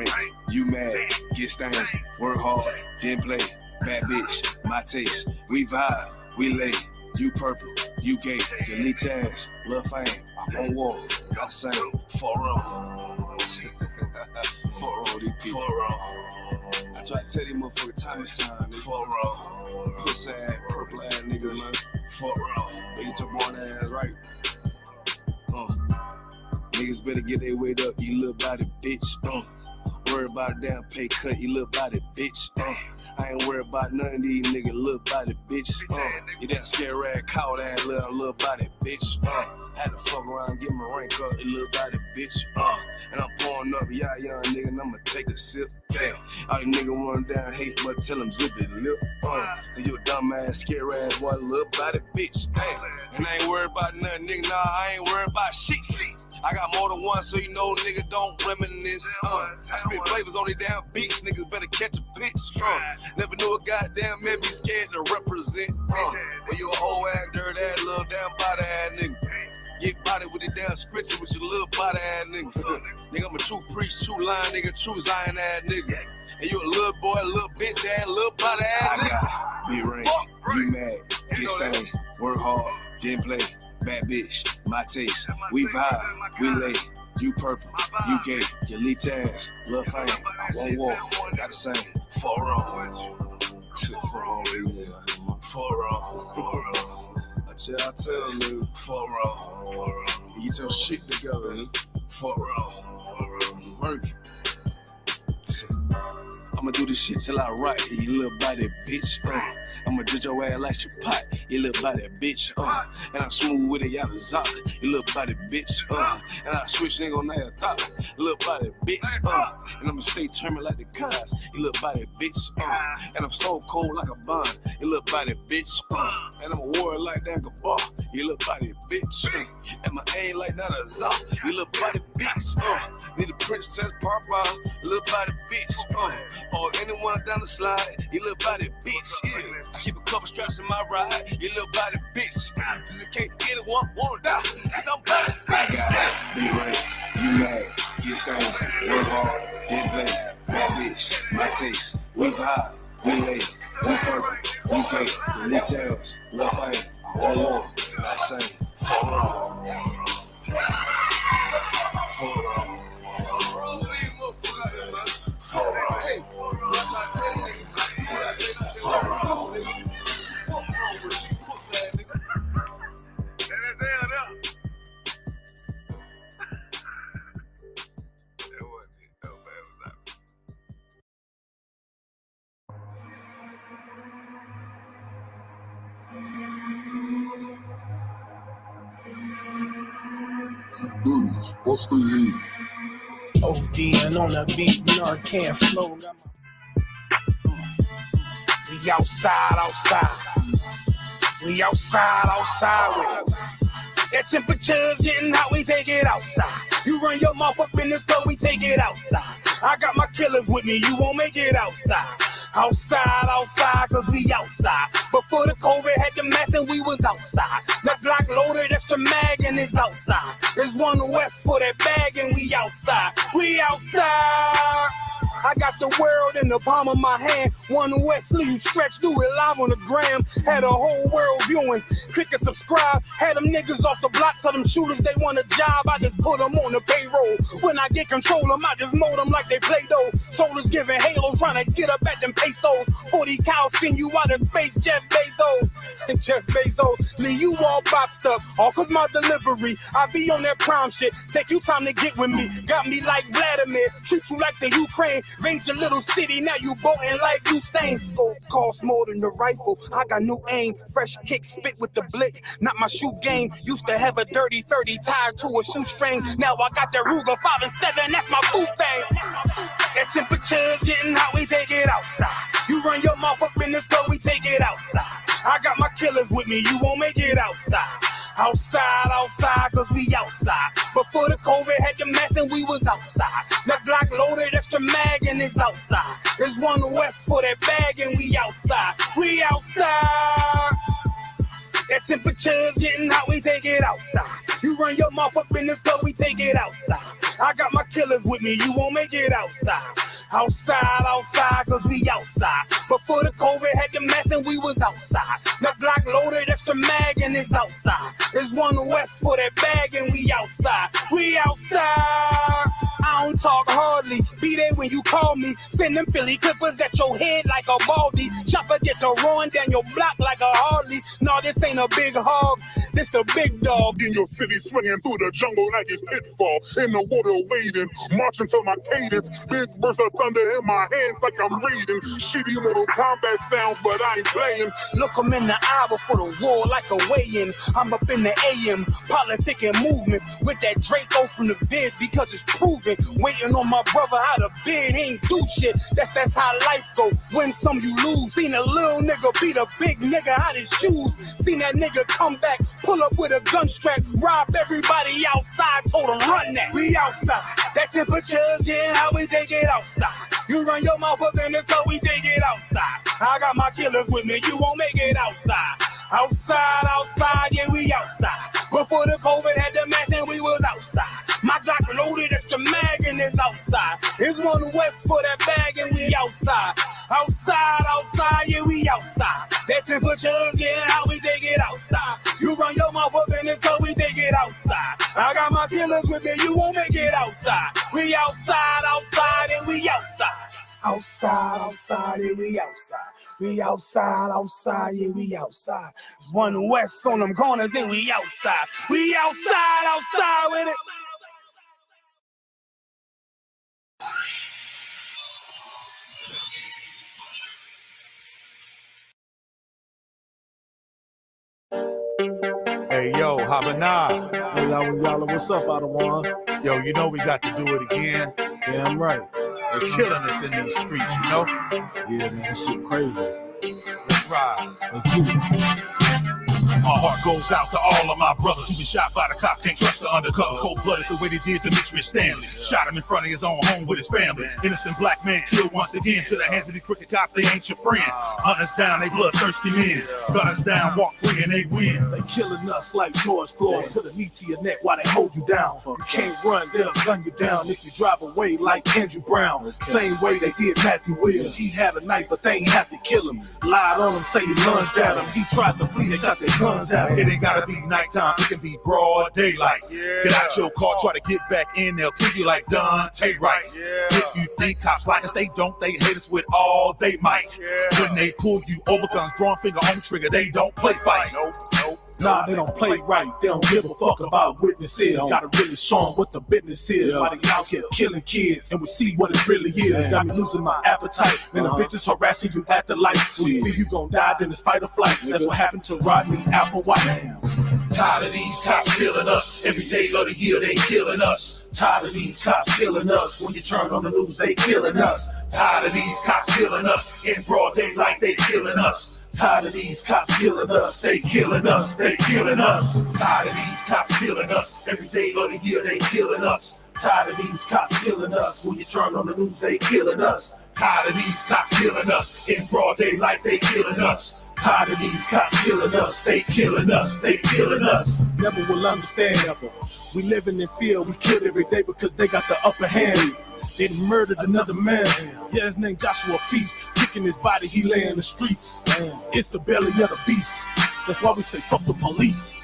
rank, you mad, get stained, work hard, then play, bad bitch, my taste, we vibe, we lay, you purple, you gay, delete your ass, love fame, I'm on wall, got the same, 4-0. 4-0, these people. 4-0. I try to tell these motherfuckers time and time, 4-0. Pussy ass, purple ass nigga, man, 4-0. They get your born ass right. Niggas better get their weight up, you little body bitch. Worry about a damn pay cut, you little body bitch. I ain't worried about none of these niggas, little body bitch. You that scare ass, cow ass, little body bitch. Had to fuck around, get my rank up, you little body bitch. And I'm pouring up, yeah, young nigga, and I'ma take a sip. Damn, all these niggas run down hate, but tell them zip it lip. And you a dumb ass, scare ass, boy, little body bitch. Damn, and I ain't worried about nothing, nigga, nah, I ain't worried about shit. I got more than one, so you know, nigga, don't reminisce. I spit flavors on these damn beats, niggas better catch a bitch. Never knew a goddamn man be scared to represent. When you a whole ass, dirty ass, little damn body ass nigga. Get body with the damn scripture with your little body ass nigga. Nigga, I'm a true priest, true line, nigga, true Zion ass nigga. And you a little boy, little bitch ass, little body ass nigga. I got B-Ring, you mad, get stained, work hard, then play. Bad bitch, my taste, we vibe, we lay, you purple, you gay, delete your ass, love fame, I won't walk, got the same, 4-0. 4-0. I tell you, 4-0. Get your shit together, 4-0. Work. I'ma do this shit till I rock, you little body bitch. I'ma ditch your ass like your pot, you little body bitch. And I smooth with it, y'all zop, you little body bitch. And I switch nigga on that thought, you little body bitch. And I'ma stay determined like the cars, you little body bitch. And I'm so cold like a bond, you little body bitch. And I'm a warrior like that Gabar, you little body bitch. And my aim like that a zop, you little body bitch. Need a princess pop out, you little body bitch. Or anyone down the slide, you little body bitch. Yeah. I keep a couple straps in my ride, you little body bitch. Just in case anyone wanna die, cause I'm body bitch. I got B-Ring, you mad, get stained, work hard, then play. Bad bitch, my taste, we vibe, we lay, we purple, we gay, delete your ass, love fame, I won't walk, I sing, 4-0. 4-0. Hey, that's how I tell you, nigga. When I say that, I say that. Fuck wrong with you, pussy ass nigga. That's hell now. That wasn't it. That was not. Buddies, bust their head. ODing on the beat, Narcan flow. We outside. We outside with it. That temperature's getting hot, we take it outside. You run your mouth up in the store, we take it outside. I got my killers with me, you won't make it outside. Outside, cause we outside. Before the COVID had the mask and we was outside. The Glock loaded, extra mag and it's outside. There's one west for that bag and we outside. We outside. I got the world in the palm of my hand. One west sleeve stretched, do it live on the gram. Had a whole world viewing. Click and subscribe. Had them niggas off the block, tell them shooters they want a job. I just put them on the payroll. When I get control them, I just mold them like they Play-Doh. Soldiers giving Halo, trying to get up at them pesos. 40 cows send you out of space, Jeff Bezos. And Jeff Bezos, leave you all boxed up. All cause my delivery, I be on that prime shit. Take you time to get with me. Got me like Vladimir. Treat you like the Ukraine. Raise your little city, now you boating like Usain. Scope costs more than the rifle. I got new aim, fresh kick, spit with the blick. Not my shoe game. Used to have a dirty 30 tied to a shoestring. Now I got the Ruger 5 and 7. That's my boot thing. That temperature's getting hot, we take it outside. You run your mouth up in the store, we take it outside. I got my killers with me, you won't make it outside. Outside, cause we outside. Before the COVID had the mask and we was outside. The Glock loaded, extra mag and it's outside. There's one west for that bag and we outside. We outside. That temperature's getting hot, we take it outside. You run your mouth up in this club, we take it outside. I got my killers with me, you won't make it outside. Outside, cause we outside. Before the COVID had the mess and we was outside. The Glock loaded, extra mag and it's outside. It's 1 West for that bag and we outside. We outside. I don't talk hardly. Be there when you call me. Send them Philly clippers at your head like a baldy. Chopper get to run down your block like a Harley. No, this ain't a big hog. This the big dog. In your city, swinging through the jungle like it's pitfall. In the water wading, marching to my cadence. Big burst of thunder in my hands like I'm reading. Shitty Mortal Kombat sounds, but I ain't playing. Look 'em in the eye before the war like a weigh-in. I'm up in the AM, politicking movements with that Draco from the vid because it's proven. Waiting on my brother how to bid, he ain't do shit. That's how life go. Win some, you lose. Seen a little nigga beat a big nigga out his shoes. Seen that nigga come back, pull up with a gun strap, rob everybody outside, told him run that. We outside. That temperature's getting hot, we take it outside. You run your mouth up in this club, we take it outside. I got my killers with me, you won't make it outside. Outside, yeah, we outside. Before the COVID had the mask and we was outside. My Glock loaded extra mag and it's outside. It's 1 West for that bag and we outside. Outside, yeah, we outside. That temperature's getting hot, we take it outside. You run your mouth up in this club, we take it outside. I got my killers with me, you won't make it outside. We outside, and we outside. Outside, yeah, we outside. We outside, yeah, we outside. It's 1 West on them corners and we outside. We outside with it. Hey, yo, Yahanna. Hey, y'all, what's up, Ottawa? Yo, you know we got to do it again. Damn right. They're killing us in these streets, you know? Yeah, man, this shit crazy. Let's ride. Let's do it. My heart goes out to all of my brothers who been shot by the cops. Can't trust the undercovers. Cold-blooded the way they did to Mitch Stanley. Shot him in front of his own home with his family. Innocent black man killed once again. To the hands of these crooked cops, they ain't your friend. Hunt us down, they bloodthirsty men. Gun us down, walk free, and they win. They killing us like George Floyd. Put a knee to your neck while they hold you down. You can't run, they'll gun you down if you drive away like Andrew Brown. Same way they did Matthew Williams. He had a knife, but they ain't have to kill him. Lied on him, say he lunged at him. He tried to flee, they shot their guns at him. It ain't gotta be nighttime, it can be broad daylight. Get out your car, try to get back in, they'll kill you like Dante Wright. If you think cops like us, they don't, they hate us with all they might. When they pull you over, guns drawn, finger on trigger, they don't play fight. Nah, they don't play right. They don't give a fuck about witnesses. Gotta really show them what the business is. Why they out here killing kids, and we see what it really is. Got me losing my appetite. When the bitches harassing you at the light. When you feel you gon' die, then it's fight or flight. That's what happened to Rodney Applewhite. Tired of these cops killing us. Every day of the year they killing us. Tired of these cops killing us. When you turn on the news, they killing us. Tired of these cops killing us. In broad daylight they killing us. Tired of these cops killing us. They killing us. They killing us. Tired of these cops killing us. Every day of the year they killing us. Tired of these cops killing us. When you turn on the news, they killing us. Tired of these cops killing us. In broad daylight they killing us. Tired of these cops killing us. They killing us. They killing us. Never will understand. We living in fear. We killed every day because they got the upper hand. They murdered another man. Yeah, his name Joshua Peace. Kicking his body, he lay in the streets. It's the belly of the beast. That's why we say fuck the police.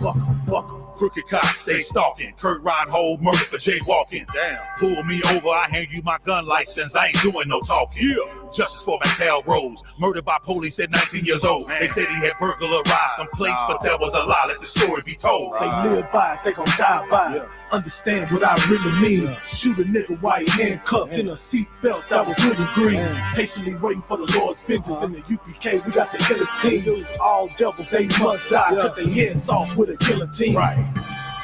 Fuck. Crooked cops stay stalking. Kurt Reinhold murdered for jaywalking. Damn. Pull me over, I hand you my gun license. I ain't doing no talking. Yeah. Justice for McHale Rose, murdered by police at 19 years old. Man. They said he had burglarized some place, but that was a lie. Let the story be told. They live by it, they gon' die by it. Understand what I really mean. Shoot a nigga while he handcuffed in a seat belt that was hood and green. Patiently waiting for the Lord's vengeance. In the UPK, we got the illest team. All devils, they must die. Cut their heads off with a guillotine. Right.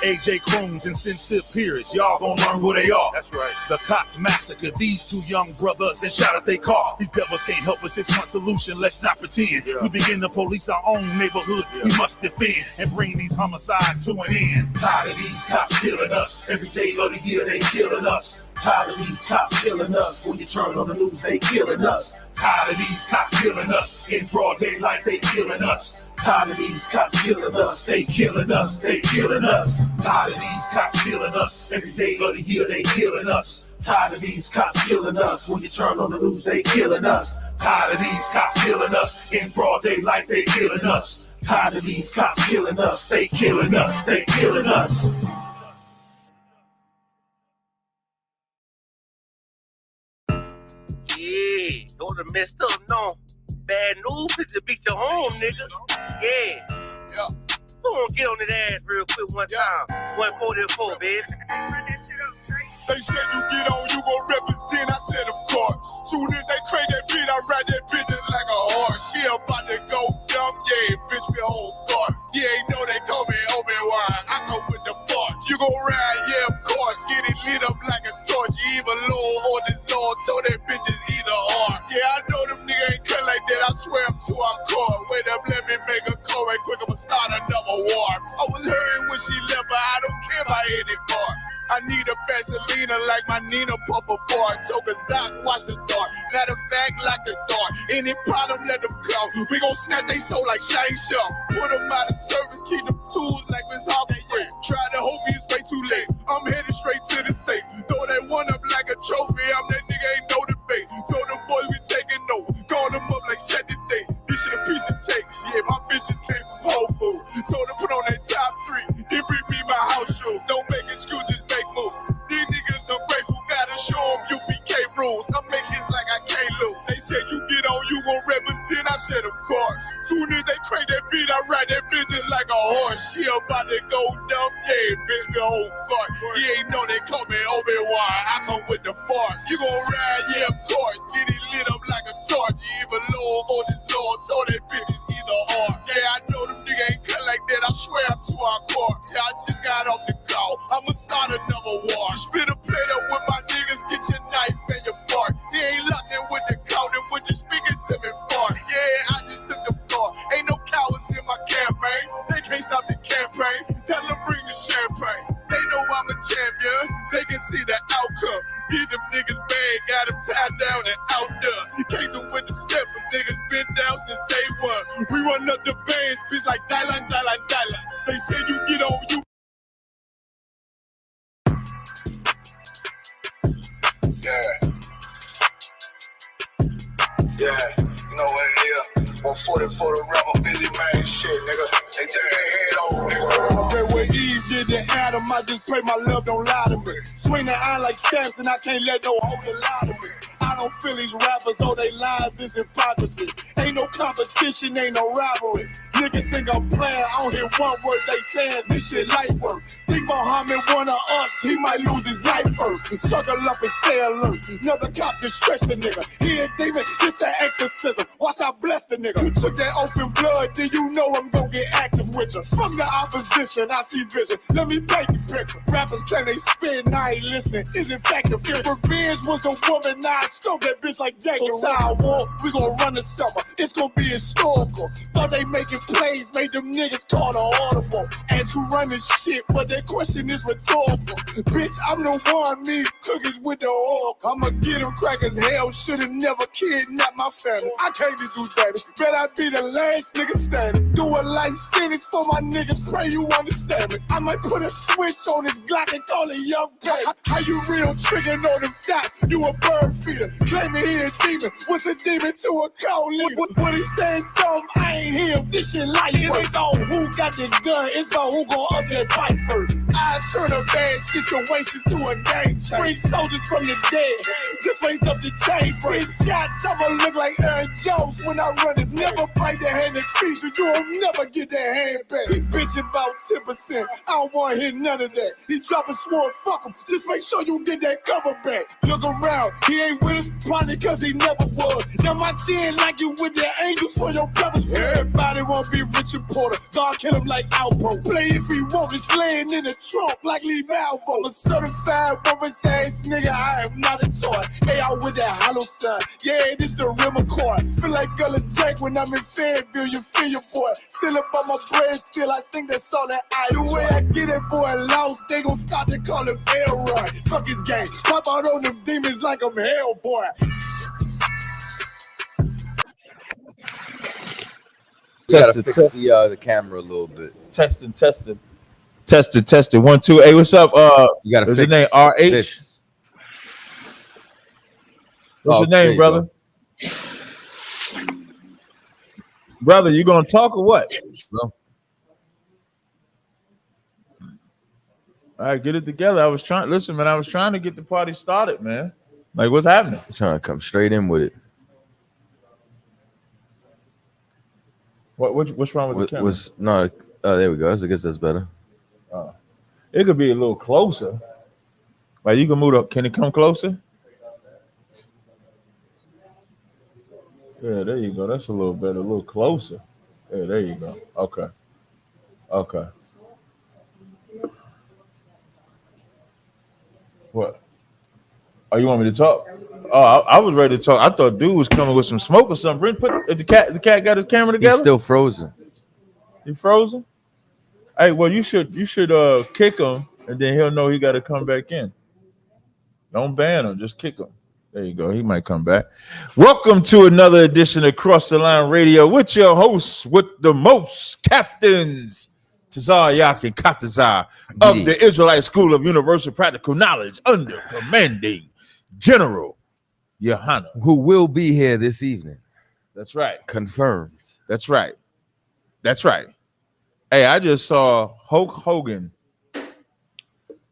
AJ Crones and Sincere Pierce, y'all gonna learn who they are. That's right. The cops massacred these two young brothers and shot at their car. These devils can't help us, it's one solution, let's not pretend. We begin to police our own neighborhoods, we must defend and bring these homicides to an end. Tired of these cops killing us, every day of the year they killing us. Tired of these cops killing us. When you turn on the news, they killing us. Tired of these cops killing us. In broad daylight, they killing us. Tired of these cops killing us. They killing us. They killing us. Tired of these cops killing us. Every day of the year, they killing us. Tired of these cops killing us. When you turn on the news, they killing us. Tired of these cops killing us. In broad daylight, they killing us. Tired of these cops killing us. They killing us. They killing us. Yeah, those are messed up, no. Bad news, it's to beat your home, nigga. Yeah. Go on, get on his ass real quick one time. 144, baby. They said you get on, you gon' represent. I said, of course. Soon as they crank that beat, I ride that bitch just like a horse. She about to go dumb, yeah, bitch, me whole guard. You ain't know they call me Obi-Wan. I go with the force. You gon' ride, yeah, of course. Get it lit up like a torch. You either low or this Lord, so that bitch is either or. Yeah, I know them niggas ain't cut like that. I swear I'm to our core. Wait up, let me make a call right quick. I'ma start another war. I was hurting when she left, but I don't care about any part. I need a Vaseline like my Nina Puffer boy. Took a Zach, watch the dart. Matter of fact, like the dart. Any problem, let them come. We gon' snatch they soul like Shane Shaw. Put them out of service, keep them tools like Miss Harvey. Try to hope it's way too late. I'm headed straight to the safe. Throw that one up like a trophy. I'm that nigga, ain't no debate. Told them boys we taking notes. Call them up like Saturday. This shit a piece of cake. Yeah, my bitches came from Whole Foods. Told them put on that top 3. Then bring me my house shoes. Don't make excuses, make moves. These niggas ungrateful, gotta show them UPK rules. I make hits like I can't lose. They said you get on, you gon' represent. I said of course. Soon as they crank that beat, I ride that business like a horse. She about to go dumb, yeah, bitch, the whole court. You ain't know they call me Obi-Wan. I come with the fart. You gon' ride, yeah, of course. Get it lit up like a torch. You even low or this Lord, so that bitch is either or. Yeah, I know them niggas ain't cut like that. I swear I'm to our court. Yeah, I just got off the call. I'ma start another war. Spit a plate up with my niggas. Get your knife and your fork. They ain't locked in with the coat and with the speaking to me fart. Yeah, I just took the floor. Ain't no cowards in my campaign. They can't stop the campaign. Tell them bring the champagne. They know I'm a champion. They can see the outcome. Get them niggas bad, got them tied down and out there. You can't do with them steps. Niggas been down since day one. We run up the bands, bitch, like Dylan. They say you get on, you. Yeah, you know what it is. 140 for the rubber, busy man, shit, nigga. They take their head over, nigga. Okay, where Eve did the Adam, I just pray my love don't lie to me. Swing the iron like stamps and I can't let no holder lie to me. I don't feel these rappers, all they lies is hypocrisy. Ain't no competition, ain't no rivalry. Niggas think I'm playing, I don't hear one word they saying, this shit light work. Think Muhammad one of us, he might lose his life first. Suckle up and stay alert. Another cop just stretch the nigga. He ain't demon, it's an exorcism. Watch I bless the nigga. You took that open blood, then you know I'm gonna get active with you. From the opposition, I see vision. Let me paint the picture. Rappers claim they spin, I ain't listening. Is in fact the fear. Revenge was a woman, now I scope that bitch like Jacob. So I war, we gon' run the summer. It's gon' be historical. Thought they making plays, made them niggas call the audible. Ask who run this shit, but that question is rhetorical. Bitch, I'm the one, me cookies with the oil. I'ma get them crackers, hell, should've never kidnapped my family. I can't be too baby, bet I be the last nigga standing. Do a life sentence for my niggas, pray you understand me. I might put a switch on this Glock and call it young baby. How you real trigger on them dots? You a bird feeder, claiming he a demon. What's a demon to a cold leader? When he saying something, I ain't hear him. This shit light work. It ain't on who got the gun, it's on who gon' up that fight first. I turn a bad situation to a game change. Bring soldiers from the dead, just raised up the chain. Free shots, I'ma look like Aaron Jones when I run it. Never bite the hand and feet, you don't never get that hand back. He bitch about 10%, I don't wanna hear none of that. He dropping sword, fuck him, just make sure you get that cover back. Look around, he ain't with us, probably cause he never was. Now my chin like you with the angels for your brothers. Everybody won't be Richard Porter, God kill him like Alpo. Play if he want, it's laying in the trunk. like Lee Malvo. I'm a certified rubber ass nigga, I am not a toy. Hey, I with that hollow son. Yeah, this the rim accord. Feel like Gullah Drake when I'm in Fayetteville, you feel your boy. Still up on my bread, still I think that's all that I do. The way I get it, boy, lost, they gon' start to call it Elroy. Fuck his game, pop out on them demons like I'm Hellboy. Gotta fix the camera a little bit. Testing. 1 2. Hey, what's up? You gotta what's fix your name? RH. This. What's your name, brother? Brother, you gonna talk or what? No. All right, get it together. I was trying to get the party started, man. Like, what's happening? I'm trying to come straight in with it. What's wrong with the camera? There we go. I guess that's better. It could be a little closer. Like, you can move up. Can it come closer? Yeah, there you go. That's a little better, a little closer. Yeah, there you go. Okay. What? Oh, you want me to talk? Oh, I was ready to talk. I thought dude was coming with some smoke or something. Put the cat got his camera together. He's still frozen. He frozen? Hey, well, you should kick him, and then he'll know he got to come back in. Don't ban him, just kick him. There you go. He might come back. Welcome to another edition of Cross the Line Radio with your hosts with the most captains, Tazaryach and Katazar of the Israelite School of Universal Practical Knowledge under commanding General Yahanna, who will be here this evening. That's right. Confirmed. That's right. Hey, I just saw Hulk Hogan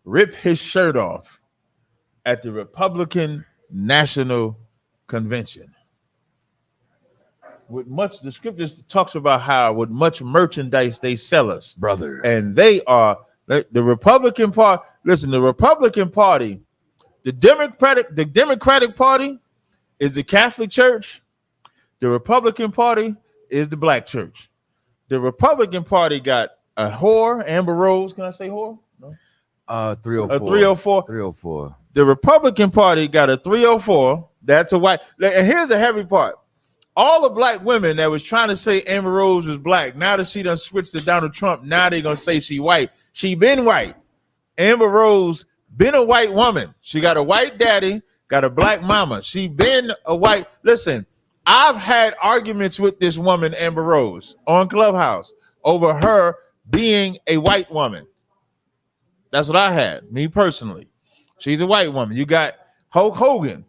rip his shirt off at the Republican National Convention. With much, the scriptures talks about how with much merchandise they sell us, brother. And they are the Republican Party. Listen, the Republican Party, the Democratic Party is the Catholic Church. The Republican Party is the Black Church. The Republican Party got a whore, Amber Rose. Can I say whore? No. 304. 304. The Republican Party got a 304. That's a white. And here's the heavy part. All the black women that was trying to say Amber Rose was black, now that she done switched to Donald Trump, now they're going to say she white. She been white. Amber Rose been a white woman. She got a white daddy, got a black mama. She been a white. Listen, I've had arguments with this woman, Amber Rose, on Clubhouse over her being a white woman. That's what I had, me personally. She's a white woman. You got Hulk Hogan.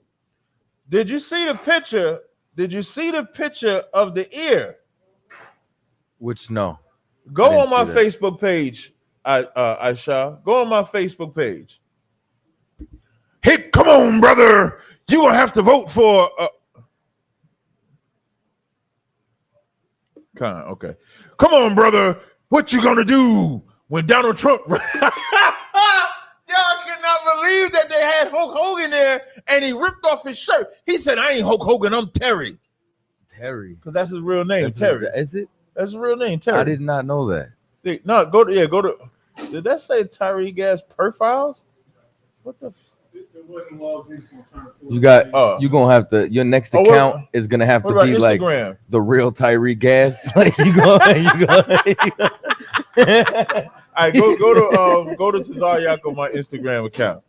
Did you see the picture? Did you see the picture of the ear? Which no. Go on my Facebook page, Aisha. Go on my Facebook page. Hey, come on, brother. You gonna have to vote for. Okay. Come on, brother. What you gonna do when Donald Trump? Y'all cannot believe that they had Hulk Hogan there and he ripped off his shirt. He said, I ain't Hulk Hogan, I'm Terry. Terry. Because that's his real name, Terry. Is it? That's his real name, Terry. I did not know that. No, go to. Did that say Tyree Gas profiles? What the? You got. You gonna have to. Your next account is gonna have to be like the real Tyree Gas. Like you gonna. All right, go to Tazaryach on my Instagram account.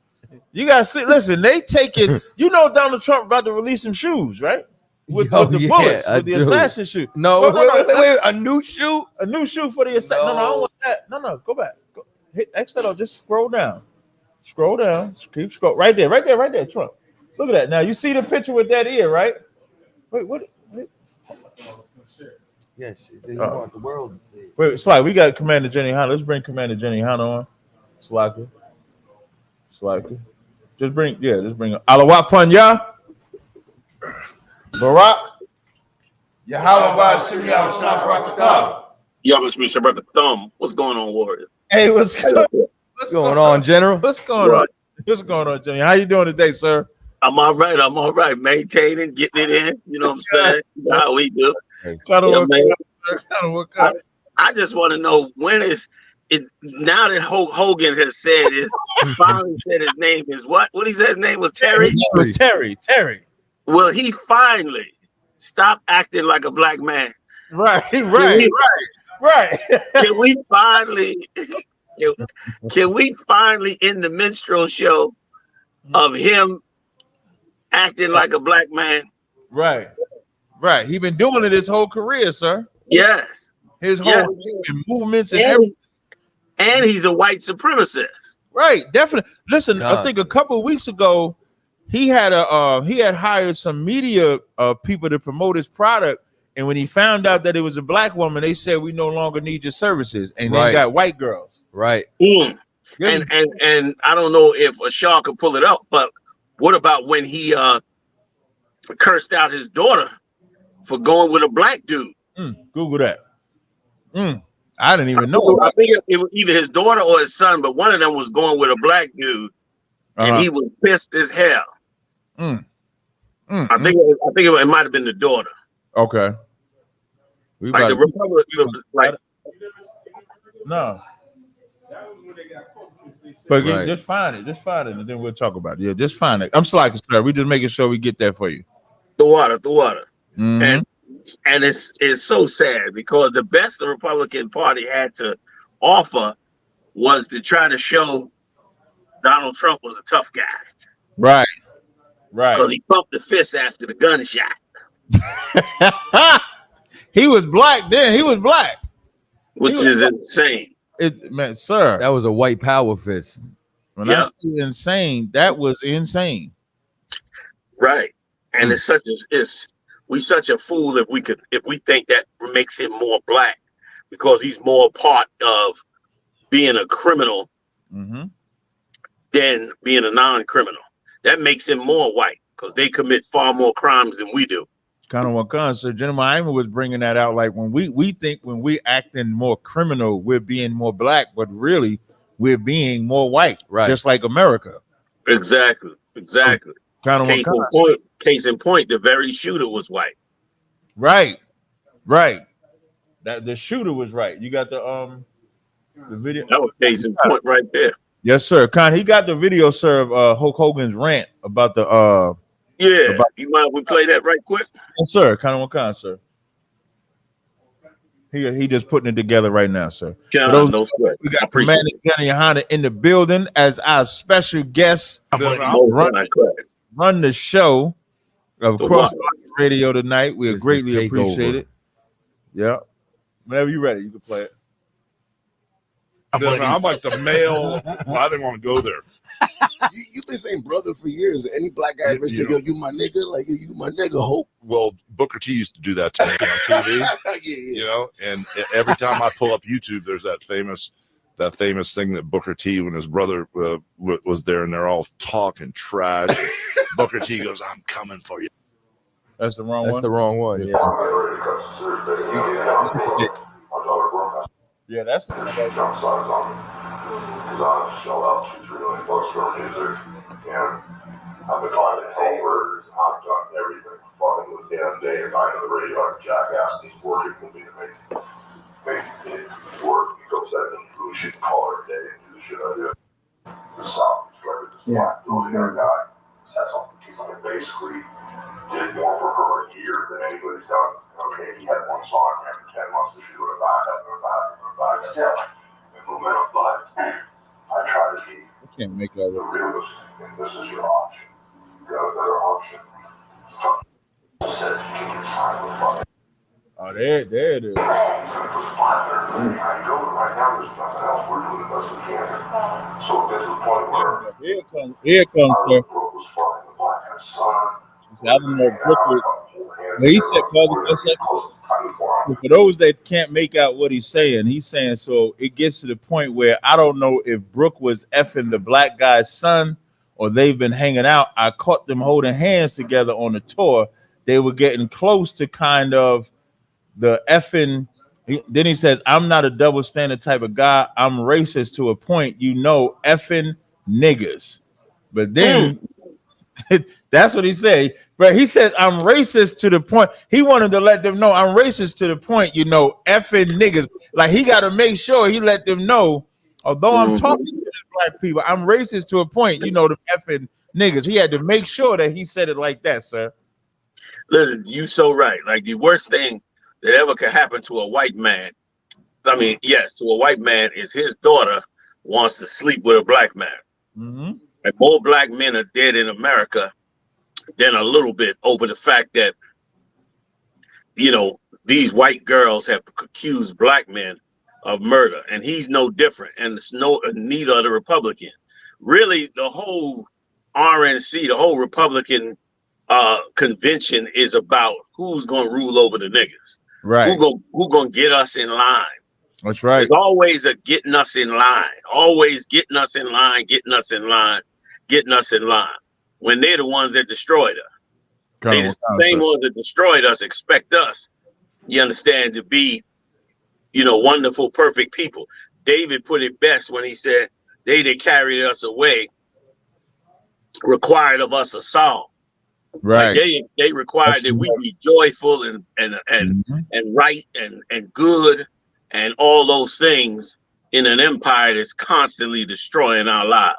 You guys see, listen, they taking. You know, Donald Trump about to release some shoes, right? With the bullets, with the assassin shoe. No, wait, a new shoe? A new shoe for the assassin. No, I don't want that. No, go back. Hit X that up. Just scroll down. Scroll down. Keep scroll. Right there, Trump. Look at that. Now, you see the picture with that ear, right? Wait, what? Yes, you want the world to see. Wait, Sly, we got Commander Jenny Hanna. Let's bring Commander Jenny Hanna on. Slacker. Just bring Alawat Panya. Barak. Yahweh Shimya Shabrakatah. Yahweh What's going on, Warrior? Hey, what's going on, General? What's going on, Jenny? How you doing today, sir? I'm all right. Maintaining, getting it in. You know what I'm saying? How we do. I I just want to know, when is now that Hogan has said it, finally said his name is what? What he said his name was Terry? His name was Terry. Well, he finally stopped acting like a black man. Right. Can we finally end the minstrel show of him acting like a black man? Right. He been doing it his whole career, sir. Yes. His whole movements and everything. And he's a white supremacist. Right, definitely. Listen, God. I think a couple of weeks ago, he had hired some media people to promote his product, and when he found out that it was a black woman, they said we no longer need your services, and they got white girls. Right. And I don't know if Ashar could pull it up, but what about when he cursed out his daughter for going with a black dude? Google that. I didn't even know. I think it was either his daughter or his son, but one of them was going with a black dude, and he was pissed as hell. I think it might have been the daughter. Okay. Like the Republic, like no. But just find it, and then we'll talk about it. Yeah, just find it. I'm slacking, sir. We just making sure we get that for you. The water, and it's so sad because the best the Republican Party had to offer was to try to show Donald Trump was a tough guy. Right. Because he pumped the fist after the gunshot. He was black then. He was black, which is insane. Man, sir, that was a white power fist. When I say insane, that was insane. Right, and we such a fool if we think that makes him more black because he's more part of being a criminal than being a non-criminal. That makes him more white because they commit far more crimes than we do. Kind of what comes. So General Iman was bringing that out. Like when we think when we acting more criminal, we're being more black, but really we're being more white, right? Just like America. Exactly. So, kind of case in point, the very shooter was white. Right. That the shooter was right. You got the video. That was case in point right there. Yes, sir. Con, he got the video, sir, of Hulk Hogan's rant about the you mind if we play that right quick? Yes, sir. Kind of one, sir. He just putting it together right now, sir. No sweat. We got Yahanna in the building as our special guest. Run the show of Cross Radio tonight. We greatly appreciate it. Yeah. Whenever you're ready, you can play it. I'm like the male. I didn't want to go there. You've been saying brother for years. Any black guy ever say, "Yo, you my nigga," like you my nigga, Hope? Well, Booker T used to do that to me on TV. You know, and every time I pull up YouTube, there's that famous thing that Booker T, when his brother was there, and they're all talking trash. Booker T goes, "I'm coming for you." That's the wrong one. That's the wrong one. Yeah. Yeah, that's the one. Jump starts on me. Because I'm shell out $2-3 million for music. And I've been climbing hamburgers. I've done everything. Fucking with damn day. A guy on the radio, I'm jackass. He's working with me to make it work. He goes out and do shit, call every day, and do the shit I do. Just stop. Just black billionaire guy. Says something. He's like basically did more for her a year than anybody's done. Okay, he had one song after 10 months to shoot it back up and back step and momentum, but I try to be can't make that the realist, and this is your option. You got a better option. Said you can get signed with fucking. Oh, there it is. I know right now there's nothing else. We're doing the best we can. So it gets to the point where here it comes, sir. I don't know Brooklyn. He said, for those that can't make out what he's saying, so it gets to the point where I don't know if Brooke was effing the black guy's son or they've been hanging out. I caught them holding hands together on the tour. They were getting close to kind of the effing. Then he says, I'm not a double standard type of guy. I'm racist to a point, effing niggas. But then that's what he said. But he said, I'm racist to the point. He wanted to let them know I'm racist to the point, effing niggas. Like, he got to make sure he let them know, although I'm talking to the black people, I'm racist to a point, the effing niggas. He had to make sure that he said it like that, sir. Listen, you so right. Like, the worst thing that ever could happen to a white man, to a white man, is his daughter wants to sleep with a black man. Mm-hmm. And more black men are dead in America than a little bit over the fact that, these white girls have accused black men of murder, and he's no different, and it's neither are the Republican. Really, the whole RNC, the whole Republican convention is about who's going to rule over the niggas. Right. Who going to get us in line. That's right. There's always a getting us in line, always getting us in line, getting us in line, getting us in line. When they're the ones that destroyed us. They the same ones that destroyed us expect us, you understand, to be, wonderful, perfect people. David put it best when he said, they that carried us away required of us a song. Right. Like they required that we be joyful and right and good and all those things in an empire that's constantly destroying our lives.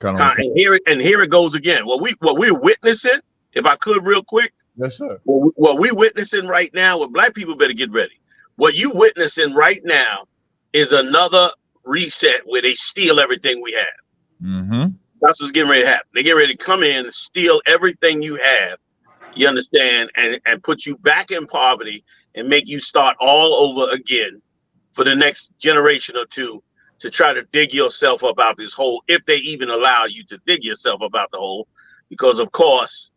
And here it goes again. What we're witnessing, if I could real quick. Yes, sir. What we're witnessing right now, what black people better get ready. What you witnessing right now is another reset where they steal everything we have. Mm-hmm. That's what's getting ready to happen. They get ready to come in, steal everything you have, you understand, and put you back in poverty and make you start all over again for the next generation or two to try to dig yourself up out this hole, if they even allow you to dig yourself up out the hole, because of course,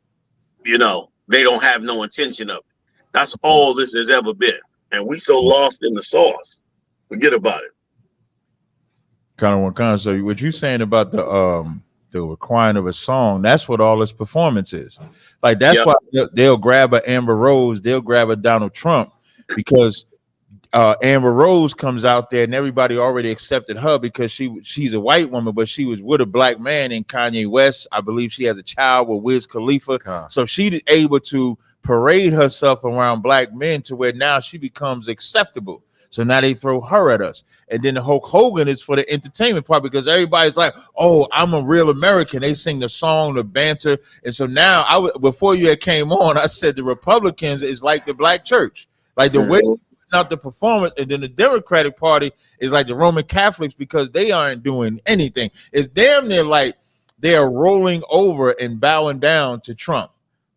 they don't have no intention of it. That's all this has ever been. And we so lost in the sauce. Forget about it. So what you saying about the requiring of a song, that's what all this performance is. Like, that's why they'll grab a Amber Rose, they'll grab a Donald Trump, because Amber Rose comes out there and everybody already accepted her because she's a white woman, but she was with a black man in Kanye West. I believe she has a child with Wiz Khalifa. So she's able to parade herself around black men to where now she becomes acceptable. So now they throw her at us. And then the Hulk Hogan is for the entertainment part, because everybody's like, oh, I'm a real American. They sing the song, the banter. And so now, before you had came on, I said the Republicans is like the black church. Like the way out the performance, and then the Democratic Party is like the Roman Catholics, because they aren't doing anything. It's damn near like they are rolling over and bowing down to Trump.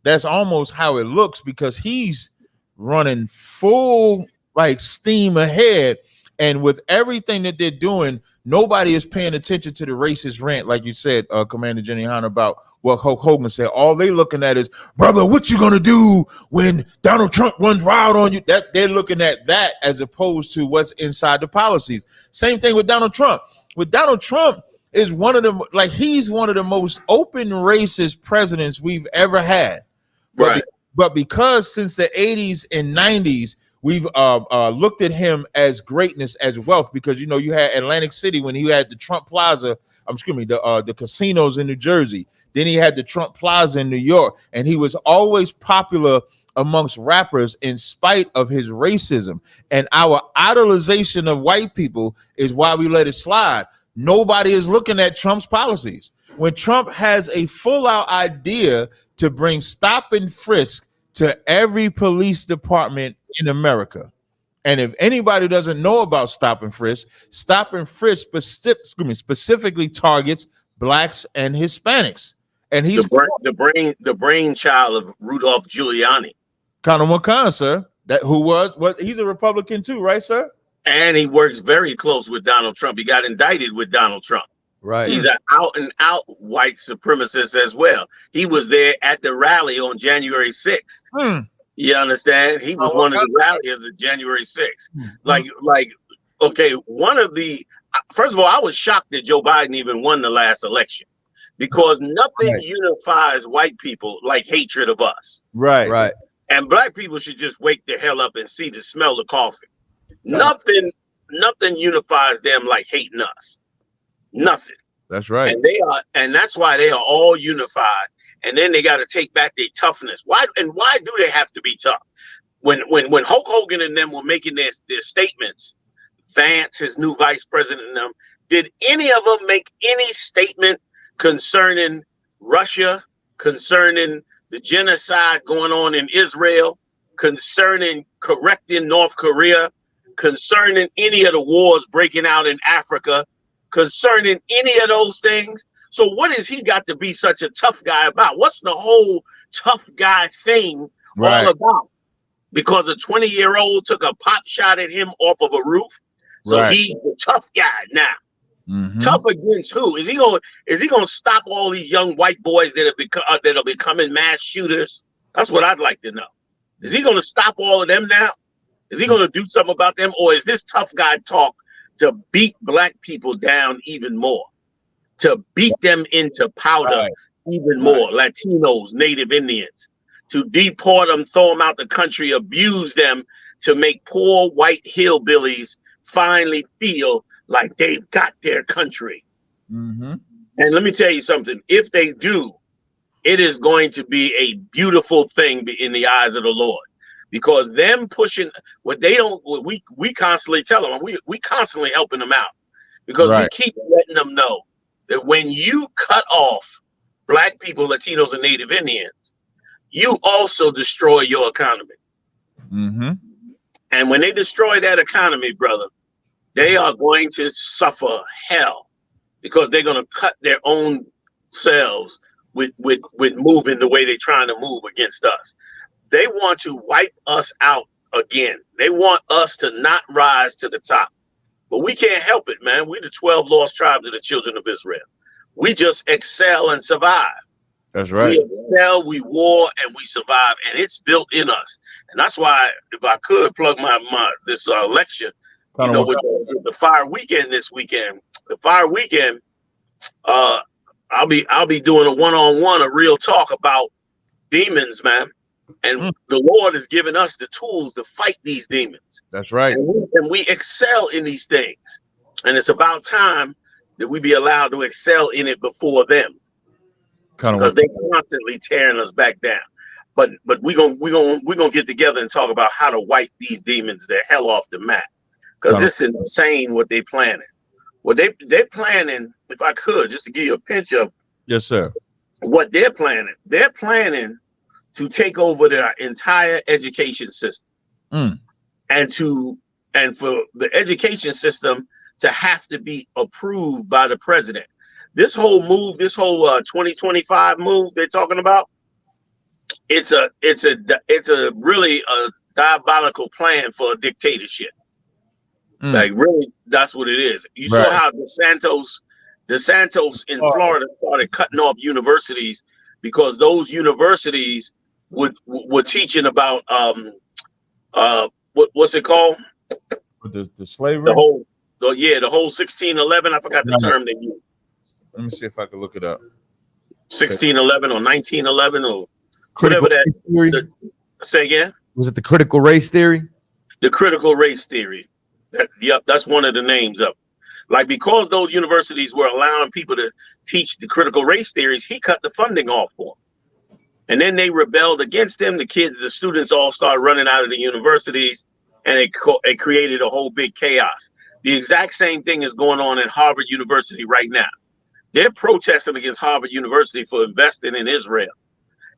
That's almost how it looks, because he's running full like steam ahead, and with everything that they're doing, nobody is paying attention to the racist rant, like you said, Commander Jenny Yahanna, about what Hulk Hogan said. All they looking at is, brother, what you gonna do when Donald Trump runs wild on you? That they're looking at that as opposed to what's inside the policies. Same thing with Donald Trump. With Donald Trump is he's one of the most open racist presidents we've ever had. But because since the 80s and 90s, we've looked at him as greatness, as wealth, because you had Atlantic City when he had the Trump Plaza. The casinos in New Jersey. Then he had the Trump Plaza in New York, and he was always popular amongst rappers in spite of his racism. And our idolization of white people is why we let it slide. Nobody is looking at Trump's policies. When Trump has a full-out idea to bring stop and frisk to every police department in America. And if anybody doesn't know about stop and frisk specifically targets blacks and Hispanics. And he's the brainchild of Rudolph Giuliani. Sir. He's a Republican too, right, sir? And he works very close with Donald Trump. He got indicted with Donald Trump. Right. He's an out and out white supremacist as well. He was there at the rally on January 6th. You understand? He was one of the rallies of January 6th. Okay, first of all, I was shocked that Joe Biden even won the last election, because nothing unifies white people like hatred of us. Right. And black people should just wake the hell up and smell the coffee. Nothing unifies them like hating us. Nothing. That's right. And that's why they are all unified and then they got to take back their toughness. Why do they have to be tough? When Hulk Hogan and them were making their statements, Vance, his new vice president, and them, did any of them make any statement concerning Russia, concerning the genocide going on in Israel, concerning correcting North Korea, concerning any of the wars breaking out in Africa, concerning any of those things? So what has he got to be such a tough guy about? What's the whole tough guy thing all about? Because a 20-year-old took a pop shot at him off of a roof. So he's the tough guy now. Tough against who? Is he gonna stop all these young white boys that are becoming mass shooters? That's what I'd like to know. Is he gonna stop all of them now? Is he gonna do something about them, or is this tough guy talk to beat black people down even more, to beat them into powder even more? Latinos, Native Indians, to deport them, throw them out the country, abuse them to make poor white hillbillies finally feel like they've got their country. And let me tell you something. If they do, it is going to be a beautiful thing in the eyes of the Lord, because them pushing what they don't, we constantly tell them, we constantly helping them out, because we keep letting them know that when you cut off black people, Latinos, and Native Indians, you also destroy your economy. And when they destroy that economy, brother, they are going to suffer hell, because they're going to cut their own selves with moving the way they're trying to move against us. They want to wipe us out again. They want us to not rise to the top. But we can't help it, man. We're the 12 lost tribes of the children of Israel. We just excel and survive. That's right. We excel, we war, and we survive, and it's built in us. And that's why, if I could plug this lecture, with the Fire Weekend this weekend, I'll be doing a one-on-one, a real talk about demons, man. And the Lord has given us the tools to fight these demons. That's right. And we excel in these things. And it's about time that we be allowed to excel in it before them, because they're constantly tearing us back down. But we're gonna get together and talk about how to wipe these demons the hell off the map. Because it's insane what they're planning. What they're planning, if I could, just to give you a pinch of what they're planning to take over their entire education system. And for the education system to have to be approved by the president. This whole move, this whole 2025 move they're talking about, it's a really a diabolical plan for a dictatorship. Like, really, that's what it is. You saw how DeSantos in Florida started cutting off universities, because those universities were teaching about what's it called? The slavery. The whole 1611. I forgot the term they used. Let me see if I can look it up. 1611 or 1911 or critical whatever that theory. Say again. Was it the critical race theory? The critical race theory. Yep, that's one of the names of it. Like, because those universities were allowing people to teach the critical race theories, he cut the funding off for them. And then they rebelled against him. The students all started running out of the universities, and it created a whole big chaos. The exact same thing is going on at Harvard University right now. They're protesting against Harvard University for investing in Israel.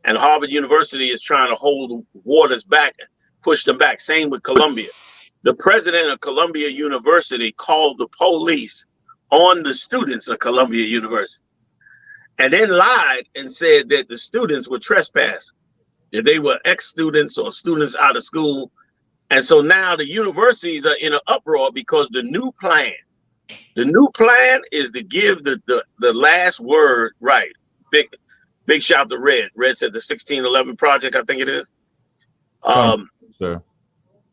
And Harvard University is trying to hold waters back, push them back. Same with Columbia. The president of Columbia University called the police on the students of Columbia University, and then lied and said that the students were trespassing, that they were ex-students or students out of school. And so now the universities are in an uproar, because the new plan is to give the last word right. Big shout to Red. Red said the 1611 project, I think it is.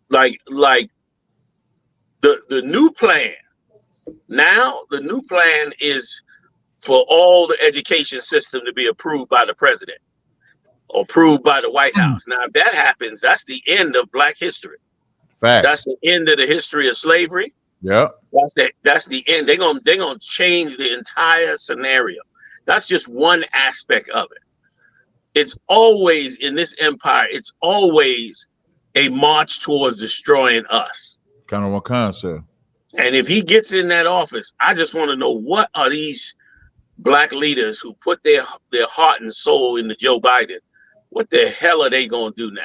Like the new plan. Now the new plan is for all the education system to be approved by the president, or approved by the White House. Now, if that happens, that's the end of Black history. Fact. That's the end of the history of slavery. Yeah. That's the end. They're gonna change the entire scenario. That's just one aspect of it. it's always in this empire, it's always a march towards destroying us. Kind of what kind, sir? And if he gets in that office, I just want to know, what are these black leaders who put their heart and soul into Joe Biden, what the hell are they going to do now?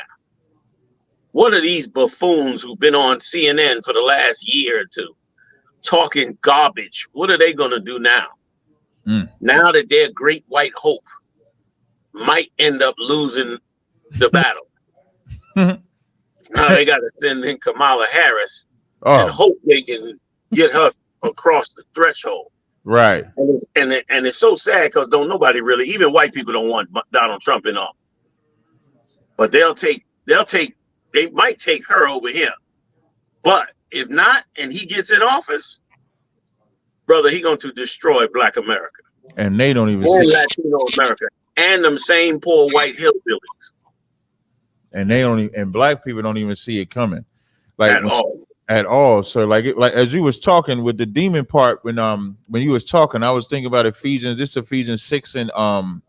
What are these buffoons who've been on CNN for the last year or two talking garbage? What are they going to do now? Now that their great white hope might end up losing the battle. Now they got to send in Kamala Harris and hope they can get her across the threshold. Right. And it's so sad because nobody really, even white people don't want Donald Trump in office. But they might take her over here. But if not, and he gets in office, brother, he's going to destroy Black America. And they don't even see Latino America and them same poor white hillbillies. And they don't even, and black people don't even see it coming. Like at all. So like as you was talking with the demon part, when you was talking, I was thinking about Ephesians. This is Ephesians 6 and I'm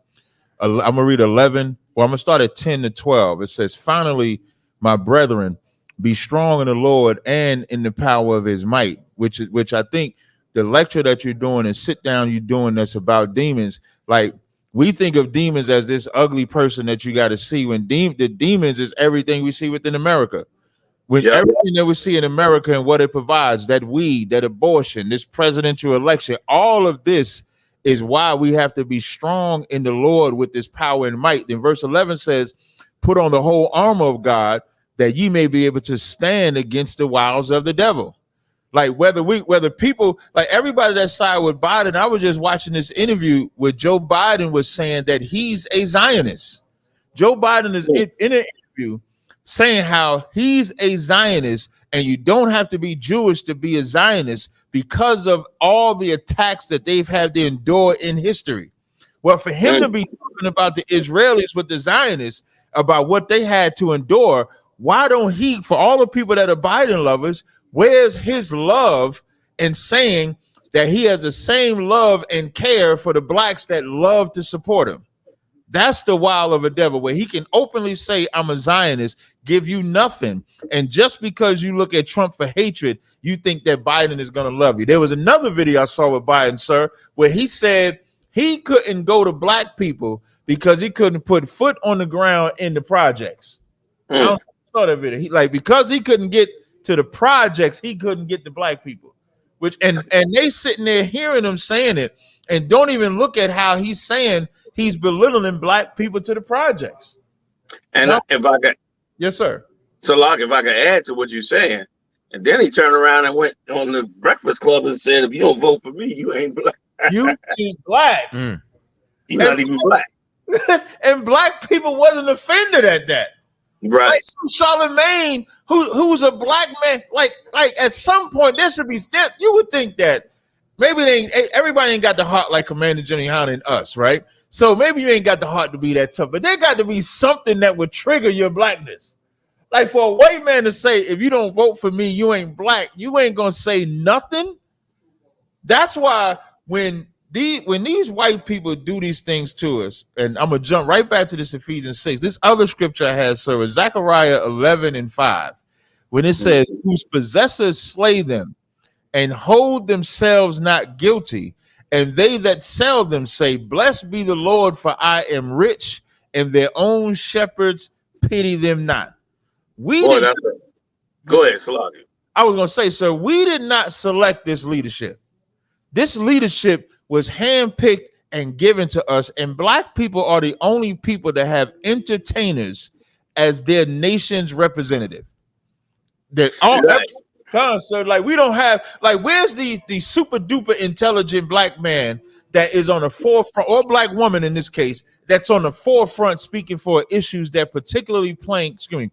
gonna read 11. Well, I'm gonna start at 10 to 12. It says, finally, my brethren, be strong in the Lord and in the power of his might, which I think the lecture that you're doing and sit down you're doing that's about demons. Like, we think of demons as this ugly person that you got to see, when the demons is everything we see within America. When everything that we see in America and what it provides, that weed, that abortion, this presidential election, all of this is why we have to be strong in the Lord with this power and might. Then verse 11 says, put on the whole armor of God that ye may be able to stand against the wiles of the devil. Like whether people, like everybody that side with Biden, I was just watching this interview where Joe Biden was saying that he's a Zionist. Joe Biden is in an interview saying how he's a Zionist, and you don't have to be Jewish to be a Zionist because of all the attacks that they've had to endure in history. Well, for him to be talking about the Israelis with the Zionists, about what they had to endure, why don't he, for all the people that are Biden lovers, where's his love in saying that he has the same love and care for the blacks that love to support him? That's the wild of a devil, where he can openly say, I'm a Zionist, give you nothing. And just because you look at Trump for hatred, you think that Biden is going to love you. There was another video I saw with Biden, sir, where he said he couldn't go to black people because he couldn't put foot on the ground in the projects. I don't saw that video. Because he couldn't get to the projects, he couldn't get to black people. And they sitting there hearing him saying it and don't even look at how he's saying he's belittling black people to the projects. And if I could, yes, sir. So, like, if I could add to what you're saying, and then he turned around and went on the Breakfast Club and said, "If you don't vote for me, you ain't black. You ain't black. You're not even black." And black people wasn't offended at that. Right. Like Charlemagne, who's a black man, like at some point there should be step. You would think that maybe everybody ain't got the heart like Commander Yahanna and us, right? So maybe you ain't got the heart to be that tough, but there got to be something that would trigger your blackness. Like for a white man to say, if you don't vote for me, you ain't black, you ain't gonna say nothing. That's why when these white people do these things to us, and I'm gonna jump right back to this Ephesians 6. This other scripture I had, sir, is Zechariah 11:5, when it says, whose possessors slay them and hold themselves not guilty, and they that sell them say, blessed be the Lord, for I am rich, and their own shepherds pity them not. Go ahead, Salaki. I was gonna say, sir, we did not select this leadership. This leadership was handpicked and given to us, and black people are the only people that have entertainers as their nation's representative. They're all so like we don't have, like, where's the super duper intelligent black man that is on the forefront, or black woman in this case, that's on the forefront speaking for issues that particularly pertain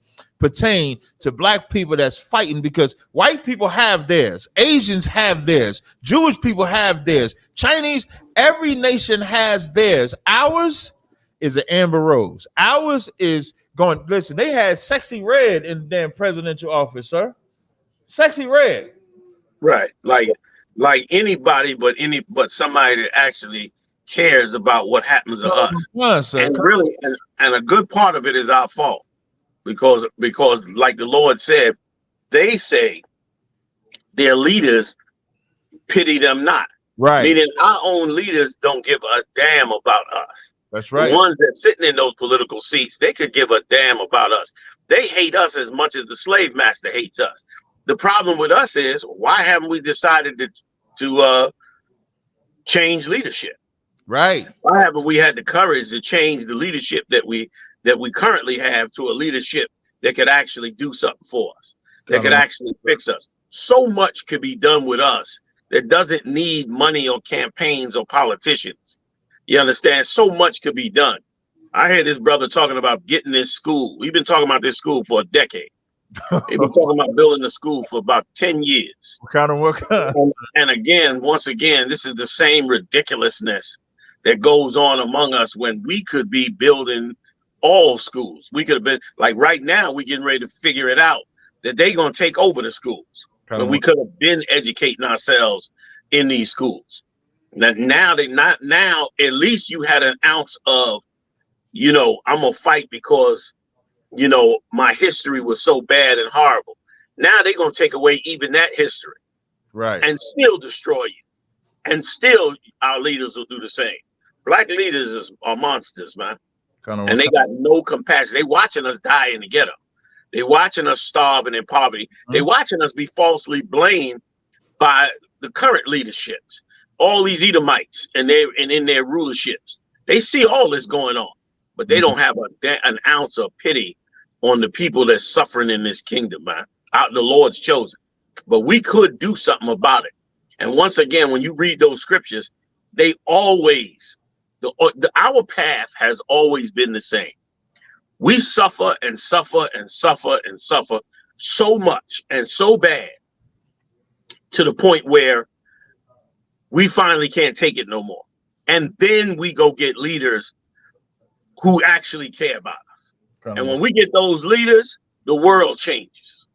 to black people that's fighting? Because white people have theirs, Asians have theirs, Jewish people have theirs, Chinese, every nation has theirs. Ours is an Amber Rose. Ours is going, listen, they had Sexy Red in the damn presidential office, sir. Sexy Red. Right. Like anybody but somebody that actually cares about what happens to us. And really, and a good part of it is our fault, because like the Lord said, they say their leaders pity them not. Right. Meaning our own leaders don't give a damn about us. That's right. The ones that sitting in those political seats, they could give a damn about us. They hate us as much as the slave master hates us. The problem with us is, why haven't we decided to change leadership? Right. Why haven't we had the courage to change the leadership that we currently have to a leadership that could actually do something for us, that could actually fix us? So much could be done with us that doesn't need money or campaigns or politicians. You understand? So much could be done. I heard this brother talking about getting this school. We've been talking about this school for a decade. We've been talking about building the school for about 10 years. What kind of work? And again, once again, this is the same ridiculousness that goes on among us when we could be building all schools. We could have been, like right now, we're getting ready to figure it out that they're going to take over the schools. But we could have been educating ourselves in these schools. Now at least you had an ounce of, I'm going to fight because, my history was so bad and horrible. Now they're going to take away even that history. Right. And still destroy you. And still our leaders will do the same. Black leaders are monsters, man. And they got no compassion. They watching us die in the ghetto. They watching us starve and in poverty. They watching us be falsely blamed by the current leaderships. All these Edomites and in their rulerships. They see all this going on, but they don't have an ounce of pity on the people that's suffering in this kingdom, man. The Lord's chosen. But we could do something about it. And once again, when you read those scriptures, they always, our path has always been the same. We suffer and suffer and suffer and suffer so much and so bad to the point where we finally can't take it no more. And then we go get leaders who actually care about us. And when we get those leaders, the world changes.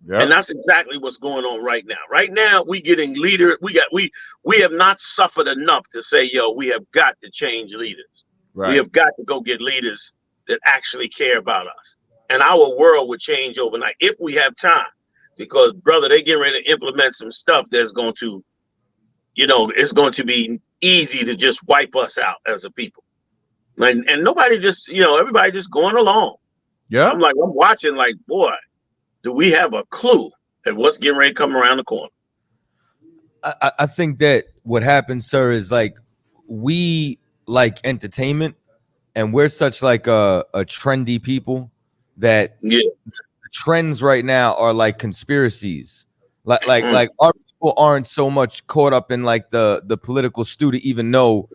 Yep. And that's exactly what's going on right now. Right now, we getting leaders. We have not suffered enough to say, we have got to change leaders. Right. We have got to go get leaders that actually care about us. And our world would change overnight if we have time. Because, brother, they're getting ready to implement some stuff that's going to, it's going to be easy to just wipe us out as a people. And nobody just, everybody just going along. Yeah. I'm watching like, boy, do we have a clue at what's getting ready to come around the corner? I think that what happens, sir, is like we like entertainment, and we're such like a trendy people that the trends right now are like conspiracies. Like our people aren't so much caught up in like the political stew to even know,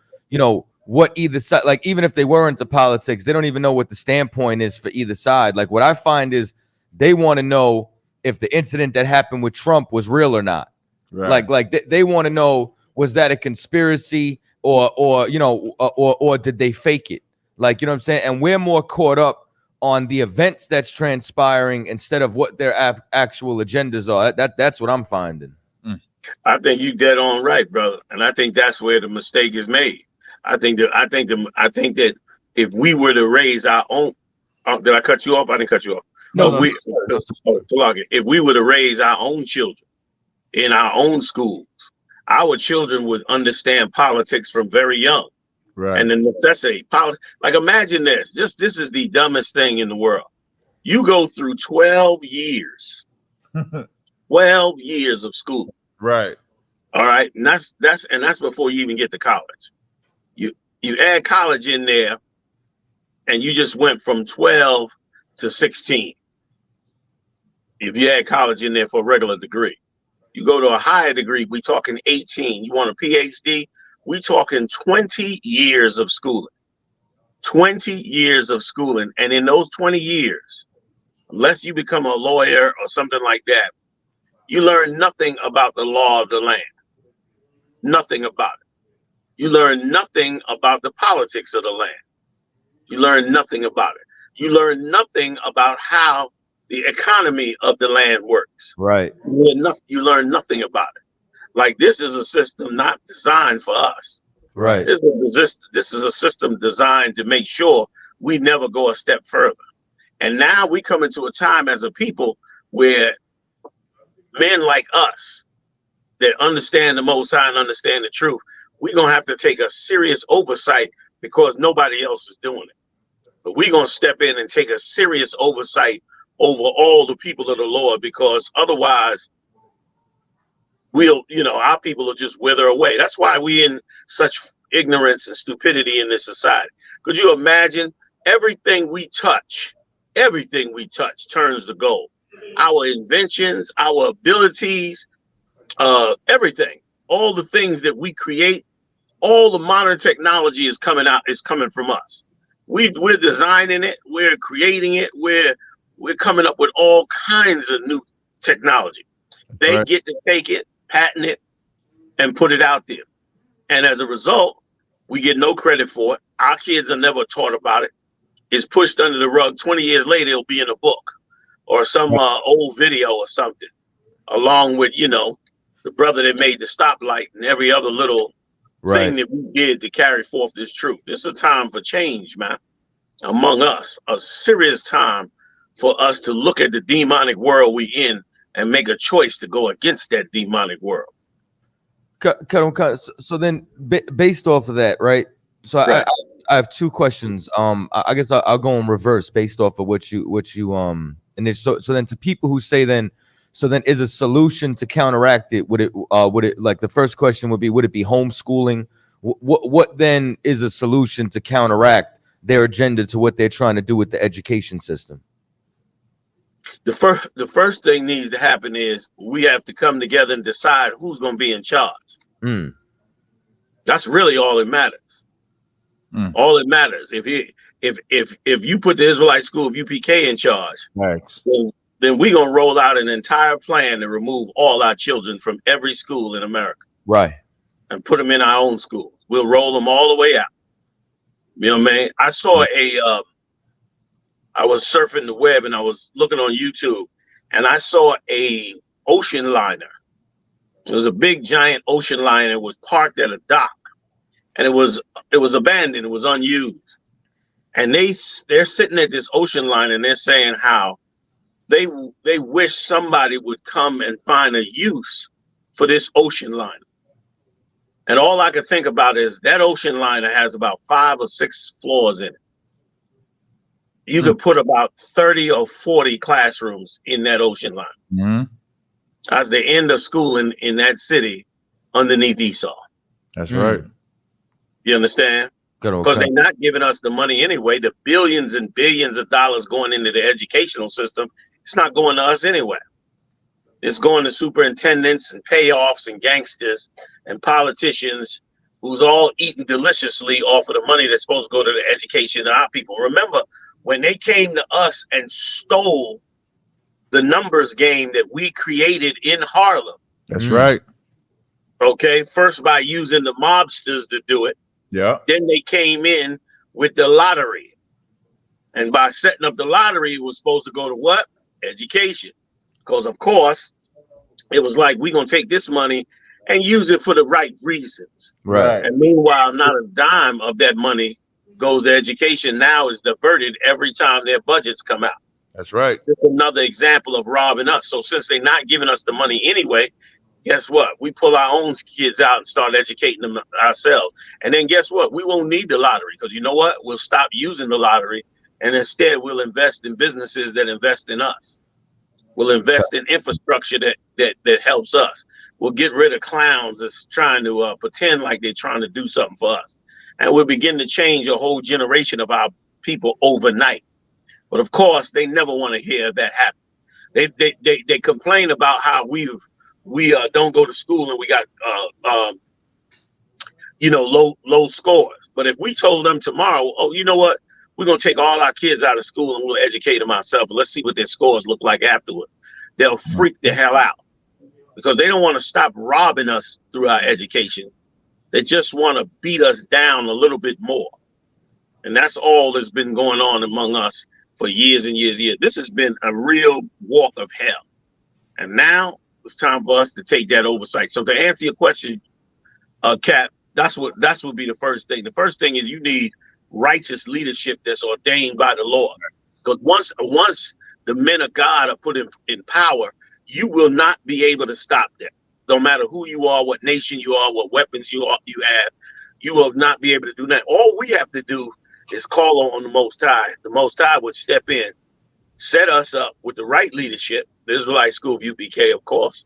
what either side, like even if they were into politics, they don't even know what the standpoint is for either side. Like what I find is they want to know if the incident that happened with Trump was real or not. Right. Like they want to know, was that a conspiracy or did they fake it? Like, you know what I'm saying? And we're more caught up on the events that's transpiring instead of what their actual agendas are. That's what I'm finding. I think you dead on right, brother. And I think that's where the mistake is made. I think that if we were to raise our own, did I cut you off? I didn't cut you off. No. If we were to raise our own children in our own schools, our children would understand politics from very young. Right. And the necessity. Like imagine this. This is the dumbest thing in the world. You go through 12 years. 12 years of school. Right. All right. And that's before you even get to college. You add college in there, and you just went from 12 to 16. If you add college in there for a regular degree, you go to a higher degree, we talking 18. You want a PhD? We talking 20 years of schooling. 20 years of schooling. And in those 20 years, unless you become a lawyer or something like that, you learn nothing about the law of the land. Nothing about it. You learn nothing about the politics of the land. You learn nothing about it. You learn nothing about how the economy of the land works. Right. You learn nothing about it. Like this is a system not designed for us. Right. This is a system designed to make sure we never go a step further. And now we come into a time as a people where men like us that understand the Most High and understand the truth, we're going to have to take a serious oversight because nobody else is doing it. But we're going to step in and take a serious oversight over all the people of the Lord, because otherwise our people will just wither away. That's why we in such ignorance and stupidity in this society. Could you imagine everything we touch turns to gold? Our inventions, our abilities, everything, all the things that we create, all the modern technology is coming from us. We're designing it, we're creating it, we're coming up with all kinds of new technology. They get to take it, patent it, and put it out there. And as a result, we get no credit for it. Our kids are never taught about it. It's pushed under the rug. 20 years later, it'll be in a book or some old video or something, along with, the brother that made the stoplight and every other little thing that we did to carry forth this truth. This is a time for change, man, among us, a serious time for us to look at the demonic world we in and make a choice to go against that demonic world. So then, based off of that, right? So I have two questions. I guess I'll go in reverse based off of what you and so then to people who say then is a solution to counteract it? Would it like the first question would it be homeschooling? What then is a solution to counteract their agenda to what they're trying to do with the education system? The first thing needs to happen is we have to come together and decide who's going to be in charge. That's really all that matters. All that matters. If you put the Israelite School of UPK in charge, then we're going to roll out an entire plan to remove all our children from every school in America. Right. And put them in our own schools. We'll roll them all the way out. You know what I mean? I saw I was surfing the web and I was looking on YouTube and I saw a ocean liner. It was a big giant ocean liner. It was parked at a dock and it was abandoned. It was unused. And they're sitting at this ocean liner and they're saying how they wish somebody would come and find a use for this ocean liner. And all I could think about is that ocean liner has about 5 or 6 floors in it. You could put about 30 or 40 classrooms in that ocean liner. That's the end of school in that city underneath Esau. That's right. You understand? Because they're not giving us the money anyway. The billions and billions of dollars going into the educational system, it's not going to us anyway. It's going to superintendents and payoffs and gangsters and politicians who's all eating deliciously off of the money that's supposed to go to the education of our people. Remember, when they came to us and stole the numbers game that we created in Harlem. That's right. Okay, first by using the mobsters to do it. Yeah. Then they came in with the lottery. And by setting up the lottery, it was supposed to go to what? Education. Because, of course, it was like, we're going to take this money and use it for the right reasons. Right. And meanwhile, not a dime of that money goes to education. Now is diverted every time their budgets come out. That's right. Just another example of robbing us. So since they're not giving us the money anyway, guess what? We pull our own kids out and start educating them ourselves. And then guess what? We won't need the lottery because you know what? We'll stop using the lottery and instead we'll invest in businesses that invest in us. We'll invest in infrastructure that helps us. We'll get rid of clowns that's trying to pretend like they're trying to do something for us. And we'll begin to change a whole generation of our people overnight. But of course, they never want to hear that happen. They complain about how we don't go to school and we got low scores. But if we told them tomorrow, oh, you know what? We're going to take all our kids out of school and we'll educate them ourselves. Let's see what their scores look like afterward. They'll freak the hell out because they don't want to stop robbing us through our education. They just want to beat us down a little bit more. And that's all that's been going on among us for years and years and years. This has been a real walk of hell. And now it's time for us to take that oversight. So to answer your question, Cap, That would be the first thing. The first thing is you need righteous leadership that's ordained by the Lord. Because once the men of God are put in power, you will not be able to stop them. No matter who you are, what nation you are, what weapons you have, you will not be able to do that. All we have to do is call on the Most High. The Most High would step in, set us up with the right leadership, the Israelite School of UPK, of course,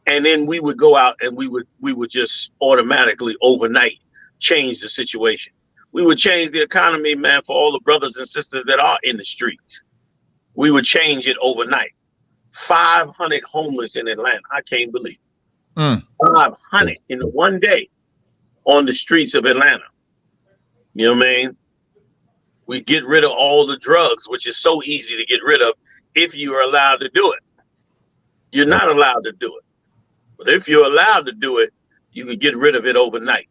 and then we would go out and we would just automatically overnight change the situation. We would change the economy, man, for all the brothers and sisters that are in the streets. We would change it overnight. 500 homeless in Atlanta. I can't believe it. 500 in one day on the streets of Atlanta. You know what I mean? We get rid of all the drugs, which is so easy to get rid of if you are allowed to do it. You're not allowed to do it. But if you're allowed to do it, you can get rid of it overnight.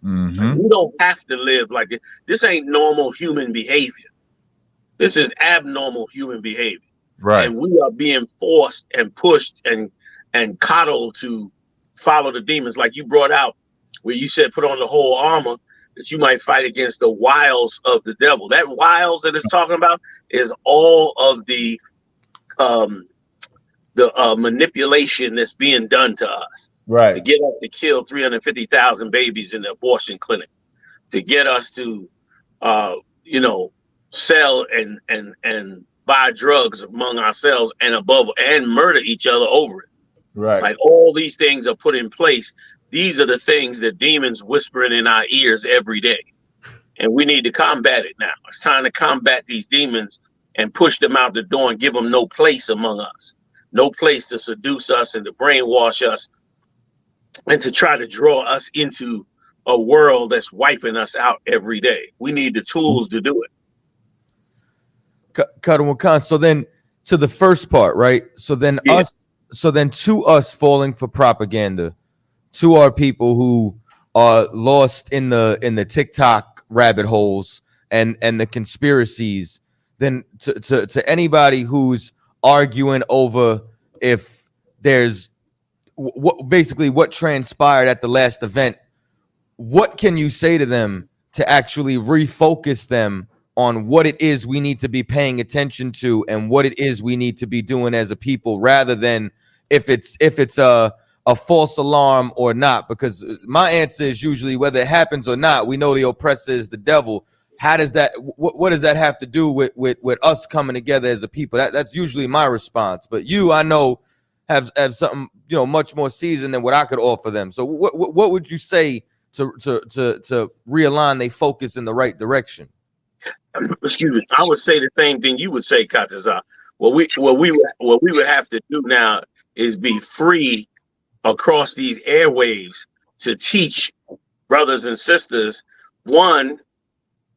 We don't have to live like this. This ain't normal human behavior. This is abnormal human behavior. Right. And we are being forced and pushed and coddled to follow the demons, like you brought out, where you said put on the whole armor that you might fight against the wiles of the devil. That wiles that it's talking about is all of the manipulation that's being done to us. Right. To get us to kill 350,000 babies in the abortion clinic, to get us to, sell and buy drugs among ourselves and murder each other over it. Right. Like all these things are put in place. These are the things that demons whispering in our ears every day. And we need to combat it now. It's time to combat these demons and push them out the door and give them no place among us. No place to seduce us and to brainwash us and to try to draw us into a world that's wiping us out every day. We need the tools to do it. So then to the first part, right? So then to us falling for propaganda, to our people who are lost in the TikTok rabbit holes and the conspiracies, then to anybody who's arguing over if there's what transpired at the last event, what can you say to them to actually refocus them on what it is we need to be paying attention to and what it is we need to be doing as a people, rather than if it's a false alarm or not? Because my answer is usually whether it happens or not, we know the oppressor is the devil. How does that, what does that have to do with us coming together as a people? That's usually my response. But you, I know, have something, much more seasoned than what I could offer them. So what would you say to realign their focus in the right direction? Excuse me. I would say the same thing you would say, Kataza. What we would have to do now is be free across these airwaves to teach brothers and sisters, one,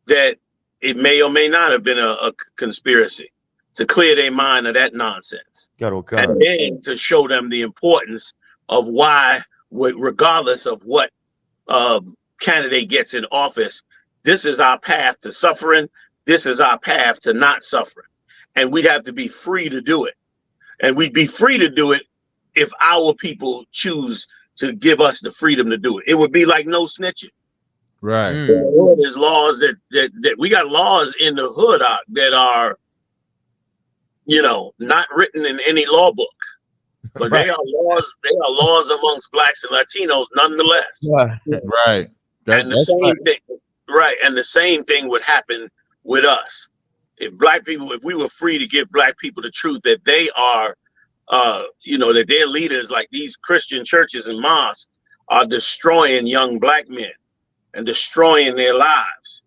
that it may or may not have been a conspiracy, to clear their mind of that nonsense. And then to show them the importance of why, regardless of what candidate gets in office, this is our path to suffering. This is our path to not suffering. And we'd have to be free to do it. And we'd be free to do it if our people choose to give us the freedom to do it. It would be like no snitching. Right. There's laws that we got laws in the hood that are, not written in any law book, but they are laws amongst blacks and Latinos nonetheless. Right. And the same thing, right. And the same thing would happen with us. If we were free to give black people the truth that they are, that their leaders, like these Christian churches and mosques, are destroying young black men and destroying their lives.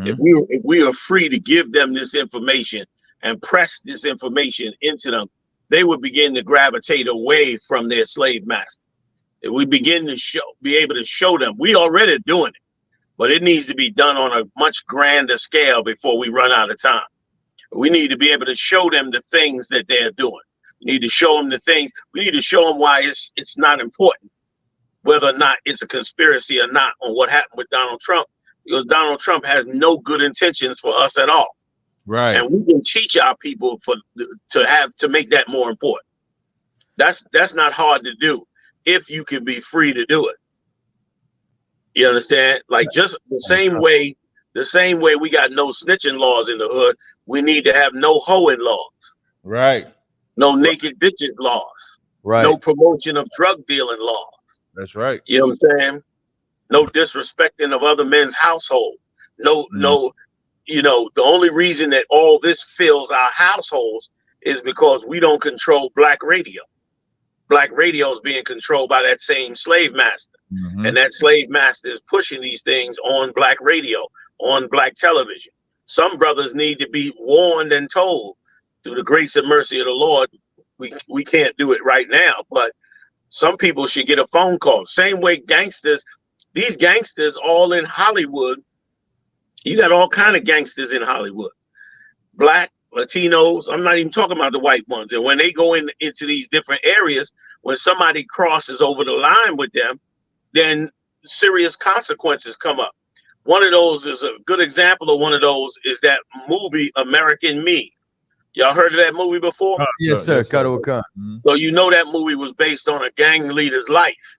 If we were free to give them this information and press this information into them, they would begin to gravitate away from their slave master. If we begin to be able to show them, we already doing it, but it needs to be done on a much grander scale before we run out of time. We need to be able to show them the things that they're doing. We need to show them the things. We need to show them why it's not important, whether or not it's a conspiracy or not, on what happened with Donald Trump, because Donald Trump has no good intentions for us at all. Right. And we can teach our people to make that more important. That's not hard to do if you can be free to do it. You understand? Like just the same way we got no snitching laws in the hood, we need to have no hoeing laws. Right. No naked bitches laws. Right. No promotion of drug dealing laws. That's right. You know what I'm saying? No disrespecting of other men's household. No, you know, the only reason that all this fills our households is because we don't control black radio. Black radio is being controlled by that same slave master. And that slave master is pushing these things on black radio, on black television. Some brothers need to be warned and told through the grace and mercy of the Lord. We can't do it right now, but some people should get a phone call. Same way gangsters, these gangsters all in Hollywood. You got all kind of gangsters in Hollywood. Black, Latinos, I'm not even talking about the white ones. And when they go into these different areas, when somebody crosses over the line with them, then serious consequences come up. One of those is a good example of one of those is that movie American Me. Y'all heard of that movie before? Yes, sir. So you know that movie was based on a gang leader's life.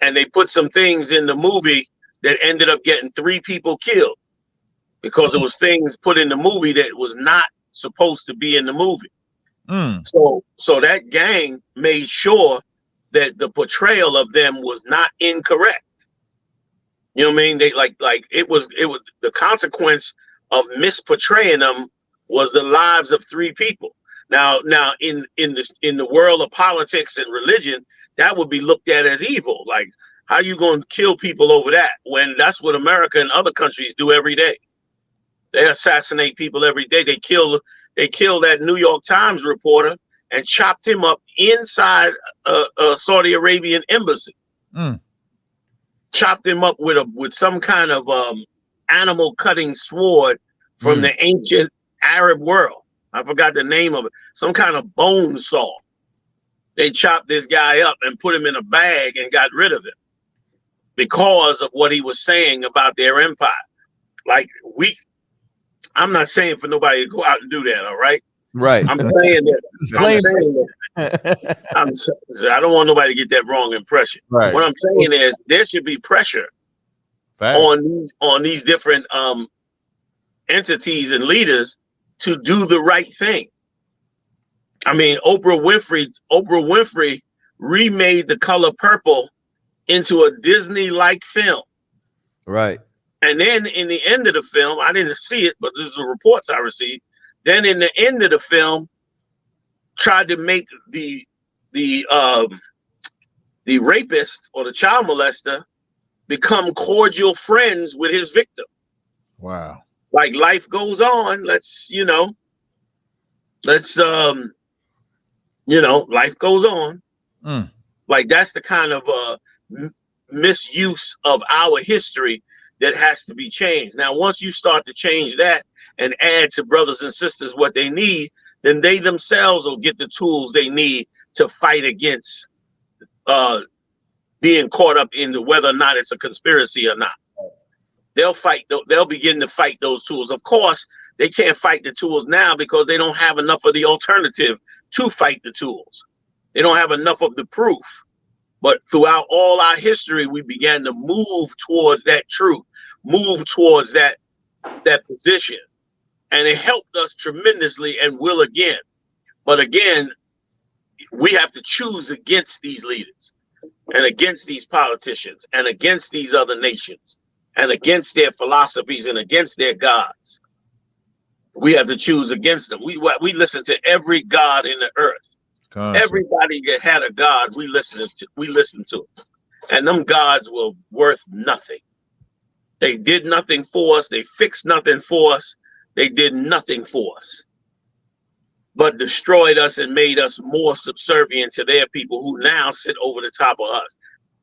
And they put some things in the movie that ended up getting 3 people killed because it was things put in the movie that was not supposed to be in the movie. So that gang made sure that the portrayal of them was not incorrect. You know what I mean? They like it was the consequence of misportraying them was the lives of 3 people. Now in the world of politics and religion, that would be looked at as evil. Like, how you going to kill people over that when that's what America and other countries do every day? They assassinate people every day. They kill that New York Times reporter and chopped him up inside a Saudi Arabian embassy. Chopped him up with some kind of animal cutting sword from the ancient Arab world. I forgot the name of it. Some kind of bone saw. They chopped this guy up and put him in a bag and got rid of him because of what he was saying about their empire. Like, I'm not saying for nobody to go out and do that, all right? Right. I'm saying that. I don't want nobody to get that wrong impression. Right. What I'm saying is there should be pressure on these different entities and leaders to do the right thing. I mean, Oprah Winfrey remade The Color Purple into a Disney-like film. Right. And then in the end of the film, I didn't see it, but this is the reports I received. Then in the end of the film, tried to make the rapist or the child molester become cordial friends with his victim. Wow. Like, life goes on. Life goes on. Like, that's the kind of misuse of our history that has to be changed. Now, once you start to change that and add to brothers and sisters what they need, then they themselves will get the tools they need to fight against being caught up into whether or not it's a conspiracy or not. They'll begin to fight those tools. Of course, they can't fight the tools now because they don't have enough of the alternative to fight the tools. They don't have enough of the proof. But throughout all our history, we began to move towards that truth, move towards that position. And it helped us tremendously and will again. But again, we have to choose against these leaders and against these politicians and against these other nations and against their philosophies and against their gods. We have to choose against them. We listen to every god in the earth. Everybody that had a god, we listen to. And them gods were worth nothing. They did nothing for us. They fixed nothing for us. They did nothing for us, but destroyed us and made us more subservient to their people who now sit over the top of us.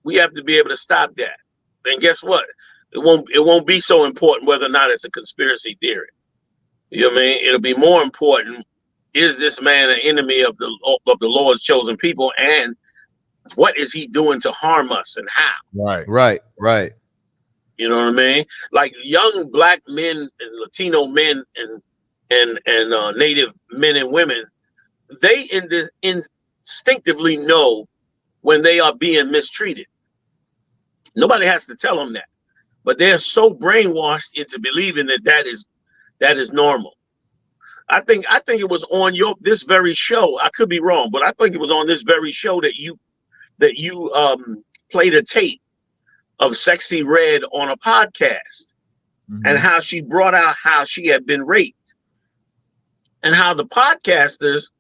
We have to be able to stop that. And guess what? It won't be so important whether or not it's a conspiracy theory. You know what I mean? It'll be more important. Is this man an enemy of the Lord's chosen people? And what is he doing to harm us and how? Right. You know what I mean? Like, young black men and Latino men and Native men and women, they instinctively know when they are being mistreated. Nobody has to tell them that, but they're so brainwashed into believing that that is normal. I think it was on this very show. I could be wrong, but I think it was on this very show that you played a tape of Sexy Red on a podcast, and how she brought out how she had been raped, and how the podcasters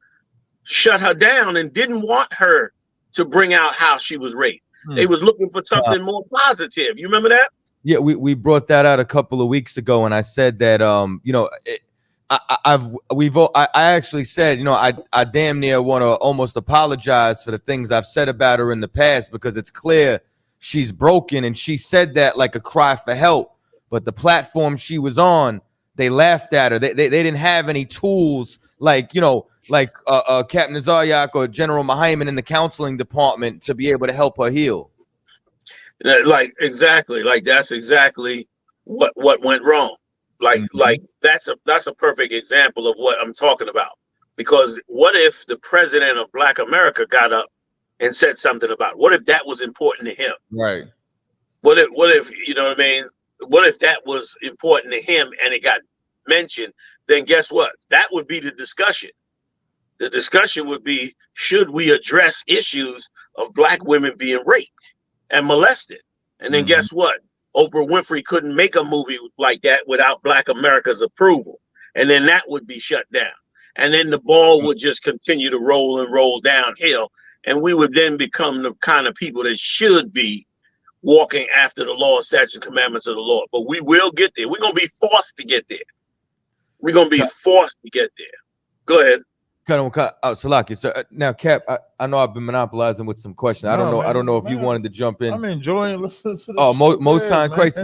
shut her down and didn't want her to bring out how she was raped. They was looking for something more positive. You remember that? Yeah, we brought that out a couple of weeks ago, and I said that I actually said, I damn near want to almost apologize for the things I've said about her in the past, because it's clear she's broken, and she said that like a cry for help. But the platform she was on, they laughed at her. They didn't have any tools like Captain Tazaryach or General Muhammad in the counseling department to be able to help her heal. Like exactly, like that's exactly what went wrong. Like that's a perfect example of what I'm talking about. Because what if the president of Black America got up and said something about it? What if that was important to him? Right. What if you know what I mean? What if that was important to him and it got mentioned? Then guess what? That would be the discussion. The discussion would be, should we address issues of Black women being raped and molested? And then guess what? Oprah Winfrey couldn't make a movie like that without Black America's approval. And then that would be shut down. And then the ball would just continue to roll and roll downhill. And we would then become the kind of people that should be walking after the law, statutes, and commandments of the Lord. But we will get there. We're going to be forced to get there. We're going to be forced to get there. Go ahead. Salaki. So now, Cap, I know I've been monopolizing with some questions. I don't know if you wanted to jump in. I'm enjoying listening to this. Oh, most time, Christ.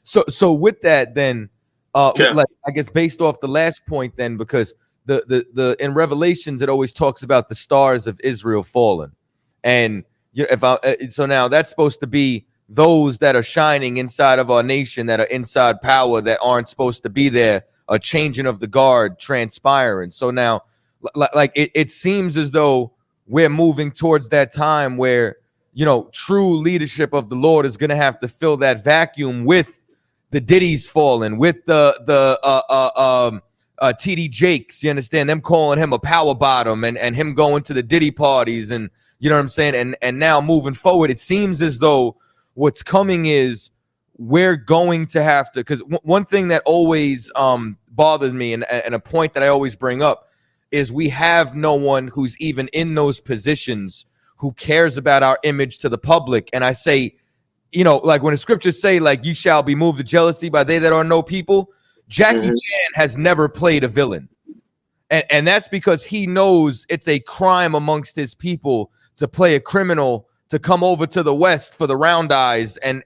So with that, then, like I guess based off the last point, then, because the in Revelations it always talks about the stars of Israel falling, and so now that's supposed to be those that are shining inside of our nation, that are inside power, that aren't supposed to be there, a changing of the guard transpiring. So now, like it seems as though we're moving towards that time where, true leadership of the Lord is going to have to fill that vacuum with the Diddy's falling, with the TD Jakes, you understand, them calling him a power bottom and him going to the Diddy parties, and you know what I'm saying? And now moving forward, it seems as though what's coming is we're going to have to, because one thing that always bothers me and a point that I always bring up is we have no one who's even in those positions who cares about our image to the public. And I say, like when the scriptures say, like, you shall be moved to jealousy by they that are no people, Jackie Chan has never played a villain. And that's because he knows it's a crime amongst his people to play a criminal, to come over to the West for the round eyes and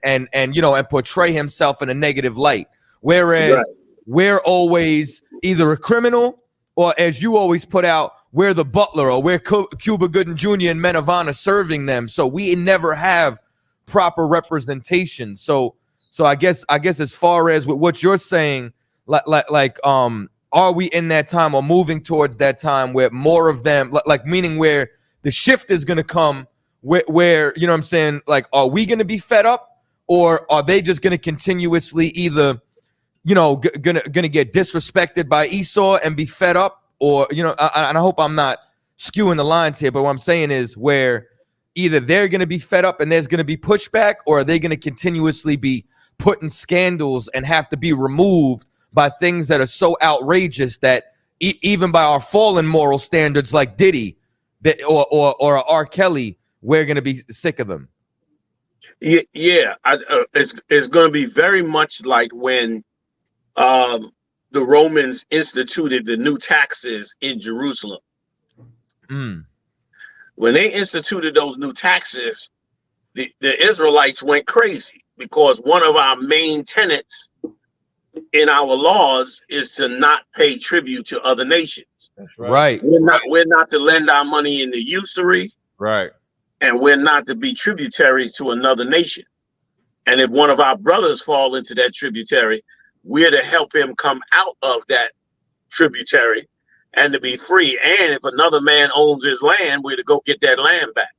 portray himself in a negative light. Whereas we're always either a criminal, or as you always put out, we're the butler, or we're Cuba Gooding Jr. and Men of Honor serving them. So we never have proper representation. So I guess as far as with what you're saying, are we in that time or moving towards that time where more of them, meaning where the shift is going to come, where you know what I'm saying, like, are we going to be fed up, or are they just going to continuously either gonna get disrespected by Esau and be fed up, or and I hope I'm not skewing the lines here, but what I'm saying is where either they're gonna be fed up and there's gonna be pushback, or are they gonna continuously be put in scandals and have to be removed by things that are so outrageous that even by our fallen moral standards, like Diddy, or R. Kelly, we're gonna be sick of them. Yeah. It's gonna be very much like when the Romans instituted the new taxes in Jerusalem. When they instituted those new taxes, the Israelites went crazy, because one of our main tenets in our laws is to not pay tribute to other nations. That's right. We're not to lend our money in the usury. Right. And we're not to be tributaries to another nation. And if one of our brothers fall into that tributary, we're to help him come out of that tributary and to be free. And if another man owns his land, we're to go get that land back.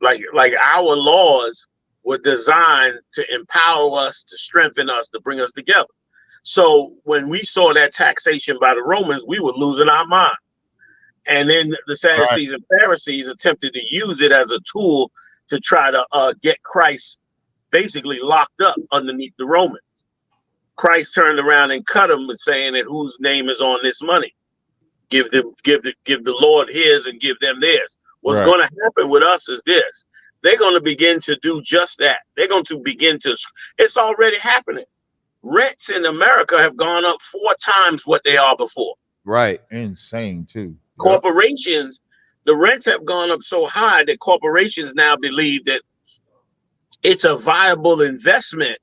Like our laws were designed to empower us, to strengthen us, to bring us together. So when we saw that taxation by the Romans, we were losing our mind. And then the Sadducees and Pharisees attempted to use it as a tool to try to get Christ basically locked up underneath the Romans. Christ turned around and cut them with saying that whose name is on this money. Give the Lord his and give them theirs. What's going to happen with us is this. They're going to begin to do just that. They're going to begin to, it's already happening. Rents in America have gone up 4 times what they are before. Right. Insane too. Corporations, the rents have gone up so high that corporations now believe that it's a viable investment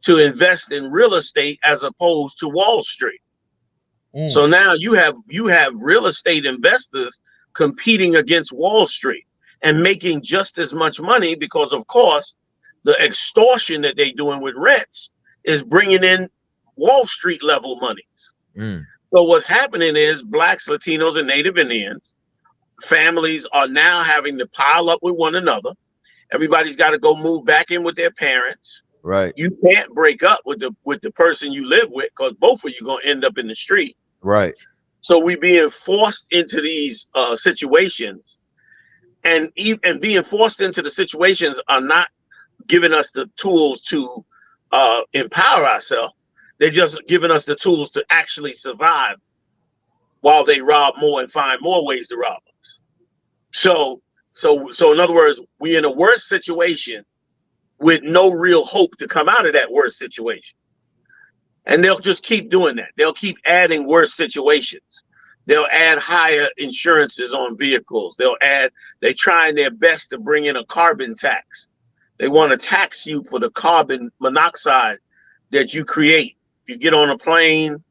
to invest in real estate as opposed to Wall Street. So now you have real estate investors competing against Wall Street and making just as much money because, of course, the extortion that they're doing with rents is bringing in Wall Street level monies. So what's happening is Blacks, Latinos, and Native Indians families are now having to pile up with one another. Everybody's got to go move back in with their parents. Right. You can't break up with the person you live with because both of you going to end up in the street. Right. So we being forced into these situations, and being forced into the situations are not giving us the tools to empower ourselves. They're just giving us the tools to actually survive while they rob more and find more ways to rob us. So in other words, we're in a worse situation with no real hope to come out of that worst situation. And they'll just keep doing that. They'll keep adding worse situations. They'll add higher insurances on vehicles. They're trying their best to bring in a carbon tax. They want to tax you for the carbon monoxide that you create. If you get on a plane,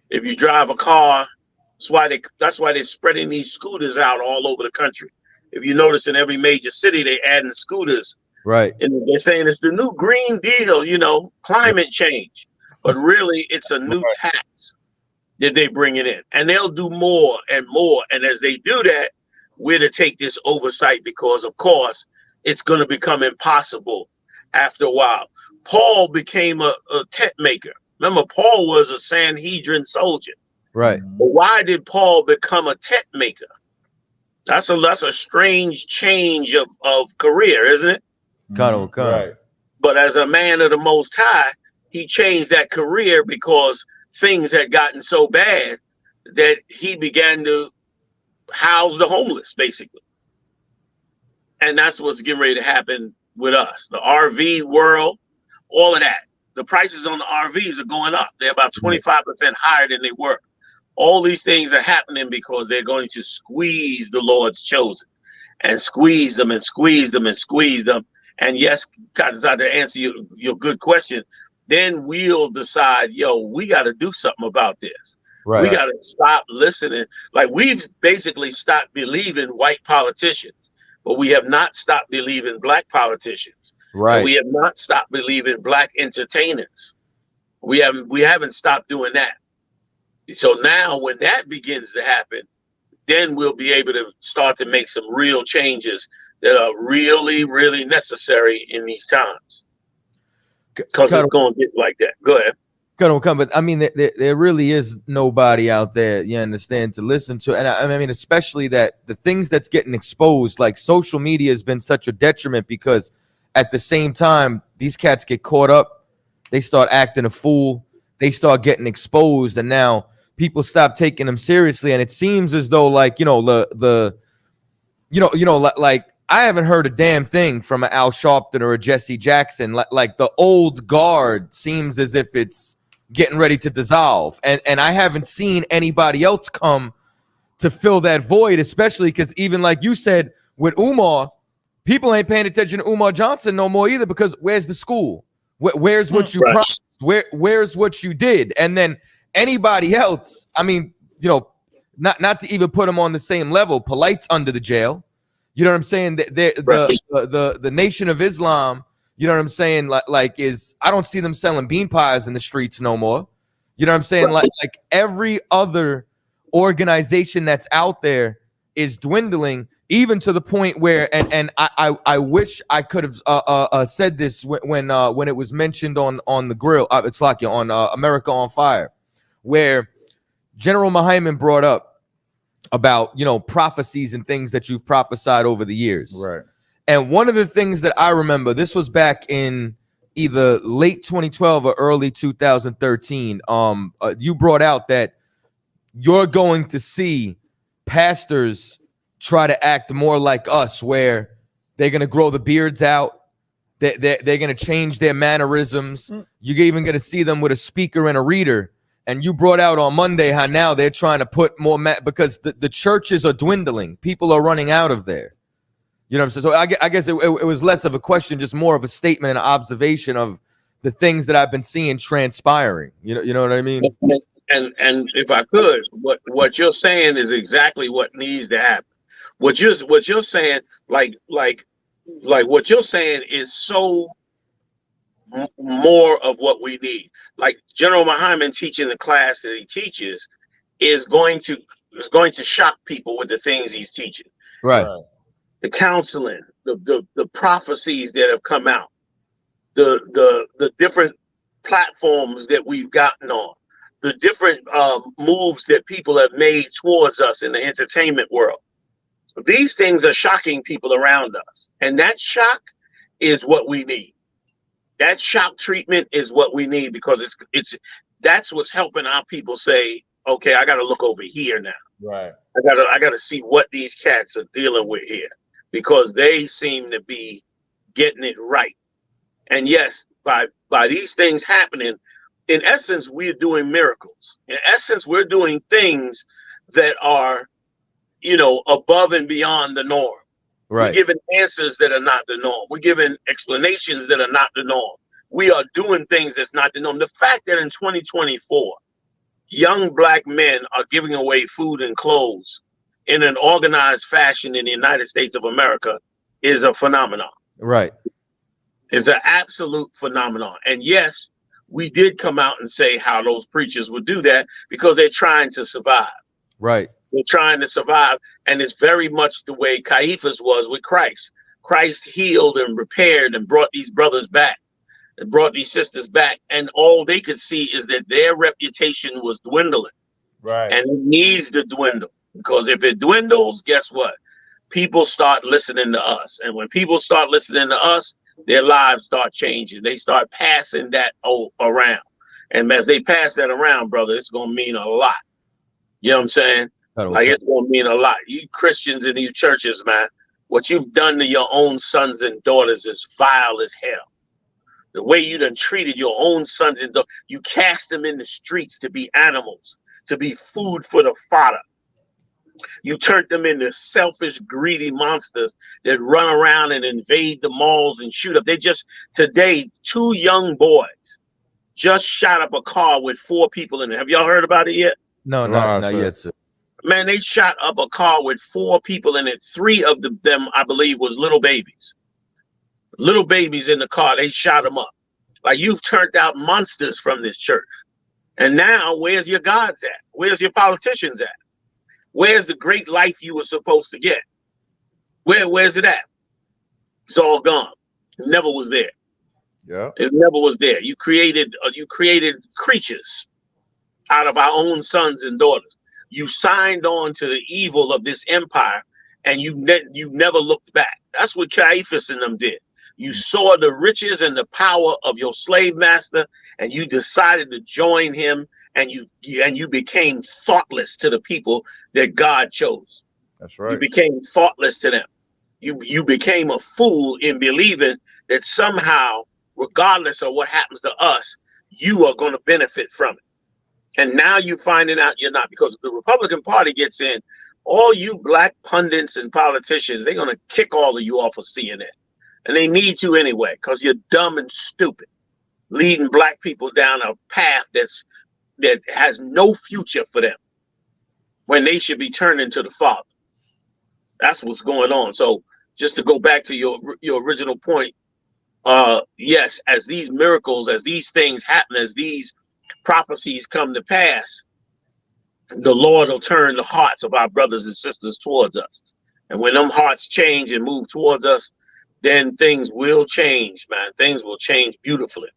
if you drive a car, that's why they're spreading these scooters out all over the country. If you notice, in every major city, they're adding scooters. Right. And they're saying it's the new Green Deal, climate change. But really, it's a new tax that they bring it in. And they'll do more and more. And as they do that, we're to take this oversight because, of course, it's going to become impossible after a while. Paul became a tent maker. Remember, Paul was a Sanhedrin soldier. Right. But why did Paul become a tent maker? That's a strange change of career, isn't it? Right. But as a man of the Most High, he changed that career because things had gotten so bad that he began to house the homeless, basically. And that's what's getting ready to happen with us. The RV world, all of that. The prices on the RVs are going up. They're about 25% higher than they were. All these things are happening because they're going to squeeze the Lord's chosen and squeeze them and squeeze them and squeeze them. And yes, to answer your good question, then we'll decide, we got to do something about this. Right. We got to stop listening. Like, we've basically stopped believing white politicians, but we have not stopped believing black politicians. Right. And we have not stopped believing black entertainers. We haven't stopped doing that. So now when that begins to happen, then we'll be able to start to make some real changes that are really, really necessary in these times. Because it's going to get like that. Go ahead. But I mean, there really is nobody out there, you understand, to listen to. And I mean, especially that the things that's getting exposed, like social media has been such a detriment because at the same time, these cats get caught up. They start acting a fool. They start getting exposed. And now people stop taking them seriously. And it seems as though like I haven't heard a damn thing from an Al Sharpton or a Jesse Jackson. Like the old guard seems as if it's getting ready to dissolve. And I haven't seen anybody else come to fill that void, especially because even like you said with Umar, people ain't paying attention to Umar Johnson no more either because where's the school? Where's what you promised? Where's what you did? And then anybody else, I mean, not to even put them on the same level, Polite's under the jail. You know what I'm saying? The Nation of Islam, you know what I'm saying? Like I don't see them selling bean pies in the streets no more. You know what I'm saying? Like every other organization that's out there is dwindling, even to the point where, and I wish I could have said this when it was mentioned on the grill. It's like on America on Fire, where General Muhammad brought up about, you know, prophecies and things that you've prophesied over the years. Right. And one of the things that I remember, this was back in either late 2012 or early 2013. You brought out that you're going to see pastors try to act more like us, where they're going to grow the beards out. They're going to change their mannerisms. You're even going to see them with a speaker and a reader. And you brought out on Monday how now they're trying to put more because the churches are dwindling. People are running out of there. You know what I'm saying? So I guess it was less of a question, just more of a statement and an observation of the things that I've been seeing transpiring. You know what I mean? And if I could, what you're saying is exactly what needs to happen. What you're saying, like what you're saying is so more of what we need. Like General Muhammad teaching the class that he teaches is going to shock people with the things he's teaching. Right. The counseling, the prophecies that have come out, the different platforms that we've gotten on, the different moves that people have made towards us in the entertainment world. These things are shocking people around us, and that shock is what we need. That shock treatment is what we need, because that's what's helping our people say, okay, I got to look over here now. Right. I got to see what these cats are dealing with here, because they seem to be getting it right. And yes, by these things happening, in essence, we're doing miracles. In essence, we're doing things that are, you know, above and beyond the norm. Right. We're giving answers that are not the norm. We're giving explanations that are not the norm. We are doing things that's not the norm. The fact that in 2024, young black men are giving away food and clothes in an organized fashion in the United States of America is a phenomenon. Right. It's an absolute phenomenon. And yes, we did come out and say how those preachers would do that because they're trying to survive. Right. They're trying to survive. And it's very much the way Caiaphas was with Christ. Christ healed and repaired and brought these brothers back and brought these sisters back. And all they could see is that their reputation was dwindling. Right. And it needs to dwindle, because if it dwindles, guess what? People start listening to us. And when people start listening to us, their lives start changing. They start passing that around. And as they pass that around, brother, it's going to mean a lot. You know what I'm saying? Like, it's going to mean a lot. You Christians in these churches, man, what you've done to your own sons and daughters is vile as hell. The way you done treated your own sons and daughters, you cast them in the streets to be animals, to be food for the fodder. You turned them into selfish, greedy monsters that run around and invade the malls and shoot up. Today, 2 young boys just shot up a car with 4 people in it. Have y'all heard about it yet? No, not yet, sir. Man, they shot up a car with 4 people in it. 3 of them, I believe, was little babies. Little babies in the car. They shot them up. Like, you've turned out monsters from this church. And now, where's your gods at? Where's your politicians at? Where's the great life you were supposed to get? Where's it at? It's all gone. It never was there. Yeah. It never was there. You created creatures out of our own sons and daughters. You signed on to the evil of this empire, and you never looked back. That's what Caiaphas and them did. You saw the riches and the power of your slave master, and you decided to join him, and you became thoughtless to the people that God chose. That's right. You became thoughtless to them. You became a fool in believing that somehow, regardless of what happens to us, you are going to benefit from it. And now you're finding out you're not, because if the Republican Party gets in, all you black pundits and politicians, they're going to kick all of you off of CNN. And they need to anyway, because you're dumb and stupid, leading black people down a path that has no future for them when they should be turning to the Father. That's what's going on. So just to go back to your original point, yes, as these miracles, as these things happen, as these prophecies come to pass, the Lord will turn the hearts of our brothers and sisters towards us. And when them hearts change and move towards us, then things will change, man. Things will change beautifully.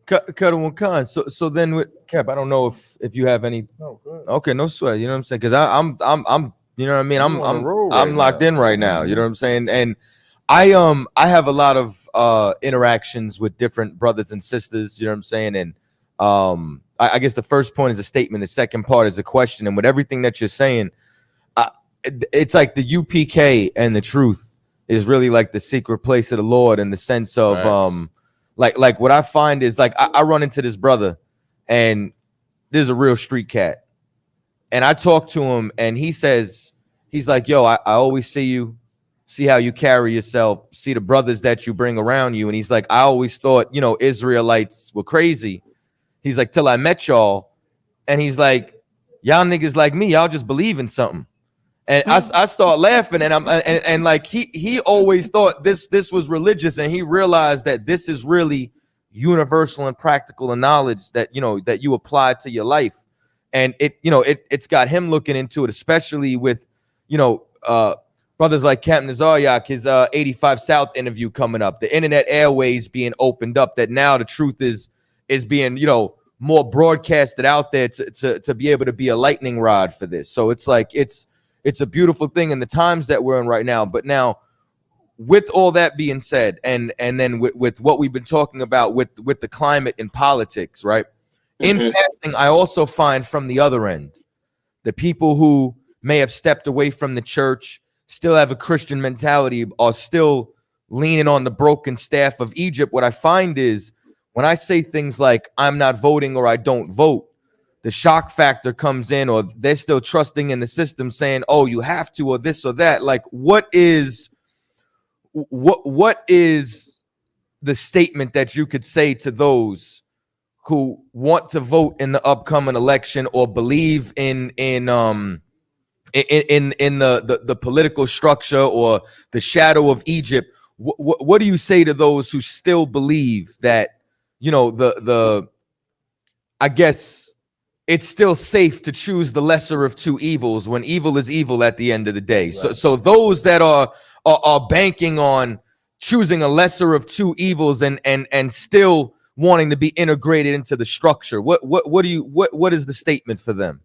Cuddle and Khan. So then with Cap, I don't know if you have any. No, good. Okay, no sweat. You know what I'm saying? Because I'm you know what I mean. I'm locked in right now. You know what I'm saying? And I have a lot of interactions with different brothers and sisters. You know what I'm saying? And I guess the first point is a statement. The second part is a question. And with everything that you're saying, it's like the UPK and the truth is really like the secret place of the Lord in the sense of like what I find is like I run into this brother and there's a real street cat. And I talk to him and he's like, yo, I always see you, see how you carry yourself, see the brothers that you bring around you. And he's like, I always thought, you know, Israelites were crazy. He's like, till I met y'all. And he's like, y'all niggas like me, y'all just believe in something. And I start laughing and like he always thought this was religious, and he realized that this is really universal and practical and knowledge that, you know, that you apply to your life. And it's got him looking into it, especially with, you know, brothers like Captain Tazaryach, his 85 South interview coming up, the internet airways being opened up, that now the truth is being, you know, more broadcasted out there to be able to be a lightning rod for this. So it's like it's a beautiful thing in the times that we're in right now. But now, with all that being said, and then with what we've been talking about with the climate in politics, right? In passing, I also find from the other end, the people who may have stepped away from the church, still have a Christian mentality, are still leaning on the broken staff of Egypt. What I find is when I say things like I'm not voting or I don't vote, the shock factor comes in, or they're still trusting in the system saying, oh, you have to, or this or that. Like, what is the statement that you could say to those who want to vote in the upcoming election or believe in the political structure or the shadow of Egypt? What do you say to those who still believe that, you know, I guess it's still safe to choose the lesser of two evils when evil is evil at the end of the day? Right. So those that are banking on choosing a lesser of two evils and still wanting to be integrated into the structure, what is the statement for them?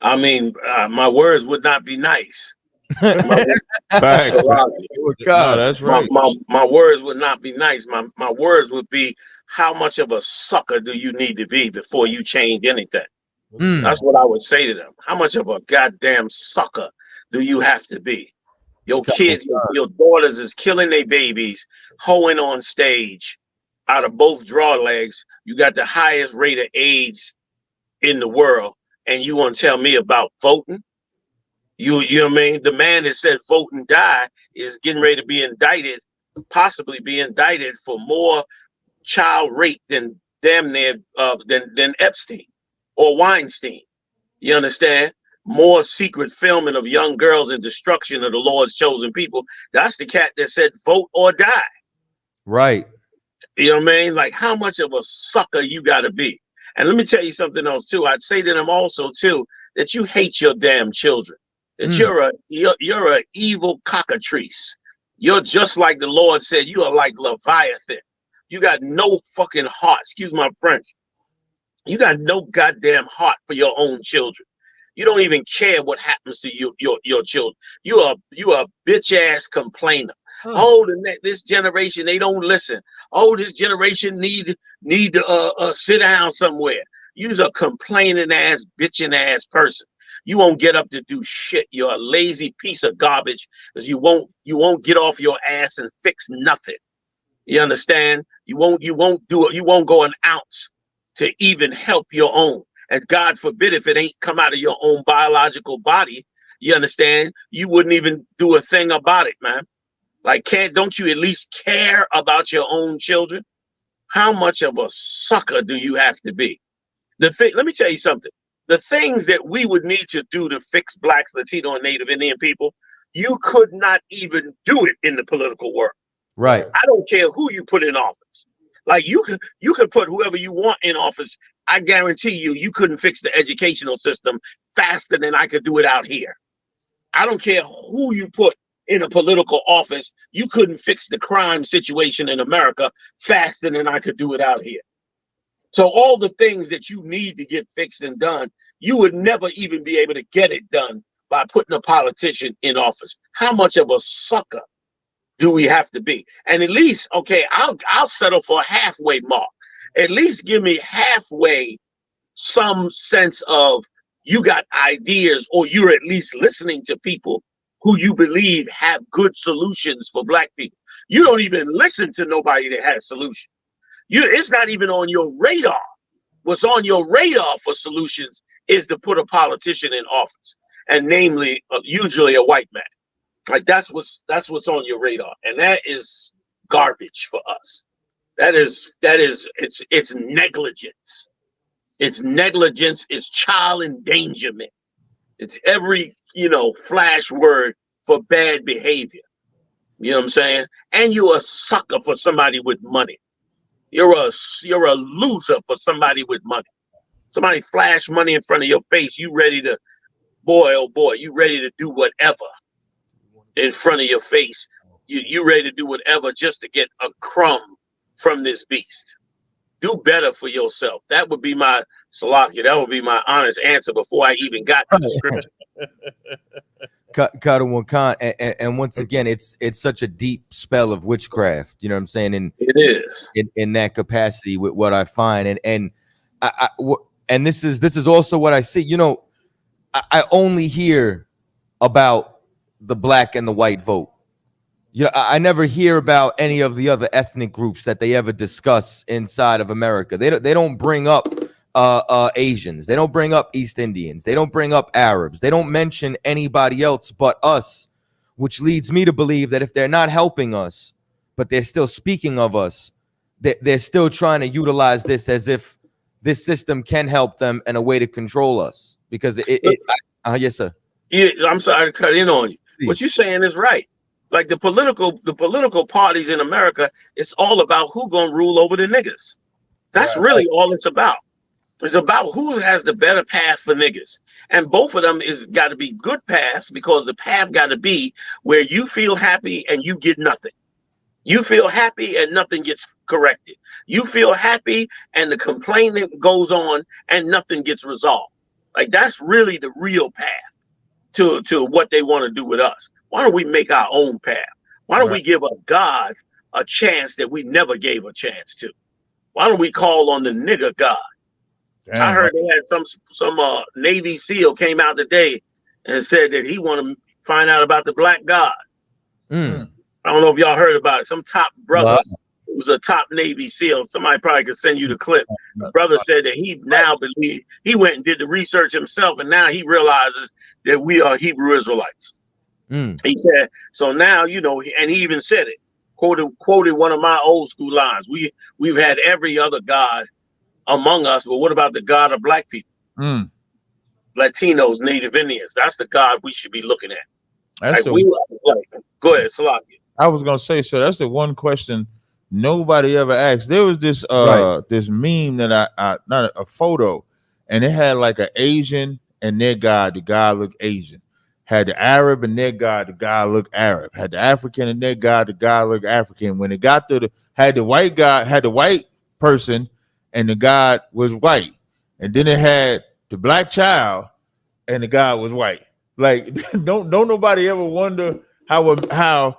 I mean, my words would not be nice. Facts. No, that's right. My words would not be nice. My words would be, how much of a sucker do you need to be before you change anything? That's what I would say to them. How much of a goddamn sucker do you have to be? Your kids, your daughters is killing their babies, hoeing on stage out of both draw legs. You got the highest rate of AIDS in the world, and you want to tell me about voting? You know what I mean? The man that said vote and die is getting ready to be indicted, possibly be indicted for more child rape than damn near than Epstein or Weinstein. You understand? More secret filming of young girls and destruction of the Lord's chosen people. That's the cat that said vote or die. Right. You know what I mean? Like, how much of a sucker you got to be? And let me tell you something else too. I'd say to them also too that you hate your damn children. That you're an evil cockatrice. You're just like the Lord said. You are like Leviathan. You got no fucking heart. Excuse my French. You got no goddamn heart for your own children. You don't even care what happens to your children. You are a bitch ass complainer. Oh, this generation, they don't listen. Oh, this generation need to sit down somewhere. You're a complaining ass, bitching ass person. You won't get up to do shit. You're a lazy piece of garbage because you won't get off your ass and fix nothing. You understand? You won't do it. You won't go an ounce to even help your own. And God forbid if it ain't come out of your own biological body, you understand? You wouldn't even do a thing about it, man. Like, don't you at least care about your own children? How much of a sucker do you have to be? Let me tell you something. The things that we would need to do to fix blacks, Latino, and Native Indian people, you could not even do it in the political world. Right. I don't care who you put in office. Like, you could put whoever you want in office I guarantee you couldn't fix the educational system faster than I could do it out here. I don't care who you put in a political office, you couldn't fix the crime situation in America faster than I could do it out here. So all the things that you need to get fixed and done, you would never even be able to get it done by putting a politician in office. How much of a sucker do we have to be? And at least, okay, I'll settle for a halfway mark. At least give me halfway some sense of you got ideas, or you're at least listening to people who you believe have good solutions for black people. You don't even listen to nobody that has solutions. It's not even on your radar. What's on your radar for solutions is to put a politician in office, and namely, usually a white man. Like that's what's on your radar, and that is garbage for us. It's negligence. It's negligence. It's child endangerment. It's every flash word for bad behavior. You know what I'm saying? And you're a sucker for somebody with money. You're a loser for somebody with money. Somebody flash money in front of your face. You ready to, you ready to do whatever in front of your face. You ready to do whatever just to get a crumb from this beast. Do better for yourself. That would be my Salakia. That would be my honest answer before I even got to the scripture. Khan, and once again, it's such a deep spell of witchcraft. You know what I'm saying? And it is in that capacity with what I find, and this is also what I see. I only hear about the black and the white vote. I never hear about any of the other ethnic groups that they ever discuss inside of America. They don't bring up Asians. They don't bring up East Indians. They don't bring up Arabs. They don't mention anybody else but us, which leads me to believe that if they're not helping us, but they're still speaking of us, they're still trying to utilize this as if this system can help them and a way to control us. Because yes, sir. Yeah, I'm sorry to cut in on you. Please. What you're saying is right. Like the political parties in America, it's all about who gonna rule over the niggas. That's really all it's about. It's about who has the better path for niggas. And both of them is got to be good paths, because the path got to be where you feel happy and you get nothing. You feel happy and nothing gets corrected. You feel happy and the complaint goes on and nothing gets resolved. Like that's really the real path to what they want to do with us. Why don't we make our own path? Why don't we give a God a chance that we never gave a chance to? Why don't we call on the nigger God? Damn. I heard they had some Navy SEAL came out today and said that he want to find out about the black God. I don't know if y'all heard about it. Some top brother who was a top Navy SEAL. Somebody probably could send you the clip. The brother said that he now believes, he went and did the research himself, and now he realizes that we are Hebrew Israelites. He said, so now, and he even said it, quoted one of my old school lines. We've had every other God among us, but what about the God of black people? Latinos, Native Indians. That's the God we should be looking at. Go ahead, Salakia. I was gonna say, so that's the one question nobody ever asked. There was this this meme that I not a photo, and it had like an Asian and their God. The God looked Asian. Had the Arab and their God, the God looked Arab. Had the African and their God, the God looked African. When it got to had the white God, had the white person, and the God was white. And then it had the black child, and the God was white. Like, don't nobody ever wonder how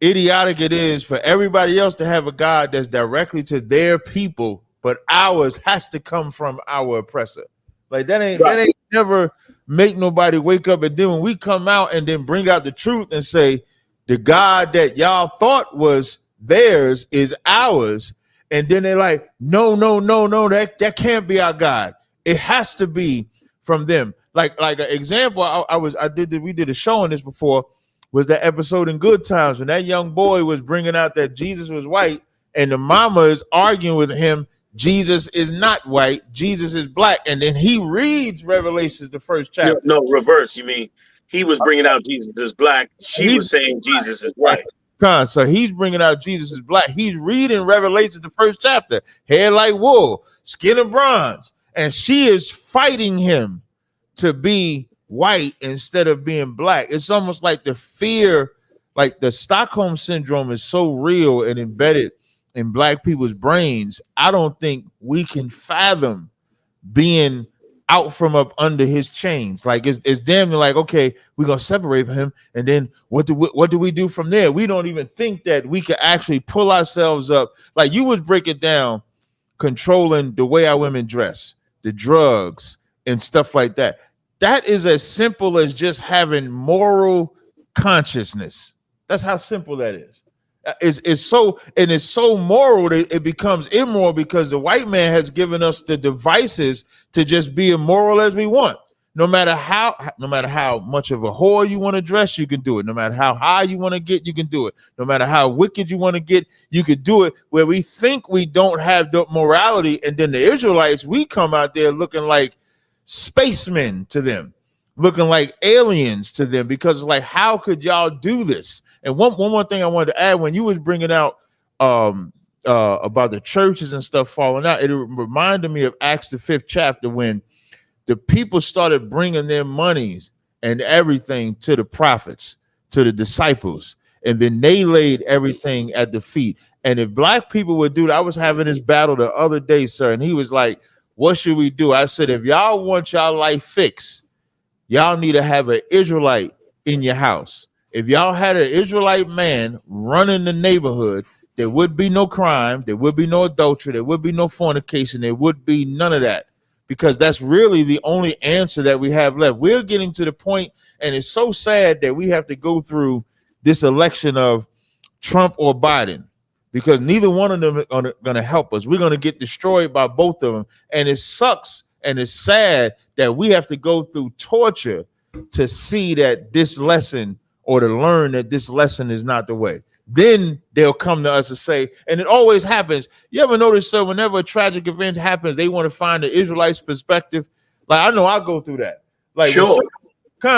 idiotic it is for everybody else to have a God that's directly to their people, but ours has to come from our oppressor. Like that ain't never make nobody wake up. And then when we come out and then bring out the truth and say the God that y'all thought was theirs is ours, and then they're like, no, that can't be our God. It has to be from them. Like an example, we did a show on this before, was that episode in Good Times when that young boy was bringing out that Jesus was white, and the mama is arguing with him. Jesus is not white, Jesus is black. And then he reads Revelations, the first chapter. No, reverse. You mean he was bringing out Jesus is black. She was saying Jesus is white. So he's bringing out Jesus is black. He's reading Revelation, the first chapter, hair like wool, skin of bronze, and she is fighting him to be white instead of being black. It's almost like the fear, like the Stockholm syndrome is so real and embedded in black people's brains. I don't think we can fathom being out from up under his chains. Like it's damn near like, okay, we're gonna separate from him, and then what do we do from there? We don't even think that we can actually pull ourselves up. Like you would break it down, controlling the way our women dress, the drugs, and stuff like that. That is as simple as just having moral consciousness. That's how simple that is. It's so moral that it becomes immoral because the white man has given us the devices to just be immoral as we want. No matter how much of a whore you want to dress, you can do it. No matter how high you want to get, you can do it. No matter how wicked you want to get, you can do it. Where we think we don't have the morality, and then the Israelites, we come out there looking like spacemen to them, looking like aliens to them, because it's like, how could y'all do this? And one more thing I wanted to add, when you was bringing out about the churches and stuff falling out, it reminded me of Acts the 5th chapter, when the people started bringing their monies and everything to the prophets, to the disciples, and then they laid everything at the feet. And if black people would do that, I was having this battle the other day, sir, and he was like, what should we do? I said, if y'all want y'all life fixed, y'all need to have an Israelite in your house. If y'all had an Israelite man running the neighborhood, there would be no crime, there would be no adultery, there would be no fornication, there would be none of that, because that's really the only answer that we have left. We're getting to the point, and it's so sad that we have to go through this election of Trump or Biden, because neither one of them are going to help us. We're going to get destroyed by both of them, and it sucks, and it's sad that we have to go through torture to see that this lesson, or to learn that this lesson is not the way. Then they'll come to us and say, and it always happens. You ever notice, sir, whenever a tragic event happens, they want to find the Israelites' perspective? Like, I know I'll go through that. Like, sure.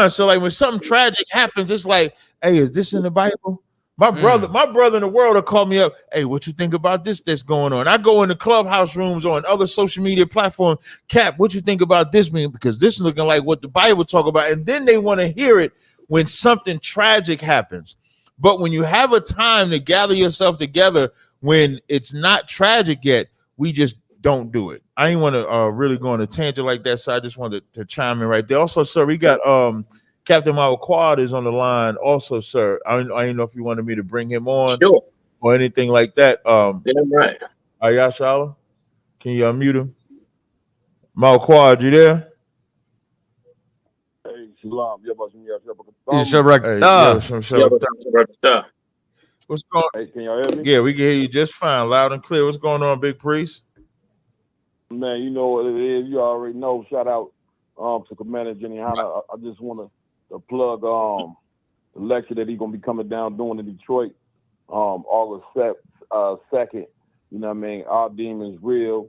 So like when something tragic happens, it's like, hey, is this in the Bible? My brother in the world will call me up. Hey, what you think about this that's going on? I go in the clubhouse rooms or on other social media platforms. Cap, what you think about this, man? Because this is looking like what the Bible talk about. And then they want to hear it when something tragic happens. But when you have a time to gather yourself together when it's not tragic yet, we just don't do it. I ain't want to really go on a tangent like that, so I just wanted to chime in right there. Also, sir, we got Captain Quad is on the line also, sir. I didn't know if you wanted me to bring him on, sure, or anything like that. Damn right. Ayashala, can you unmute him? Quad, you there? Shalom. What's going on? Hey, can y'all hear me? Yeah, we can hear you just fine, loud and clear. What's going on, Big Priest? Man, you know what it is. You already know. Shout out to Commander Yahanna. I just want to plug the lecture that he's gonna be coming down doing in Detroit, August 2nd. You know what I mean? Our demons real.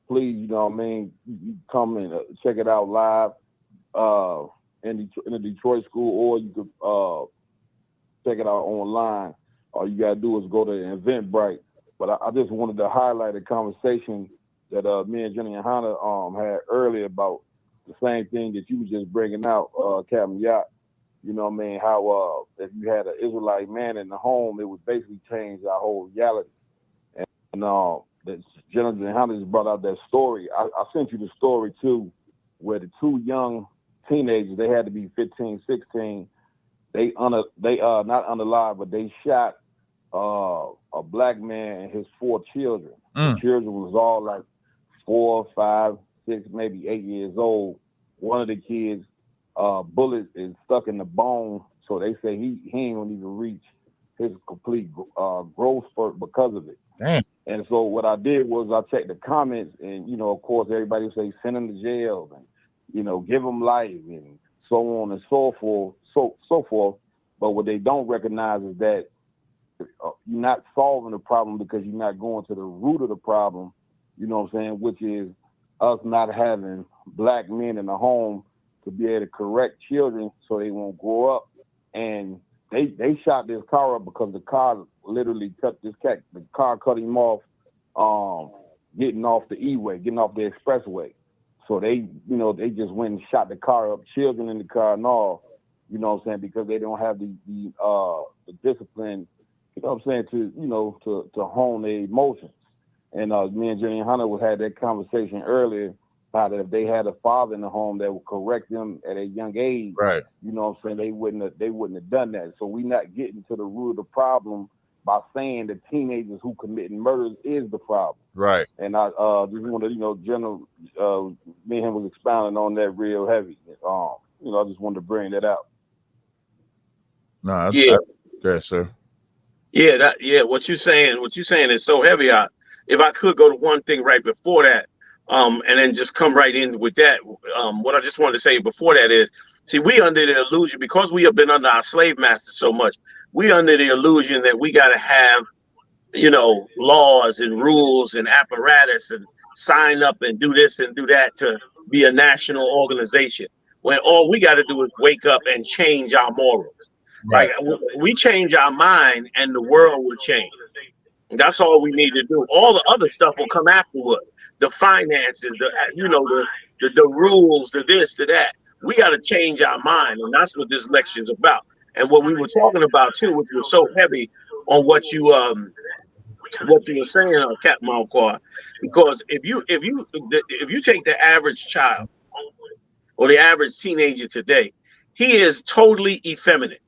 Please, you know what I mean? You come and check it out live. In the Detroit school, or you could check it out online. All you gotta do is go to Eventbrite. But I just wanted to highlight a conversation that me and Jenny and Hannah had earlier about the same thing that you was just bringing out, Captain Yacht. You know what I mean? How if you had an Israelite man in the home, it would basically change our whole reality. And that Jenny and Hannah just brought out that story. I sent you the story too, where the two young teenagers, they had to be 15, 16. They not unalive, but they shot a black man and his 4 children. The children was all like 4, 5, 6, maybe 8 years old. One of the kids, bullet is stuck in the bone, so they say he ain't gonna even reach his complete growth spurt because of it. Damn. And so what I did was I checked the comments, and you know, of course, everybody say send him to jail and you know, give him life and so on and so forth. But what they don't recognize is that you're not solving the problem because you're not going to the root of the problem, you know what I'm saying, which is us not having black men in the home to be able to correct children so they won't grow up and they shot this car up because the car literally cut this cat. The car cut him off, getting off the E-way, getting off the expressway. So they just went and shot the car up, children in the car and all. You know what I'm saying? Because they don't have the discipline. You know what I'm saying, to hone their emotions. And me and Yahanna had that conversation earlier about if they had a father in the home that would correct them at a young age, right? You know what I'm saying? They wouldn't have done that. So we not getting to the root of the problem by saying the teenagers who committing murders is the problem. Right. And I just want to, General, me and him was expounding on that real heavy. I just wanted to bring that out. No, good, sir. Yeah, what you're saying is so heavy. If I could go to one thing right before that, and then just come right in with that. What I just wanted to say before that is, see, we under the illusion, because we have been under our slave masters so much, we under the illusion that we got to have, laws and rules and apparatus and sign up and do this and do that to be a national organization, when all we got to do is wake up and change our morals. Right. Like, we change our mind and the world will change. That's all we need to do. All the other stuff will come afterward. The finances, the rules, the this, the that. We got to change our mind, and that's what this lecture's about. And what we were talking about too, which was so heavy on what you were saying, Captain Malquar, because if you take the average child or the average teenager today, he is totally effeminate.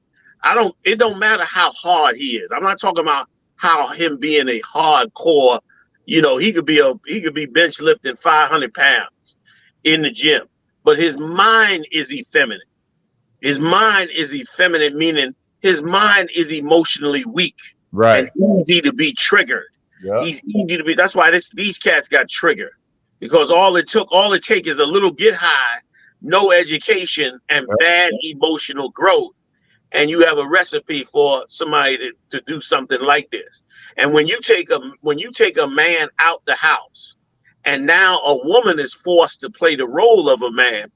It don't matter how hard he is. I'm not talking about how him being a hardcore, he could be bench lifting 500 pounds in the gym, but his mind is effeminate. His mind is effeminate, meaning his mind is emotionally weak, right, and easy to be triggered. Yeah. He's easy to be. That's why these cats got triggered, because all it take is a little get high, no education, and bad emotional growth. And you have a recipe for somebody to do something like this. And when you take a man out the house, and now a woman is forced to play the role of a man,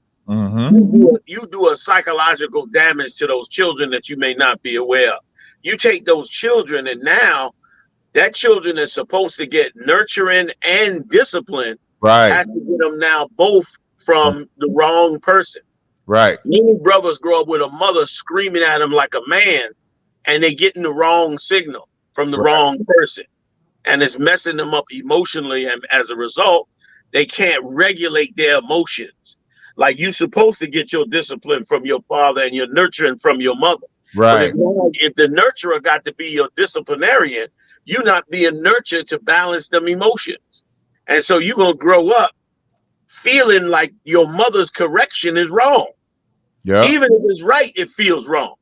you do a psychological damage to those children that you may not be aware of. You take those children, and now that children is supposed to get nurturing and discipline. Right. Has to get them now both from the wrong person. Right. Many brothers grow up with a mother screaming at them like a man, and they getting the wrong signal from the wrong person, and it's messing them up emotionally. And as a result, they can't regulate their emotions. Like, you're supposed to get your discipline from your father and your nurturing from your mother. Right. But if the nurturer got to be your disciplinarian, you're not being nurtured to balance them emotions. And so you're going to grow up feeling like your mother's correction is wrong. Yeah. Even if it's right, it feels wrong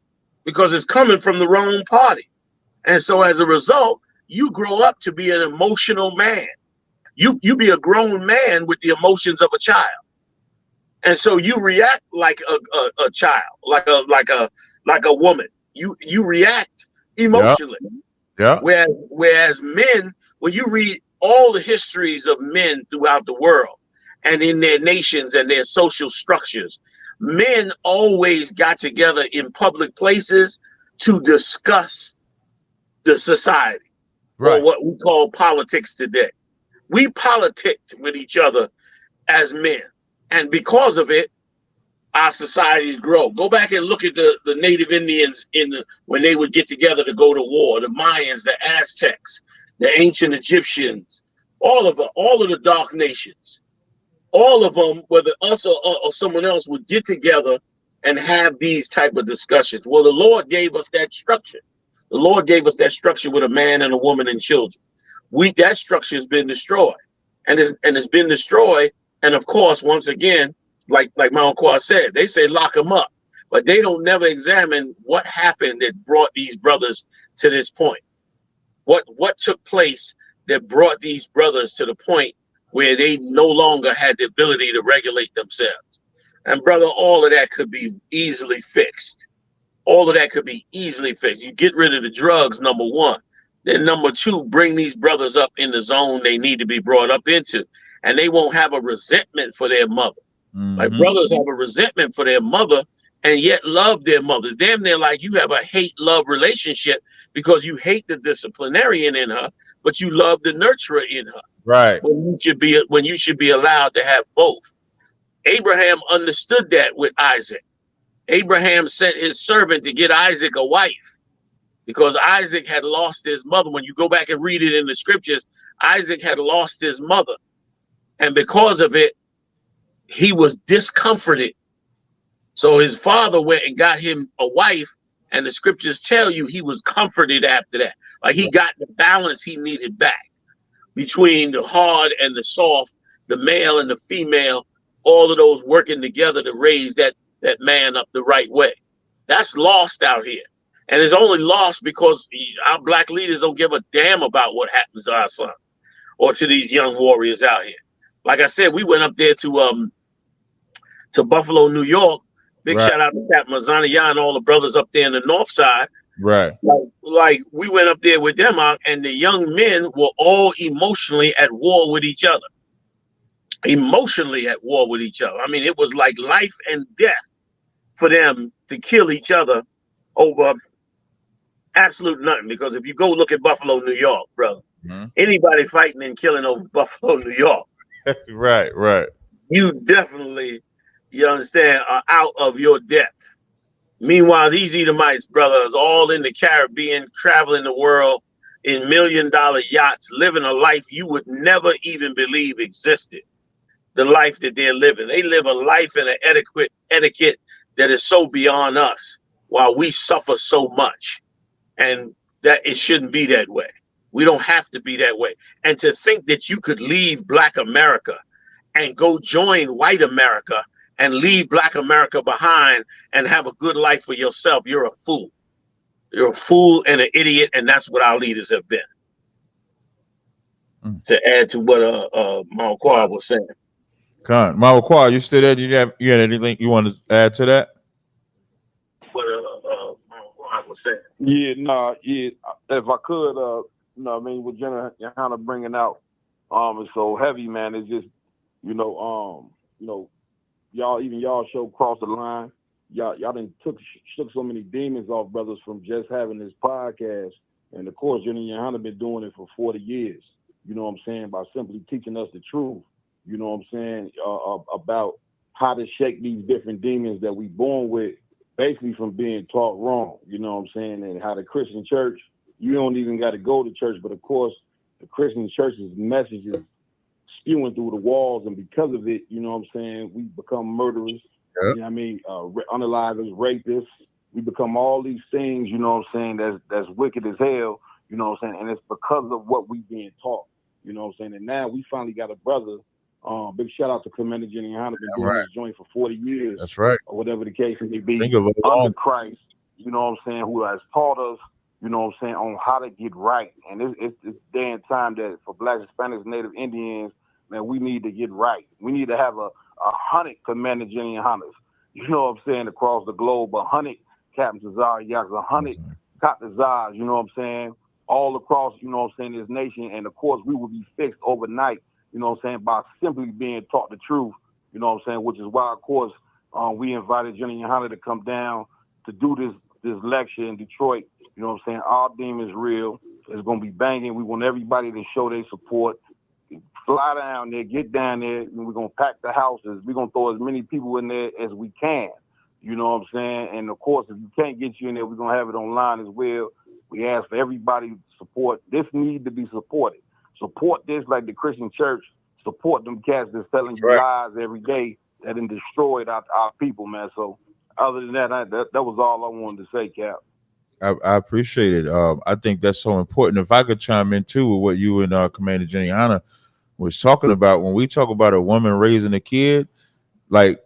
because it's coming from the wrong party. And so as a result, you grow up to be an emotional man. You be a grown man with the emotions of a child. And so you react like a child, like a woman. You react emotionally. Yeah. Whereas men, when you read all the histories of men throughout the world and in their nations and their social structures, men always got together in public places to discuss the society, or what we call politics today. We politicked with each other as men, and because of it, our societies grow. Go back and look at the Native Indians when they would get together to go to war. The Mayans, the Aztecs, the ancient Egyptians, all of the dark nations. All of them, whether us or someone else, would get together and have these type of discussions. Well, the Lord gave us that structure. The Lord gave us that structure with a man and a woman and children. That structure has been destroyed, and it's been destroyed. And of course, once again, like Malquar said, they say lock them up, but they don't never examine what happened that brought these brothers to this point. What took place that brought these brothers to the point where they no longer had the ability to regulate themselves. And brother, all of that could be easily fixed. All of that could be easily fixed. You get rid of the drugs, number one. Then number two, bring these brothers up in the zone they need to be brought up into. And they won't have a resentment for their mother. Like brothers have a resentment for their mother, and yet love their mothers. Damn near like you have a hate-love relationship because you hate the disciplinarian in her, but you love the nurturer in her. Right. When you should be allowed to have both. Abraham understood that with Isaac. Abraham sent his servant to get Isaac a wife because Isaac had lost his mother. When you go back and read it in the scriptures, Isaac had lost his mother. And because of it, he was discomforted. So his father went and got him a wife, and the scriptures tell you he was comforted after that. Like he got the balance he needed back between the hard and the soft, the male and the female, all of those working together to raise that man up the right way. That's lost out here. And it's only lost because our black leaders don't give a damn about what happens to our sons or to these young warriors out here. Like I said, we went up there to Buffalo, New York. Big shout out to Captain Tazaryach and all the brothers up there in the north side. Right. Like we went up there with them out, and the young men were all emotionally at war with each other. Emotionally at war with each other. I mean, it was like life and death for them to kill each other over absolute nothing. Because if you go look at Buffalo, New York, brother, anybody fighting and killing over Buffalo, New York, right. You definitely, you understand, are out of your depth. Meanwhile, these Edomites, brothers, all in the Caribbean, traveling the world in $1 million yachts, living a life you would never even believe existed. The life that they're living. They live a life and an etiquette that is so beyond us, while we suffer so much. And that it shouldn't be that way. We don't have to be that way. And to think that you could leave Black America and go join white America and leave Black America behind and have a good life for yourself, you're a fool. You're a fool and an idiot, and that's what our leaders have been. To add to what Malquad was saying. Con, Malquad, you still there? You had anything you want to add to that? What Malquad was saying. Yeah. If I could, I mean, what Yahanna bringing out, is so heavy, man. It's just, y'all show cross the line. Y'all done shook so many demons off, brothers, from just having this podcast. And of course, Yahanna been doing it for 40 years. You know what I'm saying? By simply teaching us the truth. You know what I'm saying? About how to shake these different demons that we born with, basically from being taught wrong. You know what I'm saying? And how the Christian church, you don't even got to go to church, but of course, the Christian church's message is spewing through the walls, and because of it, you know what I'm saying, we become murderers. You know what I mean? Unalivers, rapists. We become all these things, you know what I'm saying, that's wicked as hell, you know what I'm saying, and it's because of what we being taught, you know what I'm saying, and now we finally got a brother. Big shout out to Commander Yahanna, been doing this joint for 40 years. That's right. Or whatever the case may be, under Christ, you know what I'm saying, who has taught us, you know what I'm saying, on how to get right. And it's day and time that for Blacks, Hispanics, Native Indians, man, we need to get right. We need to have 100 Commander Yahannas, you know what I'm saying, across the globe, 100 Captain Tazaryach, 100 Captain Tazars, you know what I'm saying, all across, you know what I'm saying, this nation. And of course, we will be fixed overnight, you know what I'm saying, by simply being taught the truth, you know what I'm saying, which is why, of course, we invited Yahanna to come down to do this lecture in Detroit. You know what I'm saying? Our demon is real. It's going to be banging. We want everybody to show their support. Fly down there, get down there, and we're going to pack the houses. We're going to throw as many people in there as we can. You know what I'm saying? And, of course, if you can't get you in there, we're going to have it online as well. We ask for everybody to support. This needs to be supported. Support this like the Christian church. Support them cats that's telling you lies every day that done destroyed our people, man. So other than that, that was all I wanted to say, Cap. I appreciate it. I think that's so important. If I could chime in too with what you and Commander Yahanna was talking about, when we talk about a woman raising a kid, like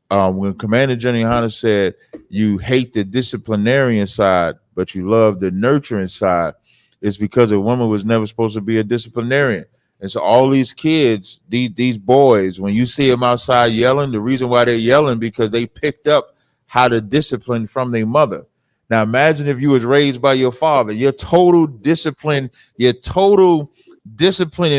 when Commander Yahanna said you hate the disciplinarian side, but you love the nurturing side, it's because a woman was never supposed to be a disciplinarian. And so all these kids, these boys, when you see them outside yelling, the reason why they're yelling because they picked up how to discipline from their mother. Now imagine if you was raised by your father, your total discipline in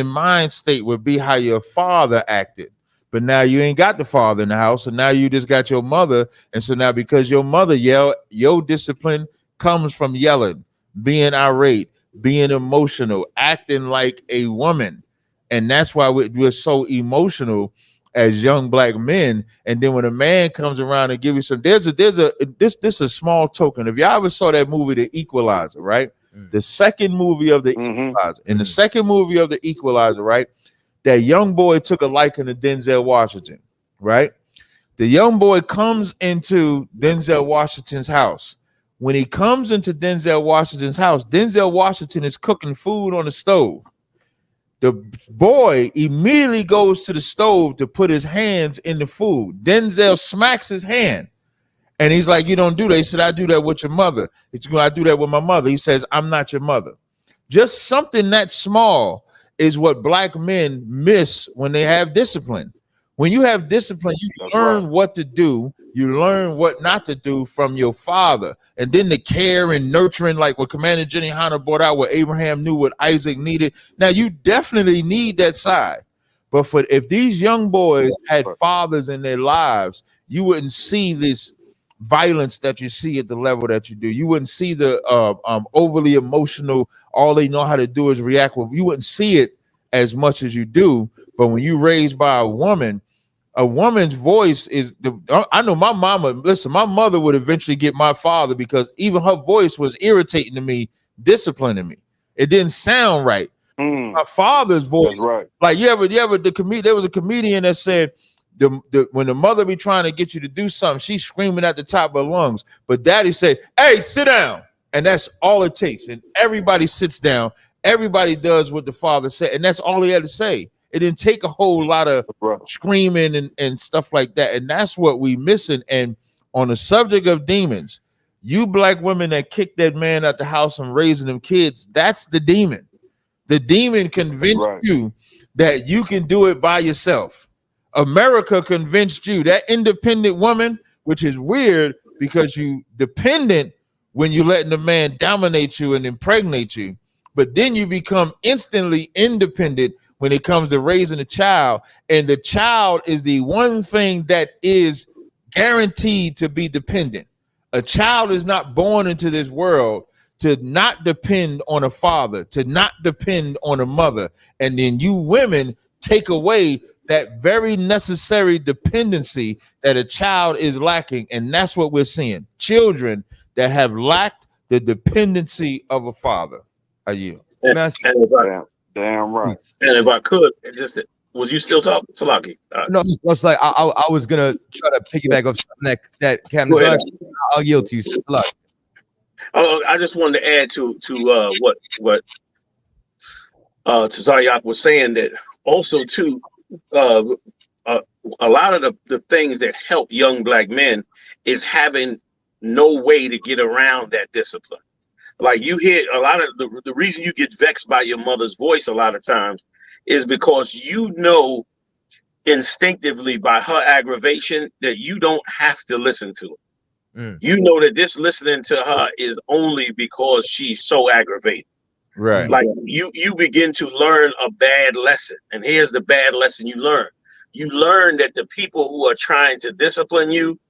mind state would be how your father acted. but now you ain't got the father in the house, so now you just got your mother. And so now because your mother yelled, your discipline comes from yelling, being irate, being emotional, acting like a woman. And that's why we're so emotional as young black men. And then when a man comes around and give you some, this a small token. If y'all ever saw that movie, The Equalizer, right? The second movie of The Equalizer. In the second movie of The Equalizer, right? That young boy took a liking to Denzel Washington, right? The young boy comes into Denzel Washington's house. When he comes into Denzel Washington's house, Denzel Washington is cooking food on the stove. The boy immediately goes to the stove to put his hands in the food. Denzel smacks his hand. And he's like, you don't do that. He said, I do that with your mother. I do that with my mother. He says, I'm not your mother. Just something that small is what black men miss when they have discipline. When you have discipline, you learn what to do. You learn what not to do from your father. And then the care and nurturing, like what Commander Yahanna brought out, what Abraham knew, what Isaac needed. Now, you definitely need that side. But if these young boys had fathers in their lives, you wouldn't see this violence that you see at the level that you do. You wouldn't see the overly emotional, all they know how to do is react. Well, you wouldn't see it as much as you do. But when you raised by a woman's voice is I know my mama, listen, my mother would eventually get my father because even her voice was irritating to me, disciplining me. It didn't sound right. My father's voice, like there was a comedian that said when the mother be trying to get you to do something, she's screaming at the top of her lungs. But daddy said, hey, sit down. And that's all it takes. And everybody sits down. Everybody does what the father said. And that's all he had to say. It didn't take a whole lot of screaming and stuff like that. And that's what we missing. And on the subject of demons, you black women that kicked that man out the house and raising them kids, that's the demon. The demon convinced you that you can do it by yourself. America convinced you, that independent woman, which is weird because you dependent when you letting the man dominate you and impregnate you, but then you become instantly independent when it comes to raising a child, and the child is the one thing that is guaranteed to be dependent. A child is not born into this world to not depend on a father, to not depend on a mother, and then you women take away that very necessary dependency that a child is lacking. And that's what we're seeing. Children that have lacked the dependency of a father. Are you? Damn right. And if I could, was you still talking, Salaki? No, it's like I was gonna try to piggyback off something that Captain. I'll yield to you. Salaki. I just wanted to add to what Tazaryach was saying, that also too. A lot of the things that help young black men is having no way to get around that discipline. Like you hear a lot of the reason you get vexed by your mother's voice a lot of times is because you know instinctively by her aggravation that you don't have to listen to it. You know that this listening to her is only because she's so aggravated. Right. Like you begin to learn a bad lesson. And here's the bad lesson you learn. You learn that the people who are trying to discipline you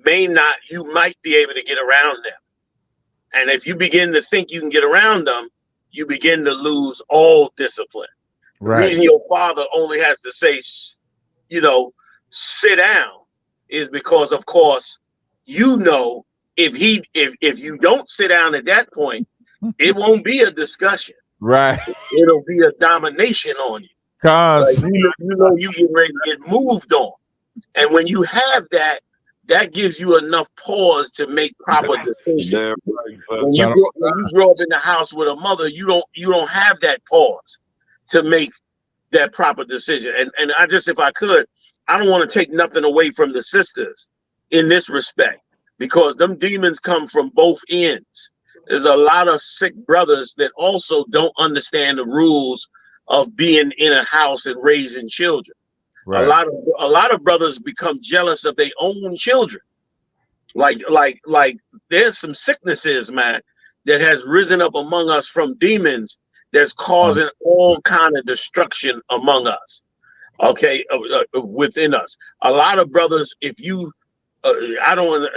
you might be able to get around them. And if you begin to think you can get around them, you begin to lose all discipline. Right. The reason your father only has to say, sit down is because, of course, if you don't sit down at that point, it won't be a discussion. Right. It'll be a domination on you. Cause you get ready to get moved on. And when you have that gives you enough pause to make proper decisions. When you grow up in the house with a mother, you don't have that pause to make that proper decision. And I just, if I could, I don't want to take nothing away from the sisters in this respect, because them demons come from both ends. There's a lot of sick brothers that also don't understand the rules of being in a house and raising children. Right. A lot of brothers become jealous of their own children. Like there's some sicknesses, man, that has risen up among us from demons that's causing all kind of destruction among us. Okay, within us. A lot of brothers, if you, I don't,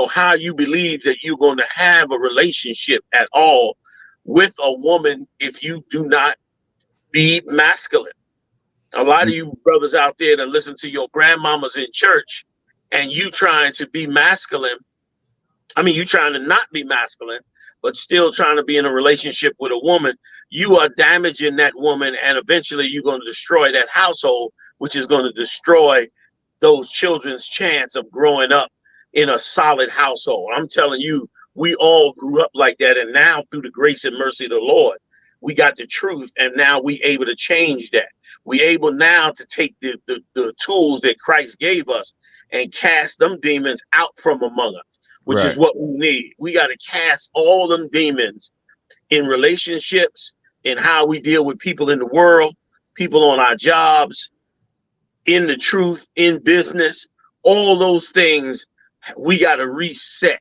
how you believe that you're going to have a relationship at all with a woman if you do not be masculine. A lot of you brothers out there that listen to your grandmamas in church and you trying to be masculine. I mean, you trying to not be masculine, but still trying to be in a relationship with a woman. You are damaging that woman, and eventually you're going to destroy that household, which is going to destroy those children's chance of growing up in a solid household. I'm telling you, we all grew up like that, and now through the grace and mercy of the Lord, we got the truth, and now we able to change that. We able now to take the tools that Christ gave us and cast them demons out from among us, which is what we need. We got to cast all them demons in relationships, in how we deal with people in the world, people on our jobs, in the truth, in business, all those things. We got to reset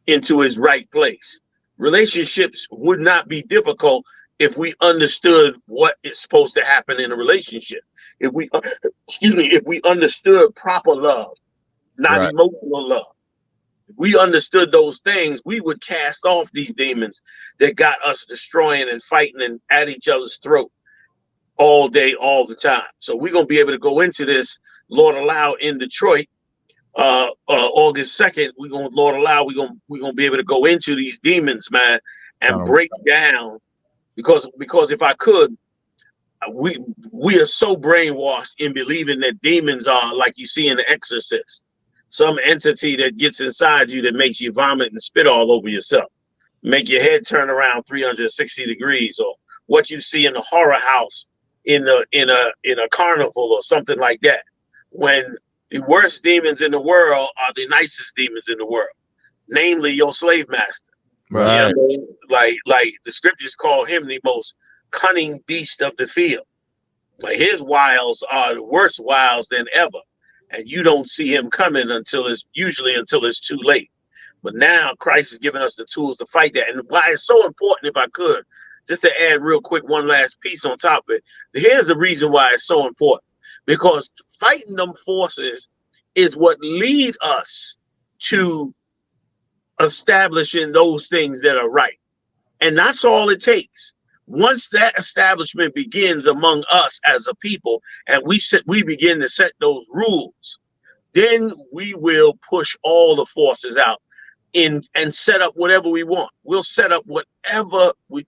into its right place. Relationships would not be difficult if we understood what is supposed to happen in a relationship. If we, if we understood proper love, not emotional love. If we understood those things, we would cast off these demons that got us destroying and fighting and at each other's throat all day, all the time. So we're going to be able to go into this, Lord allow, in Detroit, August 2nd. We're going to, Lord allow, we're going to be able to go into these demons, man, and break down. Because if I could, we are so brainwashed in believing that demons are like you see in The Exorcist, some entity that gets inside you that makes you vomit and spit all over yourself, make your head turn around 360 degrees, or what you see in the horror house in a carnival or something like that. When the worst demons in the world are the nicest demons in the world, namely your slave master. Right. You know what I mean? Like the scriptures call him the most cunning beast of the field. Like his wiles are the worst wiles than ever. And you don't see him coming until it's too late. But now Christ has given us the tools to fight that. And why it's so important, if I could, just to add real quick one last piece on top of it. Here's the reason why it's so important. Because fighting them forces is what lead us to establishing those things that are right. And that's all it takes. Once that establishment begins among us as a people, and we begin to set those rules, then we will push all the forces out and set up whatever we want. We'll set up whatever we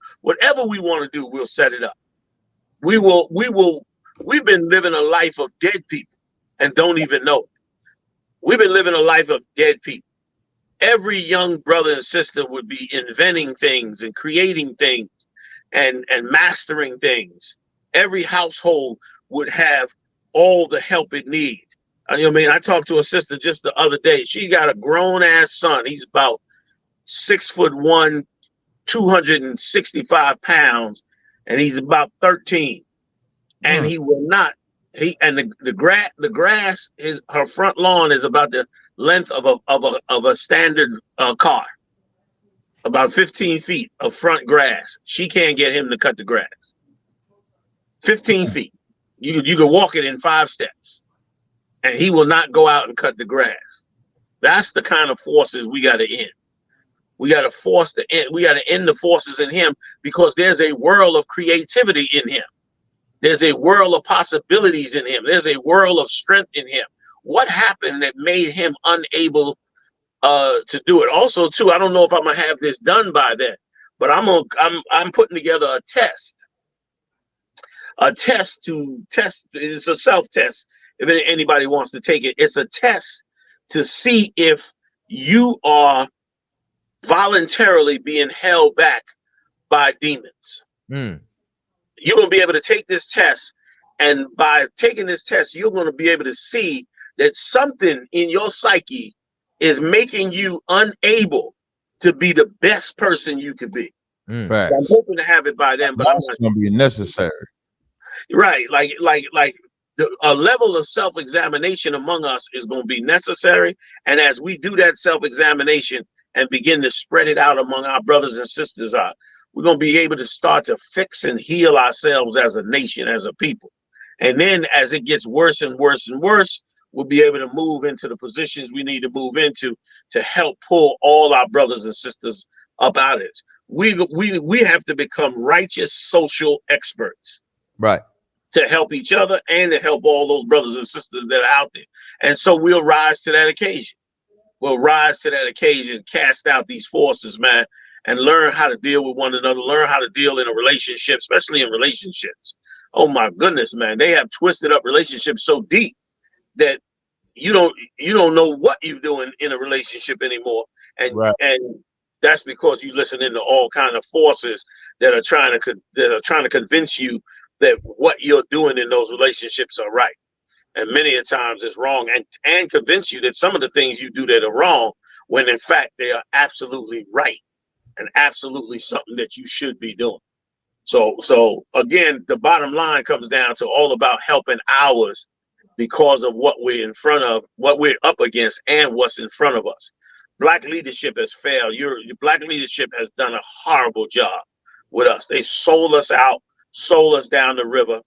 want to do, we'll set it up. We've been living a life of dead people and don't even know it. We've been living a life of dead people. Every young brother and sister would be inventing things and creating things and mastering things. Every household would have all the help it needs. I mean, I talked to a sister just the other day. She got a grown ass son. He's about 6'1", 265 pounds, and he's about 13. And he will not. The grass, her front lawn is about the length of a standard car, about 15 feet of front grass. She can't get him to cut the grass. 15 feet. You can walk it in 5 steps, and he will not go out and cut the grass. That's the kind of forces we got to end. We got to end the forces in him, because there's a world of creativity in him. There's a world of possibilities in him. There's a world of strength in him. What happened that made him unable to do it? Also, too, I don't know if I'm gonna have this done by then, but I'm putting together a test. A test to test. It's a self-test. If anybody wants to take it, it's a test to see if you are voluntarily being held back by demons. You're going to be able to take this test, and by taking this test, you're going to be able to see that something in your psyche is making you unable to be the best person you could be. I'm hoping to have it by then, but that's going to be necessary. Right, like a level of self-examination among us is going to be necessary, and as we do that self-examination and begin to spread it out among our brothers and sisters, we're going to be able to start to fix and heal ourselves as a nation, as a people. And then as it gets worse and worse and worse, we'll be able to move into the positions we need to move into to help pull all our brothers and sisters up out of it. We have to become righteous social experts. Right. To help each other and to help all those brothers and sisters that are out there. And so we'll rise to that occasion. We'll rise to that occasion, cast out these forces, man, and learn how to deal with one another, learn how to deal in a relationship, especially in relationships. Oh my goodness, man. They have twisted up relationships so deep that you don't know what you're doing in a relationship anymore. And that's because you listen into all kind of forces that are trying to convince you that what you're doing in those relationships are right. And many a times it's wrong, and convince you that some of the things you do that are wrong, when in fact they are absolutely right and absolutely something that you should be doing. So again, the bottom line comes down to all about helping ours because of what we're in front of, what we're up against, and what's in front of us. Black leadership has failed. Your black leadership has done a horrible job with us. They sold us out, sold us down the river.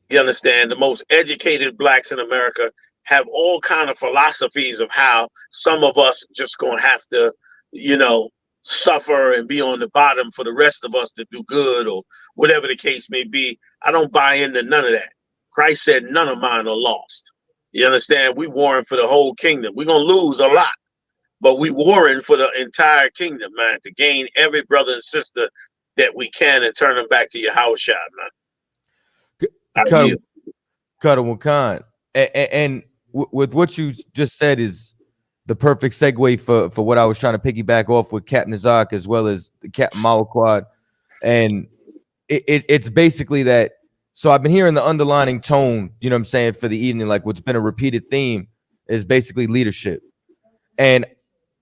You understand? The most educated blacks in America have all kind of philosophies of how some of us just gonna have to, suffer and be on the bottom for the rest of us to do good, or whatever the case may be. I don't buy into none of that. Christ said none of mine are lost. You understand? We warring for the whole kingdom. We're gonna lose a lot, but we warring for the entire kingdom, man, to gain every brother and sister that we can and turn them back to Yahushua, man. And with what you just said is the perfect segue for what I was trying to piggyback off with Captain Tazaryach as well as Captain Malaquad. And it's basically that. So I've been hearing the underlining tone, you know what I'm saying, for the evening, like what's been a repeated theme is basically leadership. And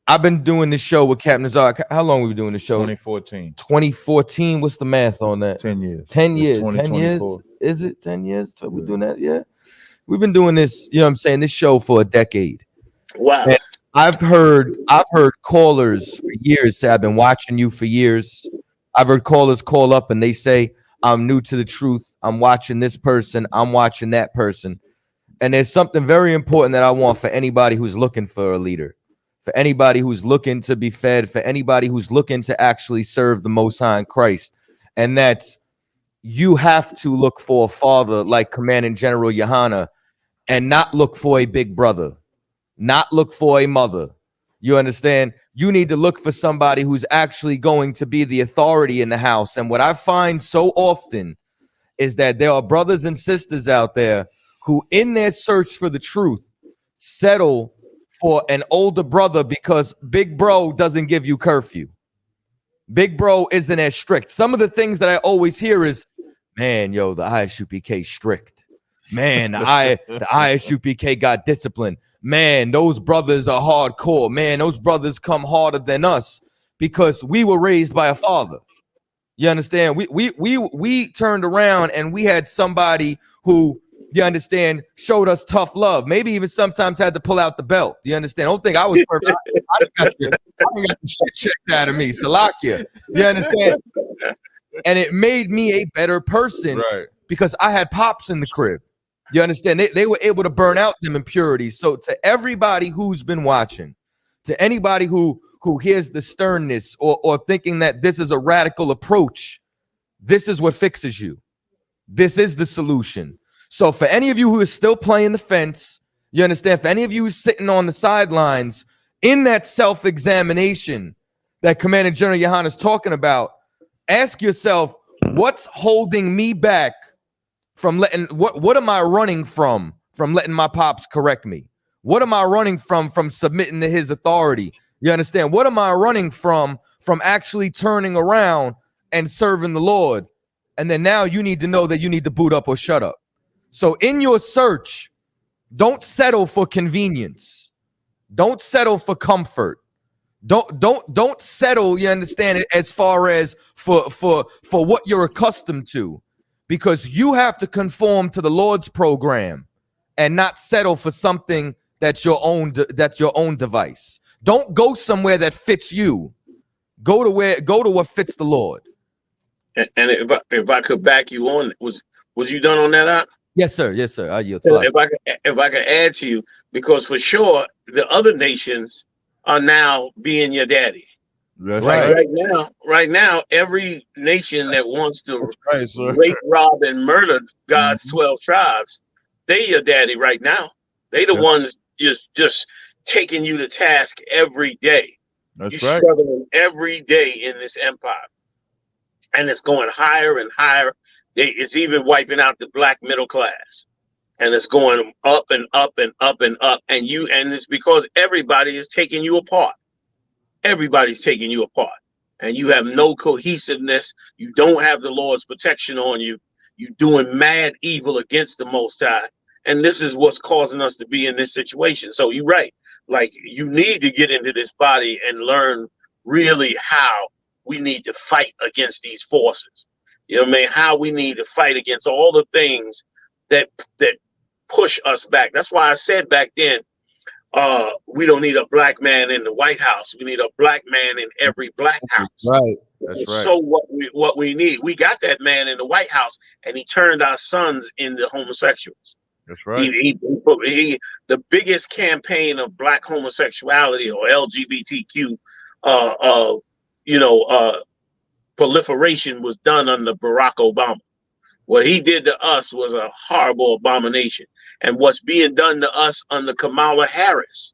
I've been doing this show with Captain Tazaryach. How long have we been doing the show? 2014. 2014. What's the math on that? 10 years. 10 years. 10 years. Is it 10 years? So we're doing that? Yeah. We've been doing this, you know what I'm saying, this show for a decade. Wow. And I've heard callers for years say, I've been watching you for years. I've heard callers call up and they say, I'm new to the truth. I'm watching this person. I'm watching that person. And there's something very important that I want for anybody who's looking for a leader, for anybody who's looking to be fed, for anybody who's looking to actually serve the Most High in Christ. And that's, you have to look for a father like Commanding General Yahanna and not look for a big brother, not look for a mother. You understand? You need to look for somebody who's actually going to be the authority in the house. And what I find so often is that there are brothers and sisters out there who, in their search for the truth, settle for an older brother because big bro doesn't give you curfew. Big bro isn't as strict. Some of the things that I always hear is, man, yo, the ISUPK strict. Man, the ISUPK got discipline. Man, those brothers are hardcore. Man, those brothers come harder than us because we were raised by a father. You understand? We turned around and we had somebody who, you understand, showed us tough love. Maybe even sometimes had to pull out the belt. Do you understand? Don't think I was perfect. I got the shit checked out of me. Salakia. You understand? And it made me a better person because I had pops in the crib. You understand? They were able to burn out them impurities. So to everybody who's been watching, to anybody who hears the sternness or thinking that this is a radical approach, this is what fixes you. This is the solution. So for any of you who is still playing the fence, you understand, for any of you who's sitting on the sidelines in that self-examination that Commander General Yahanna is talking about, ask yourself, what's holding me back from letting, what am I running from letting my pops correct me? What am I running from submitting to his authority? You understand? What am I running from actually turning around and serving the Lord? And then now you need to know that you need to boot up or shut up. So in your search, don't settle for convenience. Don't settle for comfort. Don't settle, you understand it, as far as for what you're accustomed to, because you have to conform to the Lord's program and not settle for something that's your own device. Don't go somewhere that fits you. Go to what fits the Lord. And if I could back you on, was you done on that, Op? Yes, sir. Yes, sir. I yield. Slide. If I can add to you, because for sure the other nations are now being your daddy. That's Right. Right now, every nation that wants to right, sir. rape, rob, and murder God's 12 tribes, they your daddy right now. They the ones just taking you to task every day. That's You're struggling every day in this empire, and it's going higher and higher. It's even wiping out the black middle class, and it's going up and up and up and up. And it's because everybody is taking you apart. Everybody's taking you apart, and you have no cohesiveness. You don't have the Lord's protection on you. You're doing mad evil against the Most High, and this is what's causing us to be in this situation. So you're right. Like, you need to get into this body and learn really how we need to fight against these forces. You know what I mean? How we need to fight against all the things that push us back. That's why I said back then, we don't need a black man in the White House. We need a black man in every black house. Right. That's right. So what we need, we got that man in the White House, and he turned our sons into homosexuals. That's right. The biggest campaign of black homosexuality or LGBTQ, proliferation was done under Barack Obama. What he did to us was a horrible abomination. And what's being done to us under Kamala Harris,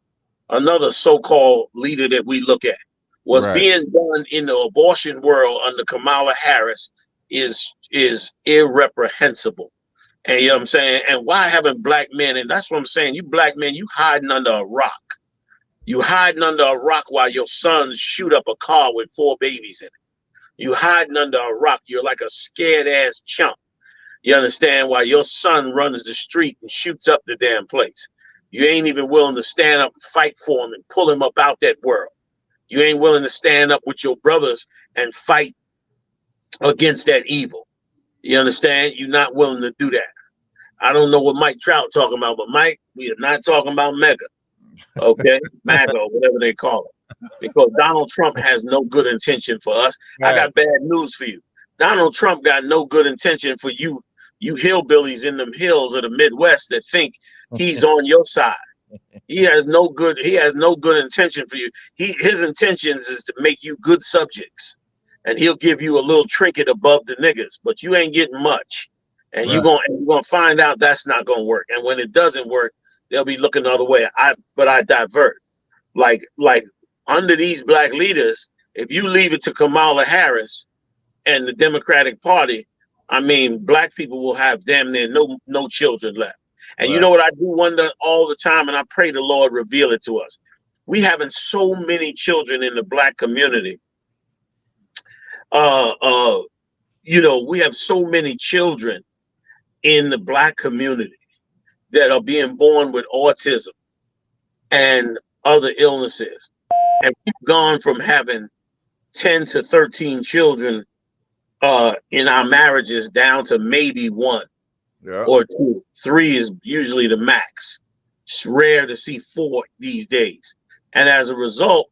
another so-called leader that we look at, what's being done in the abortion world under Kamala Harris is irreprehensible. And you know what I'm saying? And why haven't black men, and that's what I'm saying, you black men, you hiding under a rock. You hiding under a rock while your sons shoot up a car with 4 babies in it. You hiding under a rock. You're like a scared ass chump. You understand? While your son runs the street and shoots up the damn place. You ain't even willing to stand up and fight for him and pull him up out that world. You ain't willing to stand up with your brothers and fight against that evil. You understand? You're not willing to do that. I don't know what Mike Trout talking about, but Mike, we are not talking about mega. Okay? MAGA, whatever they call it. Because Donald Trump has no good intention for us. I got bad news for you. Donald Trump got no good intention for you hillbillies in them hills of the Midwest that think he's on your side. He has no good intention for you. His intentions is to make you good subjects. And he'll give you a little trinket above the niggas, but you ain't getting much. And you're gonna find out that's not gonna work. And when it doesn't work, they'll be looking the other way. But I divert. Like under these black leaders, if you leave it to Kamala Harris and the Democratic Party, I mean, black people will have damn near no children left. And you know what I do wonder all the time, and I pray the Lord reveal it to us. We having so many children in the black community. We have so many children in the black community that are being born with autism and other illnesses. And we've gone from having 10 to 13 children in our marriages down to maybe 1 or 2. 3 is usually the max. It's rare to see 4 these days. And as a result,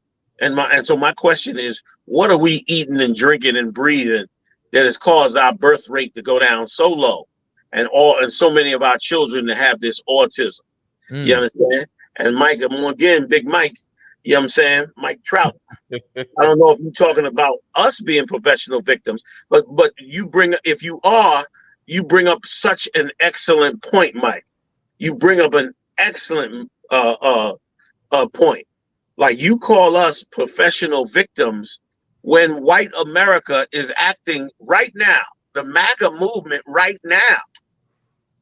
so my question is, what are we eating and drinking and breathing that has caused our birth rate to go down so low, and so many of our children to have this autism? You understand? And Mike, again, Big Mike, you know what I'm saying? Mike Trout. I don't know if you're talking about us being professional victims, but you bring up such an excellent point, Mike. You bring up an excellent point. Like, you call us professional victims when white America is acting right now. The MAGA movement right now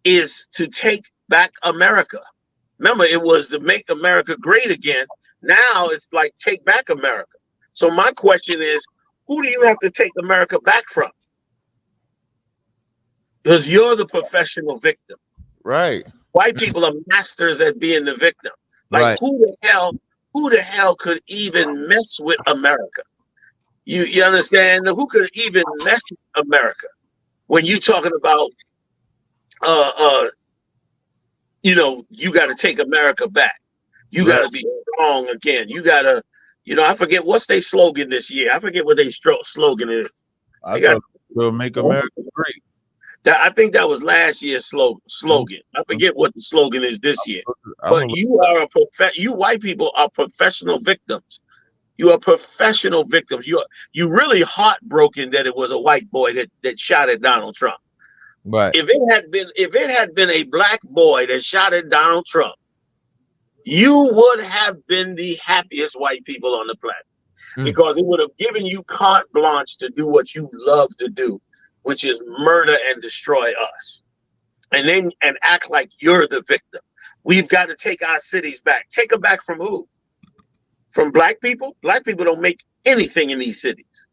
is to take back America. Remember, it was to make America great again. Now it's like take back America. So my question is, who do you have to take America back from? Because you're the professional victim. Right. White people are masters at being the victim. Like, who the hell could even mess with America? You understand? Who could even mess with America when you talking about you got to take America back. You got to be strong again. You got to, I forget what's their slogan this year. I forget what their slogan is. We'll make America great. I think that was last year's slogan. I forget what the slogan is this year. But you are you white people are professional victims. You are professional victims. You really heartbroken that it was a white boy that shot at Donald Trump. Right. If it had been a black boy that shot at Donald Trump, you would have been the happiest white people on the planet. Because it would have given you carte blanche to do what you love to do, which is murder and destroy us. And act like you're the victim. We've got to take our cities back. Take them back from who? From black people? Black people don't make anything in these cities.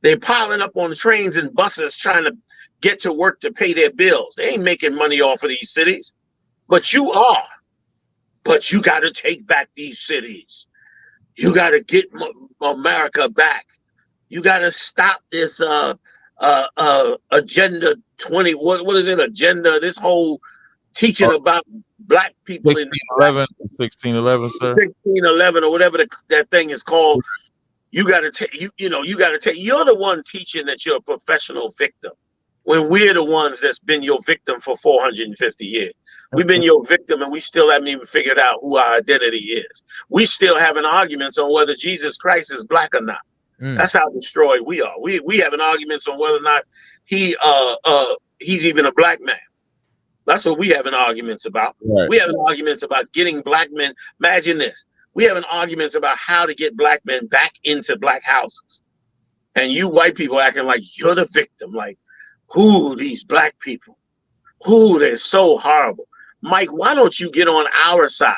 They're piling up on trains and buses trying to get to work to pay their bills. They ain't making money off of these cities. But you are. But you got to take back these cities. You got to get America back. You got to stop this agenda 20. What is it? Agenda. This whole teaching about black people 1611, sir. 1611 or whatever that thing is called. You got to take. You got to take. You're the one teaching that you're a professional victim, when we're the ones that's been your victim for 450 years. We've been your victim, and we still haven't even figured out who our identity is. We still having arguments on whether Jesus Christ is black or not. That's how destroyed we are. We having arguments on whether or not he's even a black man. That's what we having arguments about. Right. We having arguments about getting black men. Imagine this. We having arguments about how to get black men back into black houses. And you white people acting like you're the victim. Like, who these black people? Who, they're so horrible. Mike, why don't you get on our side?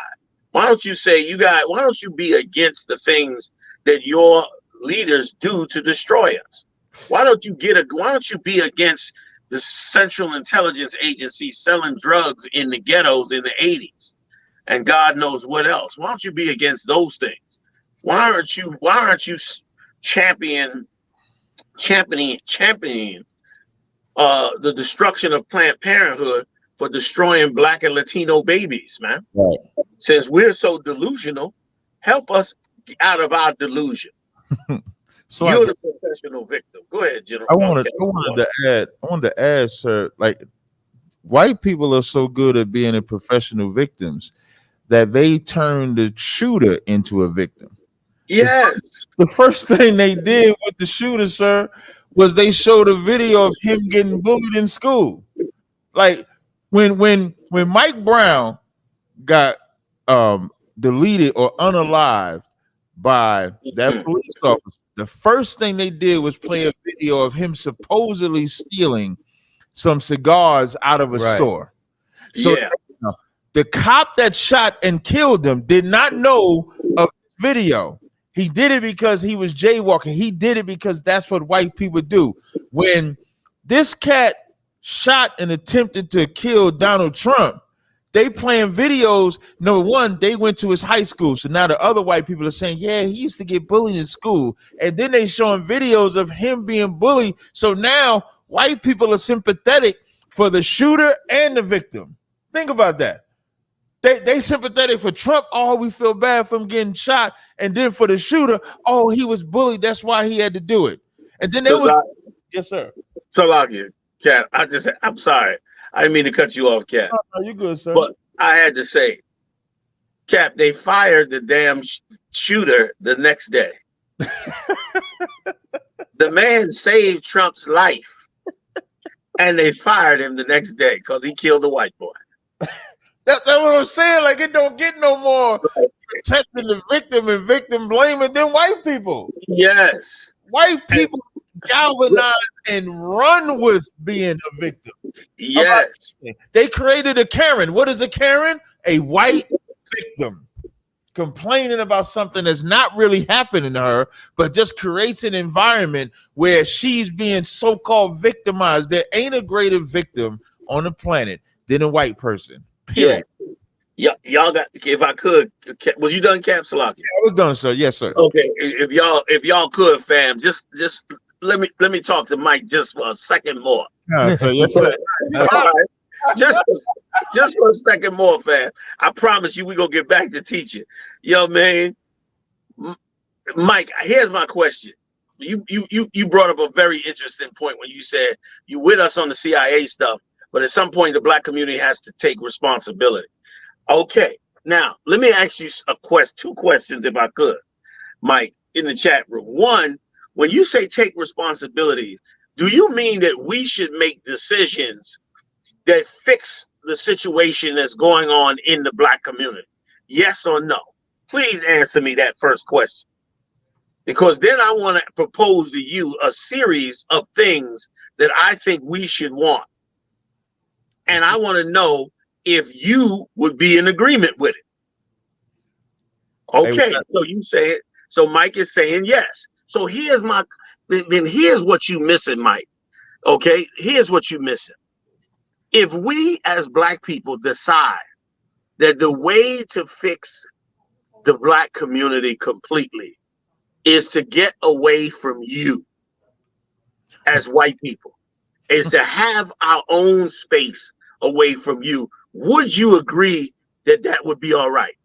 Why don't you say why don't you be against the things that your leaders do to destroy us? Why don't you be against the Central Intelligence Agency selling drugs in the ghettos in the 80s? And God knows what else. Why don't you be against those things? Why aren't you championing the destruction of Planned Parenthood for destroying Black and Latino babies, man? Right. Since we're so delusional, help us out of our delusion. So you're the professional victim. Go ahead, General. I wanted to add, sir, like, white people are so good at being a professional victims that they turn the shooter into a victim. Yes. The first thing they did with the shooter, sir, was they showed a video of him getting bullied in school. Like when Mike Brown got deleted or unalived by that police officer, the first thing they did was play a video of him supposedly stealing some cigars out of a store. So the cop that shot and killed him did not know of the video. He did it because he was jaywalking. He did it because that's what white people do. When this cat shot and attempted to kill Donald Trump, they playing videos. Number one, they went to his high school. So now the other white people are saying, yeah, he used to get bullied in school. And then they showing videos of him being bullied. So now white people are sympathetic for the shooter and the victim. Think about that. They sympathetic for Trump. Oh, we feel bad for him getting shot. And then for the shooter, oh, he was bullied. That's why he had to do it. And then yes, sir. So like you, Cat, I'm sorry. I didn't mean to cut you off, Cat. No, you good, sir. But I had to say, Cap, they fired the damn shooter the next day. The man saved Trump's life, and they fired him the next day because he killed a white boy. That's what I'm saying. Like, it don't get no more protecting the victim and victim blaming than white people. Yes. White people galvanize and run with being a victim. Yes. They created a Karen. What is a Karen? A white victim complaining about something that's not really happening to her, but just creates an environment where she's being so-called victimized. There ain't a greater victim on the planet than a white person. Period. Yeah, y'all got. If I could, was you done, Cap Salaki? Yeah, I was done, sir. Yes, sir. Okay, if y'all could, fam, just let me talk to Mike just for a second more. So yes, sir. All right. Just for a second more, fam. I promise you, we gonna get back to teaching. Yo, man, Mike. Here's my question: you brought up a very interesting point when you said you with us on the CIA stuff, but at some point the black community has to take responsibility. Okay, now let me ask you two questions if I could, Mike, in the chat room. One, when you say take responsibility, do you mean that we should make decisions that fix the situation that's going on in the black community? Yes or no? Please answer me that first question. Because then I want to propose to you a series of things that I think we should want. And I want to know if you would be in agreement with it. Okay, so you say it. So Mike is saying yes. So here's what you missing, Mike. Okay, here's what you missing. If we as black people decide that the way to fix the black community completely is to get away from you as white people, is to have our own space away from you, would you agree that that would be all right?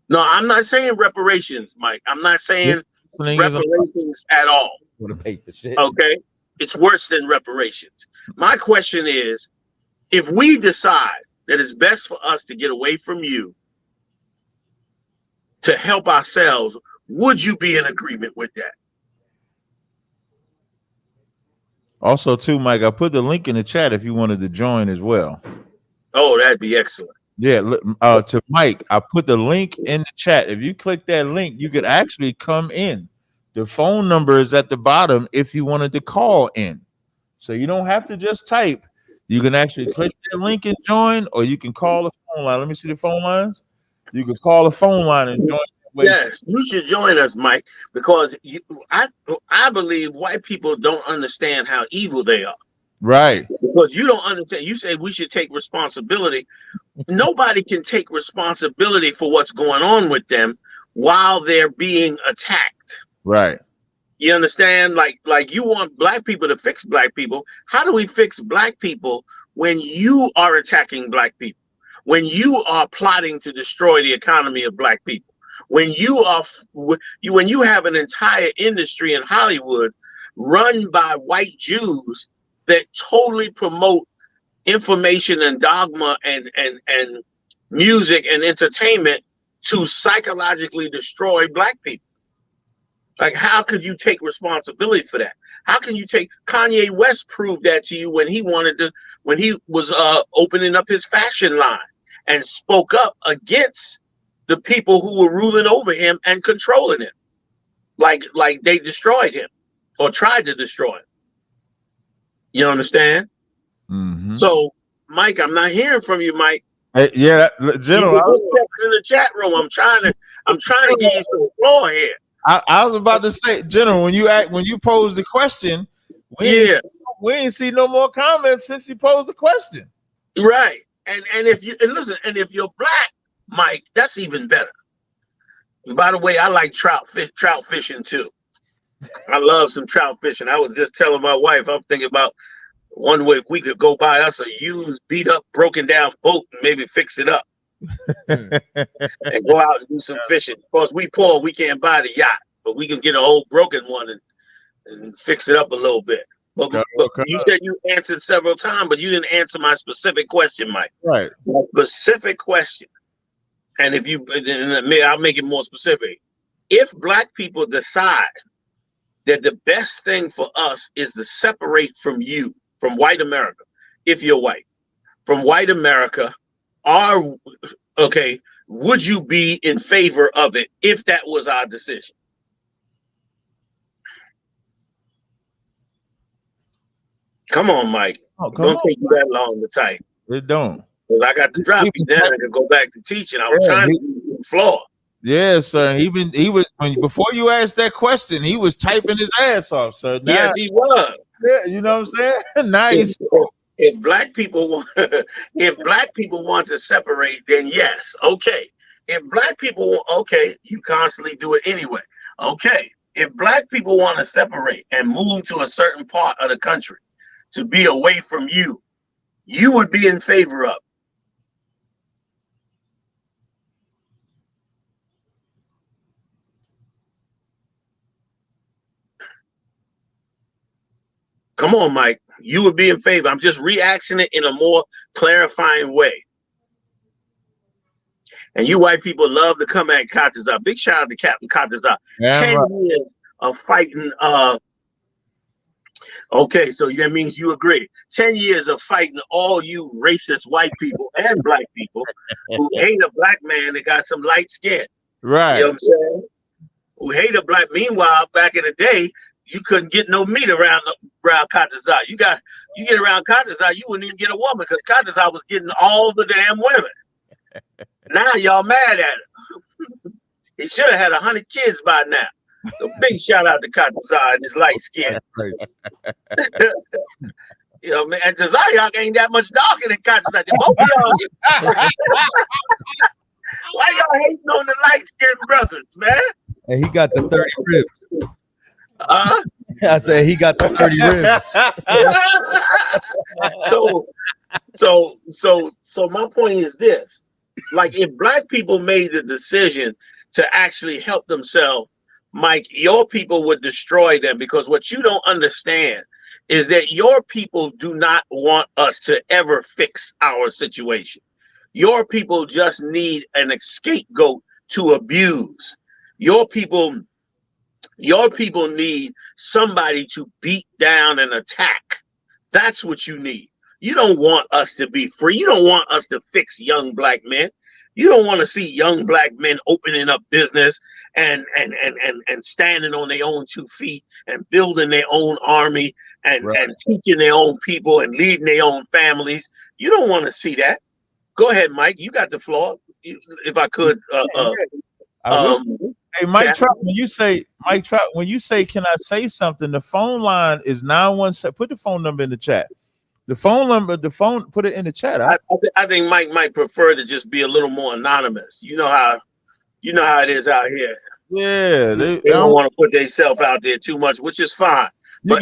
No, I'm not saying reparations, Mike. I'm not saying reparations at all. Want to pay for shit? Okay, it's worse than reparations. My question is, if we decide that it's best for us to get away from you to help ourselves, would you be in agreement with that? Also, too, Mike, I put the link in the chat if you wanted to join as well. Oh, that'd be excellent. Yeah, to Mike, I put the link in the chat. If you click that link, you could actually come in. The phone number is at the bottom if you wanted to call in. So you don't have to just type. You can actually click that link and join, or you can call the phone line. Let me see the phone lines. You can call the phone line and join. Yes, you should join us, Mike, because I believe white people don't understand how evil they are. Right. Because you don't understand. You say we should take responsibility. Nobody can take responsibility for what's going on with them while they're being attacked. Right. You understand? Like you want black people to fix black people. How do we fix black people when you are attacking black people? When you are plotting to destroy the economy of black people? When you have an entire industry in Hollywood run by white Jews that totally promote information and dogma and music and entertainment to psychologically destroy black people. Like, how could you take responsibility for that? How can you take Kanye West proved that to you when he was opening up his fashion line and spoke up against the people who were ruling over him and controlling him, like they destroyed him or tried to destroy him. You understand? Mm-hmm. So, Mike, I'm not hearing from you, Mike. Hey, yeah, General. In the chat room, I'm trying to get you some floor here. I was about to say, General, when you posed the question, we ain't see no more comments since you posed the question. Right, and if you're black, Mike, that's even better. And by the way, I like trout fishing too. I love some trout fishing. I was just telling my wife, I'm thinking about one way if we could go buy us a used, beat up, broken down boat and maybe fix it up and go out and do some fishing. Of course, we poor, we can't buy the yacht, but we can get an old broken one and fix it up a little bit. But you said you answered several times, but you didn't answer my specific question, Mike. Right. My specific question. And I'll make it more specific. If black people decide that the best thing for us is to separate from you, from white America, if you're white, from white America, would you be in favor of it if that was our decision? Come on, Mike. Don't take you that long to type. It don't. Because I got to drop you down and go back to teaching. I was trying to do the floor. Yeah, sir. Before you asked that question, he was typing his ass off, sir. Now, yes, he was. Yeah, you know what I'm saying? Now if black people want to separate, then yes, okay. If black people you constantly do it anyway. Okay. If black people want to separate and move to a certain part of the country to be away from you, you would be in favor of. Come on, Mike. You would be in favor. I'm just reacting it in a more clarifying way. And you white people love to come at Tazaryach. Big shout out to Captain Tazaryach. 10 years of fighting. Okay, so that means you agree. 10 years of fighting all you racist white people and black people who hate a black man that got some light skin. Right. You know what I'm saying? Who hate a black. Meanwhile, back in the day, you couldn't get no meat around Tazaryach. You get around Tazaryach, you wouldn't even get a woman because Tazaryach was getting all the damn women. Now y'all mad at him. He should have had 100 kids by now. So big shout out to Tazaryach and his light skin. You know, man, and Tazaryach ain't that much darker than Tazaryach. Both of y'all. Why y'all hating on the light skinned brothers, man? And he got the 30 ribs. I said he got the 30 ribs. So my point is this. Like, if black people made the decision to actually help themselves, Mike, your people would destroy them, because what you don't understand is that your people do not want us to ever fix our situation. Your people just need an scapegoat to abuse. Your people need somebody to beat down and attack. That's what you need. You don't want us to be free. You don't want us to fix young black men. You don't want to see young black men opening up business and standing on their own 2 feet and building their own army and teaching their own people and leading their own families. You don't want to see that. Go ahead, Mike. You got the floor. If I could. Hey, Mike Trout, when you say, can I say something? The phone line is 917. Put the phone number in the chat. Put it in the chat. I think Mike might prefer to just be a little more anonymous. You know how it is out here. Yeah, they don't want to put themselves out there too much, which is fine. But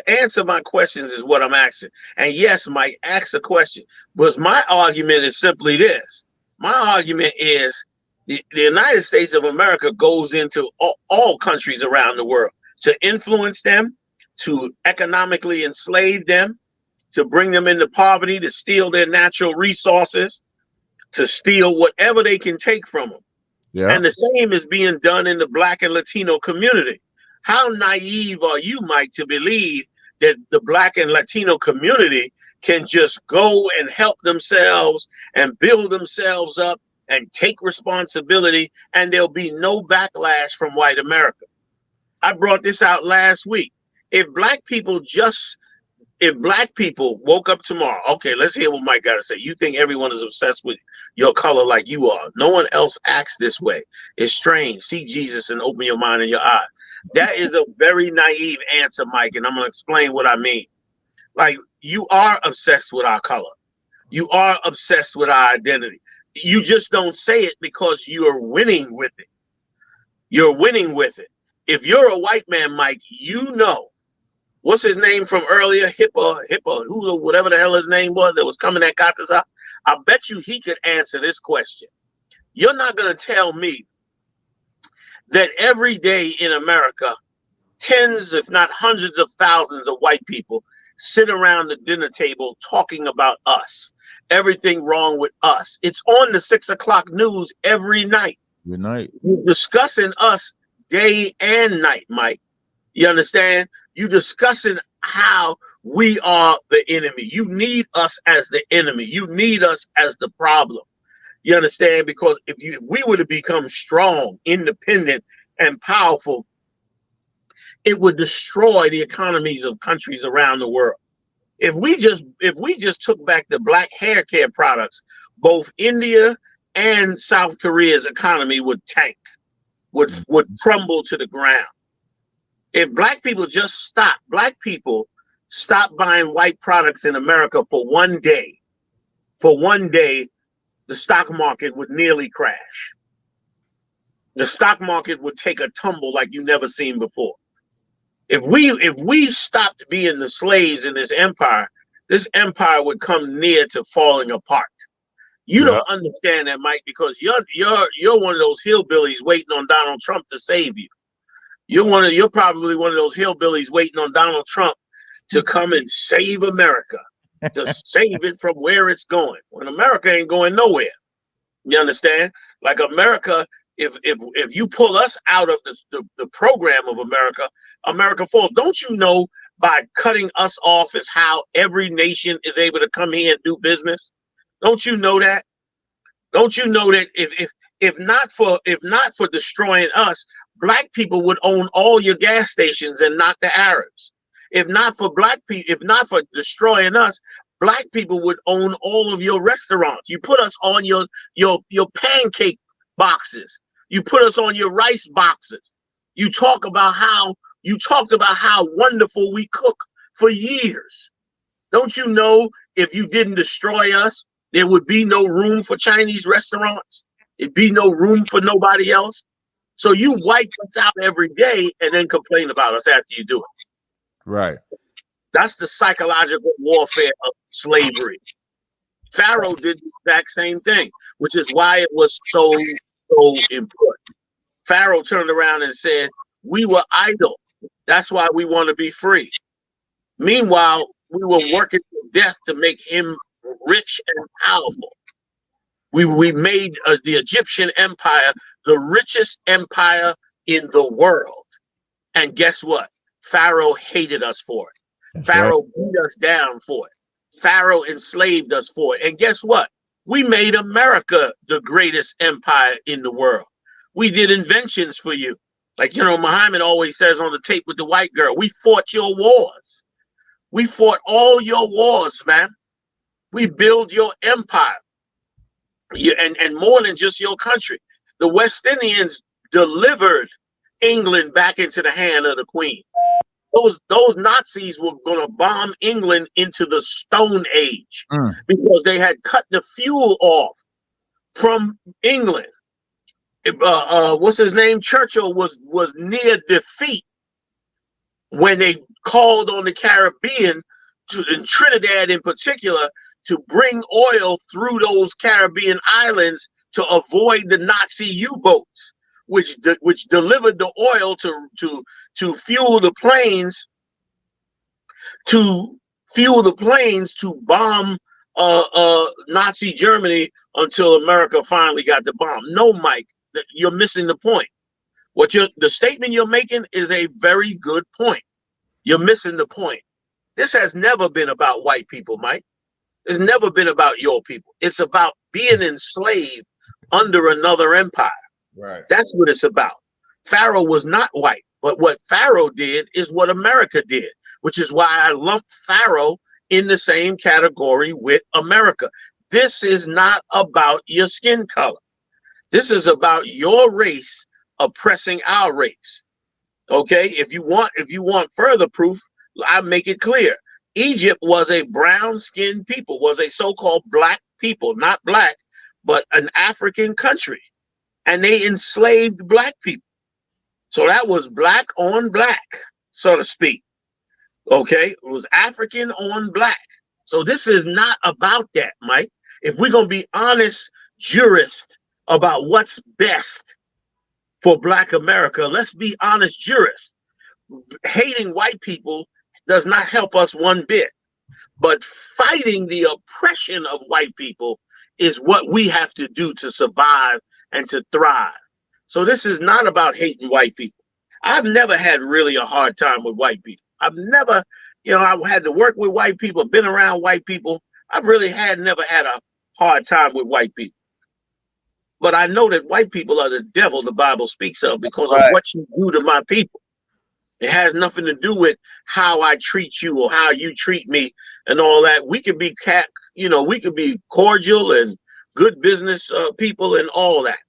answer my questions is what I'm asking. And yes, Mike, ask a question. But my argument is simply this. My argument is the United States of America goes into all countries around the world to influence them, to economically enslave them, to bring them into poverty, to steal their natural resources, to steal whatever they can take from them. Yeah. And the same is being done in the Black and Latino community. How naive are you, Mike, to believe that the Black and Latino community can just go and help themselves and build themselves up and take responsibility, and there'll be no backlash from white America? I brought this out last week. If black people woke up tomorrow, okay, let's hear what Mike got to say. You think everyone is obsessed with your color like you are. No one else acts this way. It's strange. See Jesus and open your mind and your eyes. That is a very naive answer, Mike, and I'm going to explain what I mean. Like, you are obsessed with our color. You are obsessed with our identity. You just don't say it because you're winning with it. You're winning with it. If you're a white man, Mike, you know. What's his name from earlier? Hippa, Hula, whatever the hell his name was that was coming at Tazaryach. I bet you he could answer this question. You're not going to tell me that every day in America, tens, if not hundreds of thousands of white people sit around the dinner table talking about us, everything wrong with us. It's on the 6 o'clock news every night. Good night. You're discussing us day and night, Mike. You understand? You discussing how we are the enemy. You need us as the enemy. You need us as the problem. You understand? Because if we were to become strong, independent, and powerful, it would destroy the economies of countries around the world. If we just took back the black hair care products, both India and South Korea's economy would tank, would crumble to the ground. If black people stop buying white products in America for one day, the stock market would nearly crash. The stock market would take a tumble like you've never seen before. If we stopped being the slaves in this empire would come near to falling apart. You don't understand that, Mike, because you're one of those hillbillies waiting on Donald Trump to save you. You're probably one of those hillbillies waiting on Donald Trump to come and save America, to save it from where it's going, when America ain't going nowhere. You understand? Like America, if you pull us out of the program of America, America falls. Don't you know by cutting us off is how every nation is able to come here and do business? Don't you know that? Don't you know that if not for destroying us, black people would own all your gas stations and not the Arabs. If not for destroying us, black people would own all of your restaurants. You put us on your pancake boxes. You put us on your rice boxes. You talked about how wonderful we cook for years. Don't you know if you didn't destroy us, there would be no room for Chinese restaurants? It'd be no room for nobody else. So you wipe us out every day and then complain about us after you do it. Right. That's the psychological warfare of slavery. Pharaoh did the exact same thing, which is why it was so important. Pharaoh turned around and said, we were idle. That's why we want to be free. Meanwhile, we were working to death to make him rich and powerful. We made the Egyptian empire the richest empire in the world. And guess what? Pharaoh hated us for it. That's Pharaoh beat us down for it. Pharaoh enslaved us for it. And guess what? We made America the greatest empire in the world. We did inventions for you. Like, Muhammad always says on the tape with the white girl, we fought your wars. We fought all your wars, man. We build your empire. And more than just your country. The West Indians delivered England back into the hand of the Queen. Those Nazis were going to bomb England into the Stone Age because they had cut the fuel off from England. What's his name? Churchill was near defeat when they called on the Caribbean, in Trinidad in particular, to bring oil through those Caribbean islands to avoid the Nazi U-boats, which delivered the oil to fuel the planes, to bomb Nazi Germany until America finally got the bomb. No, Mike, you're missing the point. The statement you're making is a very good point. You're missing the point. This has never been about white people, Mike. It's never been about your people. It's about being enslaved under another empire. Right. That's what it's about. Pharaoh was not white, but what Pharaoh did is what America did, which is why I lump Pharaoh in the same category with America. This is not about your skin color. This is about your race oppressing our race. Okay, if you want further proof, I make it clear. Egypt was a brown-skinned people, was a so-called black people, not black, but an African country. And they enslaved black people. So that was black on black, so to speak. Okay, it was African on black. So this is not about that, Mike. If we're going to be honest jurists about what's best for Black America, let's be honest jurists. Hating white people does not help us one bit. But fighting the oppression of white people is what we have to do to survive and to thrive. So this is not about hating white people. I've never had really a hard time with white people. I've never, I had to work with white people, been around white people. I've really never had a hard time with white people. But I know that white people are the devil the Bible speaks of because of what you do to my people. It has nothing to do with how I treat you or how you treat me and all that. We could be we could be cordial and good business people and all that.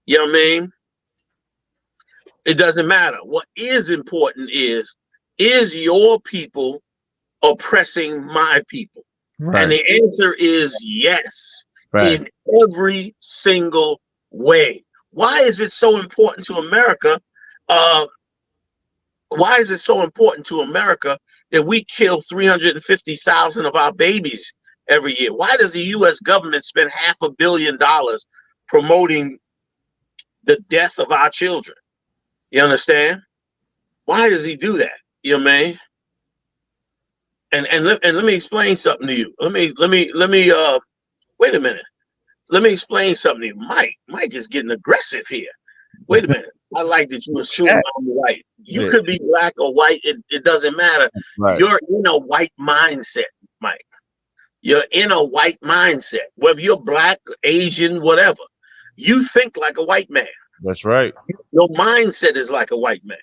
You know what I mean? It doesn't matter. What is important is your people oppressing my people? Right. And the answer is yes, in every single way. Why is it so important to America? Why is it so important to America that we kill 350,000 of our babies every year? Why does the U.S. government spend $500 million promoting the death of our children? You understand? Why does he do that? You know what I mean? And let me explain something to you. Let me wait a minute. Let me explain something to you. Mike is getting aggressive here. Wait a minute. I like that you assume I'm white. You could be black or white. It doesn't matter. Right. You're in a white mindset, Mike. You're in a white mindset. Whether you're black, Asian, whatever. You think like a white man. That's right. Your mindset is like a white man.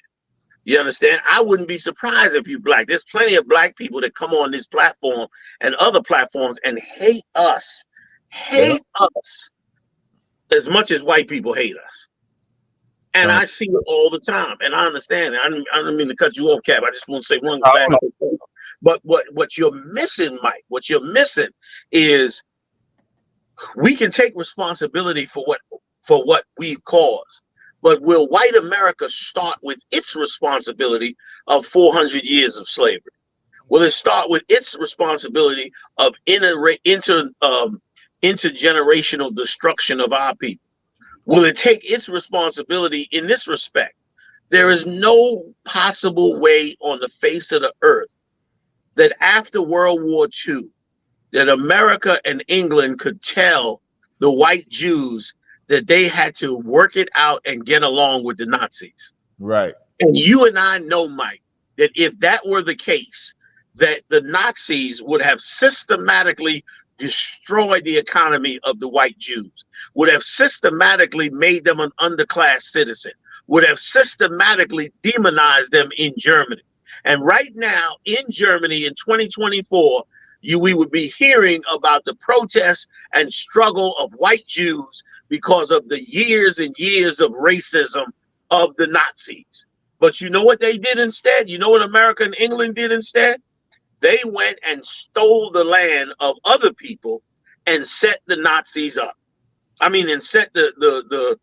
You understand? I wouldn't be surprised if you're black. There's plenty of black people that come on this platform and other platforms and hate us. Hate us as much as white people hate us. And I see it all the time. And I understand it. I don't mean to cut you off, Cap. I just want to say one last thing. But what you're missing, Mike, what you're missing is we can take responsibility for what we've caused. But will white America start with its responsibility of 400 years of slavery? Will it start with its responsibility of intergenerational destruction of our people? Will it take its responsibility in this respect? There is no possible way on the face of the earth that after World War II, that America and England could tell the white Jews that they had to work it out and get along with the Nazis. Right. And you and I know, Mike, that if that were the case, that the Nazis would have systematically destroyed the economy of the white Jews, would have systematically made them an underclass citizen, would have systematically demonized them in Germany. And right now in Germany in 2024, we would be hearing about the protests and struggle of white Jews because of the years and years of racism of the Nazis. But you know what they did instead? You know what America and England did instead? They went and stole the land of other people and set the Nazis up. I mean, and set the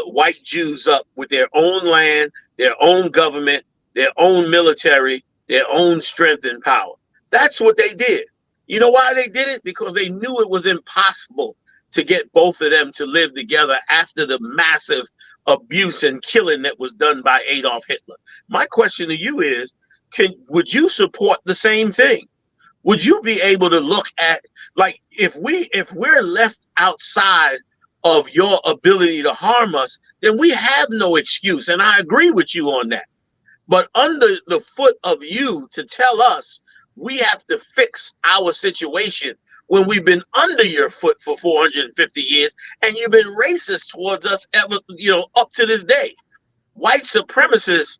white Jews up with their own land, their own government, their own military, their own strength and power. That's what they did. You know why they did it? Because they knew it was impossible to get both of them to live together after the massive abuse and killing that was done by Adolf Hitler. My question to you is, would you support the same thing? Would you be able to look at, like, if we're left outside of your ability to harm us, then we have no excuse. And I agree with you on that. But under the foot of you to tell us we have to fix our situation when we've been under your foot for 450 years and you've been racist towards us ever, up to this day. White supremacists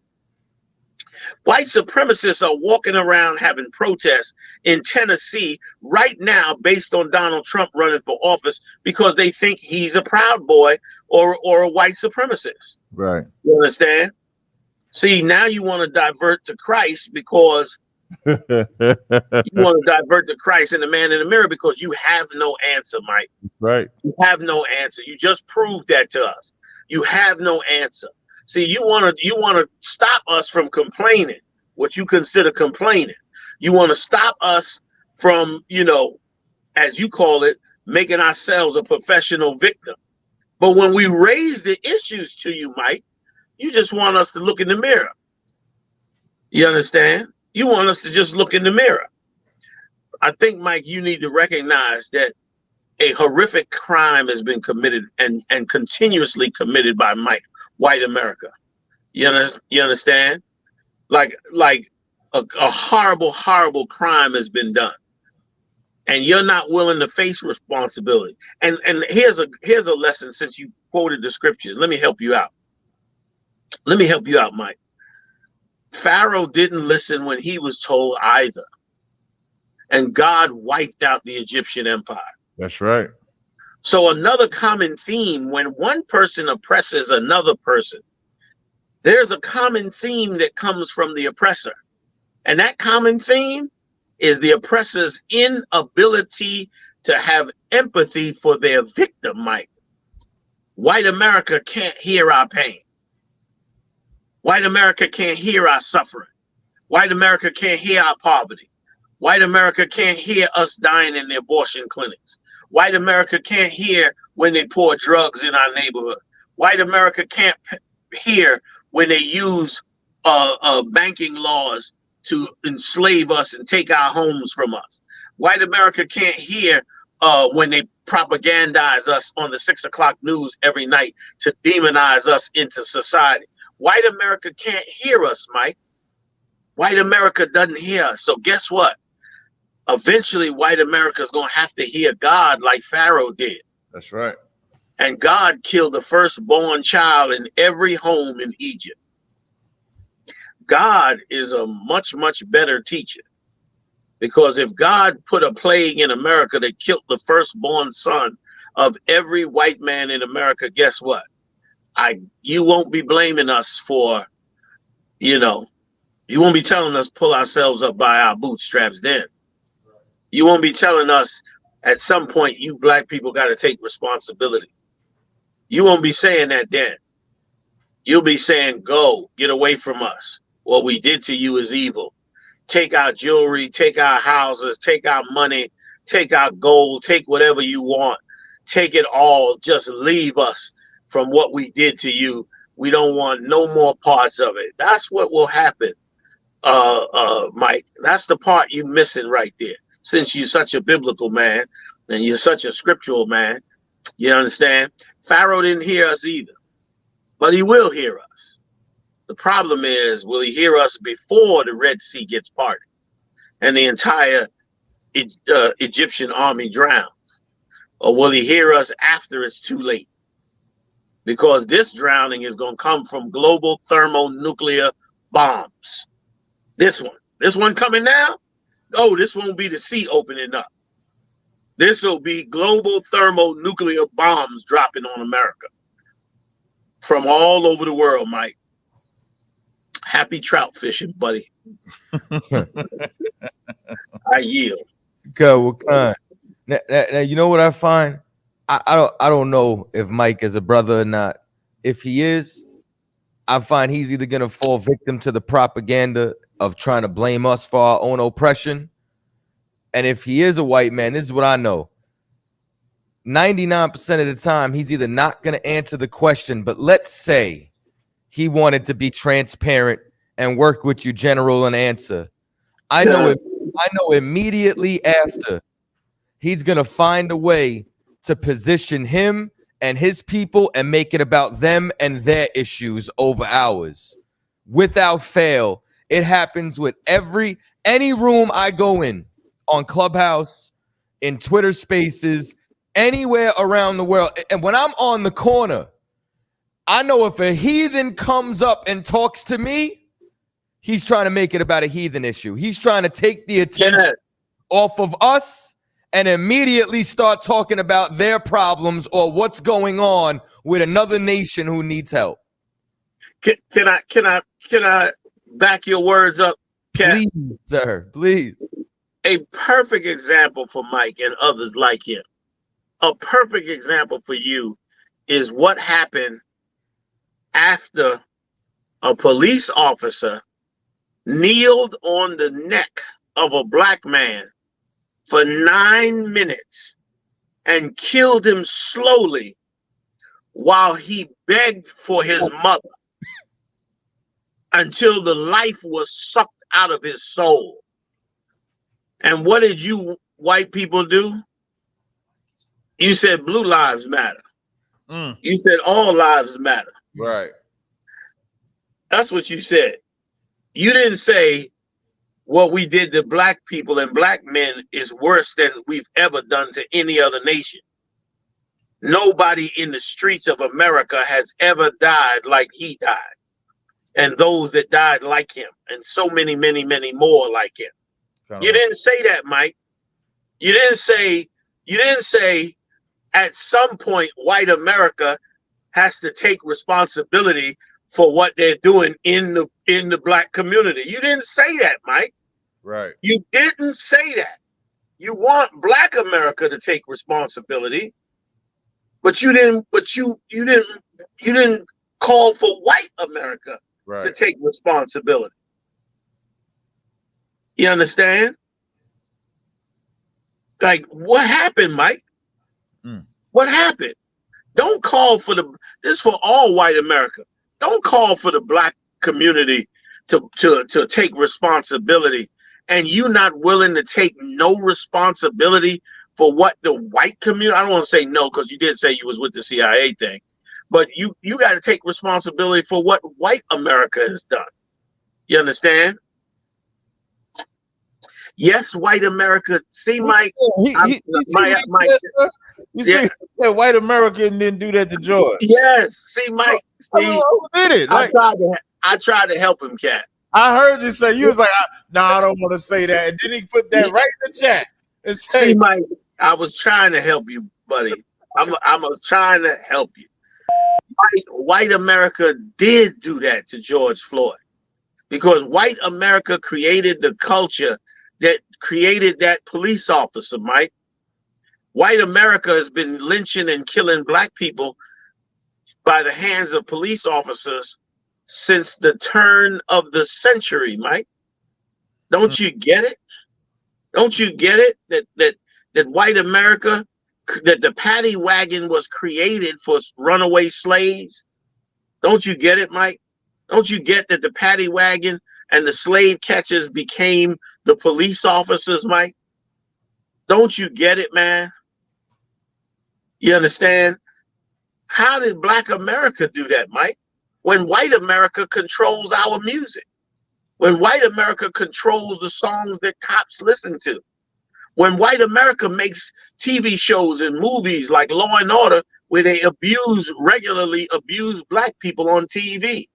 are walking around having protests in Tennessee right now based on Donald Trump running for office because they think he's a Proud Boy or a white supremacist. Right. You understand? See, now you want to divert to Christ because you want to divert to Christ and the man in the mirror because you have no answer, Mike. Right. You have no answer. You just proved that to us. You have no answer. See, you want to stop us from complaining, what you consider complaining. You want to stop us from, as you call it, making ourselves a professional victim. But when we raise the issues to you, Mike, you just want us to look in the mirror. You understand? You want us to just look in the mirror. I think, Mike, you need to recognize that a horrific crime has been committed and continuously committed by white America. You understand? Like a horrible, horrible crime has been done. And you're not willing to face responsibility. And here's a lesson since you quoted the scriptures. Let me help you out. Let me help you out, Mike. Pharaoh didn't listen when he was told either. And God wiped out the Egyptian empire. That's right. So another common theme, when one person oppresses another person, there's a common theme that comes from the oppressor. And that common theme is the oppressor's inability to have empathy for their victim, Mike. White America can't hear our pain. White America can't hear our suffering. White America can't hear our poverty. White America can't hear us dying in the abortion clinics. White America can't hear when they pour drugs in our neighborhood. White America can't hear when they use banking laws to enslave us and take our homes from us. White America can't hear when they propagandize us on the 6 o'clock news every night to demonize us into society. White America can't hear us, Mike. White America doesn't hear us. So guess what? Eventually, white America is going to have to hear God like Pharaoh did. That's right. And God killed the firstborn child in every home in Egypt. God is a much, much better teacher. Because if God put a plague in America that killed the firstborn son of every white man in America, guess what? You won't be blaming us for, you won't be telling us pull ourselves up by our bootstraps then. You won't be telling us at some point you black people got to take responsibility. You won't be saying that then. You'll be saying, go, get away from us. What we did to you is evil. Take our jewelry, take our houses, take our money, take our gold, take whatever you want. Take it all. Just leave us from what we did to you. We don't want no more parts of it. That's what will happen, Mike. That's the part you're missing right there. Since you're such a biblical man and you're such a scriptural man, you understand? Pharaoh didn't hear us either, but he will hear us. The problem is, will he hear us before the Red Sea gets parted and the entire Egyptian army drowns? Or will he hear us after it's too late? Because this drowning is going to come from global thermonuclear bombs. This one coming now? Oh, this won't be the sea opening up. This will be global thermonuclear bombs dropping on America from all over the world, Mike. Happy trout fishing, buddy. I yield. Good. What kind? Now, you know what I find? I don't know if Mike is a brother or not. If he is, I find he's either gonna fall victim to the propaganda of trying to blame us for our own oppression. And if he is a white man, this is what I know. 99% of the time, he's either not gonna answer the question, but let's say he wanted to be transparent and work with you, General, and answer. I know immediately after, he's gonna find a way to position him and his people and make it about them and their issues over ours. Without fail, it happens with any room I go in, on Clubhouse, in Twitter Spaces, anywhere around the world. And when I'm on the corner, I know if a heathen comes up and talks to me, he's trying to make it about a heathen issue. He's trying to take the attention off of us and immediately start talking about their problems or what's going on with another nation who needs help. Can I back your words up, Kat? Please, sir, please. A perfect example for Mike and others like him. A perfect example for you is what happened after a police officer kneeled on the neck of a black man for 9 minutes and killed him slowly while he begged for his mother until the life was sucked out of his soul. And what did you white people do? You said blue lives matter. You said all lives matter. Right. That's what you said. You didn't say what we did to black people and black men is worse than we've ever done to any other nation. Nobody in the streets of America has ever died like he died. And those that died like him, and so many, many, many more like him. You didn't say that, Mike. You didn't say at some point white America has to take responsibility for what they're doing in the black community. You didn't say that, Mike. Right. You didn't say that. You want black America to take responsibility, but you didn't call for white America to take responsibility. You understand? Like, what happened, Mike? What happened? Don't call for this is for all white America. Don't call for the black community to take responsibility, and you not willing to take no responsibility for what the white community, I don't want to say no, because you did say you was with the CIA thing, but you got to take responsibility for what white America has done. You understand? Yes, white America. See, Mike. You see, white America didn't do that to George. Yes. See, Mike. See, who did it? Like, I tried to help him, Cat. I heard you say, you was like, no, I don't want to say that. And then he put that right in the chat and say, see, Mike, I was trying to help you, buddy. I was trying to help you. White America did do that to George Floyd, because white America created the culture that created that police officer, Mike. White America has been lynching and killing black people by the hands of police officers since the turn of the century, Mike. Don't you get it? Don't you get it? That white America, that the paddy wagon was created for runaway slaves? Don't you get it, Mike? Don't you get that the paddy wagon and the slave catchers became the police officers, Mike? Don't you get it, man? You understand? How did black America do that, Mike? When white America controls our music, when white America controls the songs that cops listen to, when white America makes TV shows and movies like Law and Order where they regularly abuse black people on TV,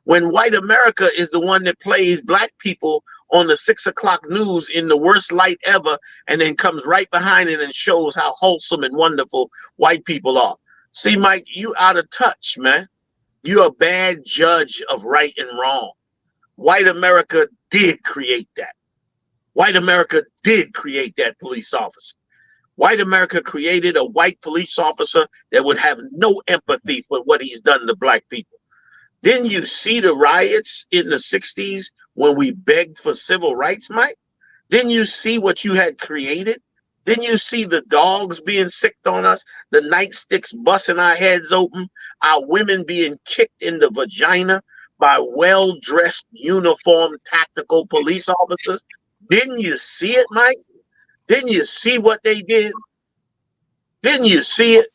when white America is the one that plays black people on the 6 o'clock news in the worst light ever, and then comes right behind it and shows how wholesome and wonderful white people are. See, Mike, you out of touch, man. You're a bad judge of right and wrong. White America did create that. White America did create that police officer. White America created a white police officer that would have no empathy for what he's done to black people. Didn't you see the riots in the 60s when we begged for civil rights, Mike? Didn't you see what you had created? Didn't you see the dogs being sicked on us, the nightsticks busting our heads open, our women being kicked in the vagina by well-dressed, uniformed, tactical police officers? Didn't you see it, Mike? Didn't you see what they did? Didn't you see it?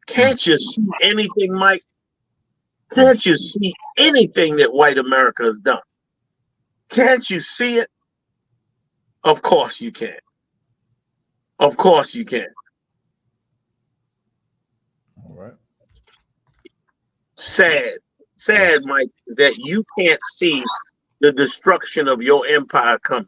Can't you see anything, Mike? Can't you see anything that white America has done? Can't you see it? Of course you can. Of course you can. All right. Sad, Mike, that you can't see the destruction of your empire coming.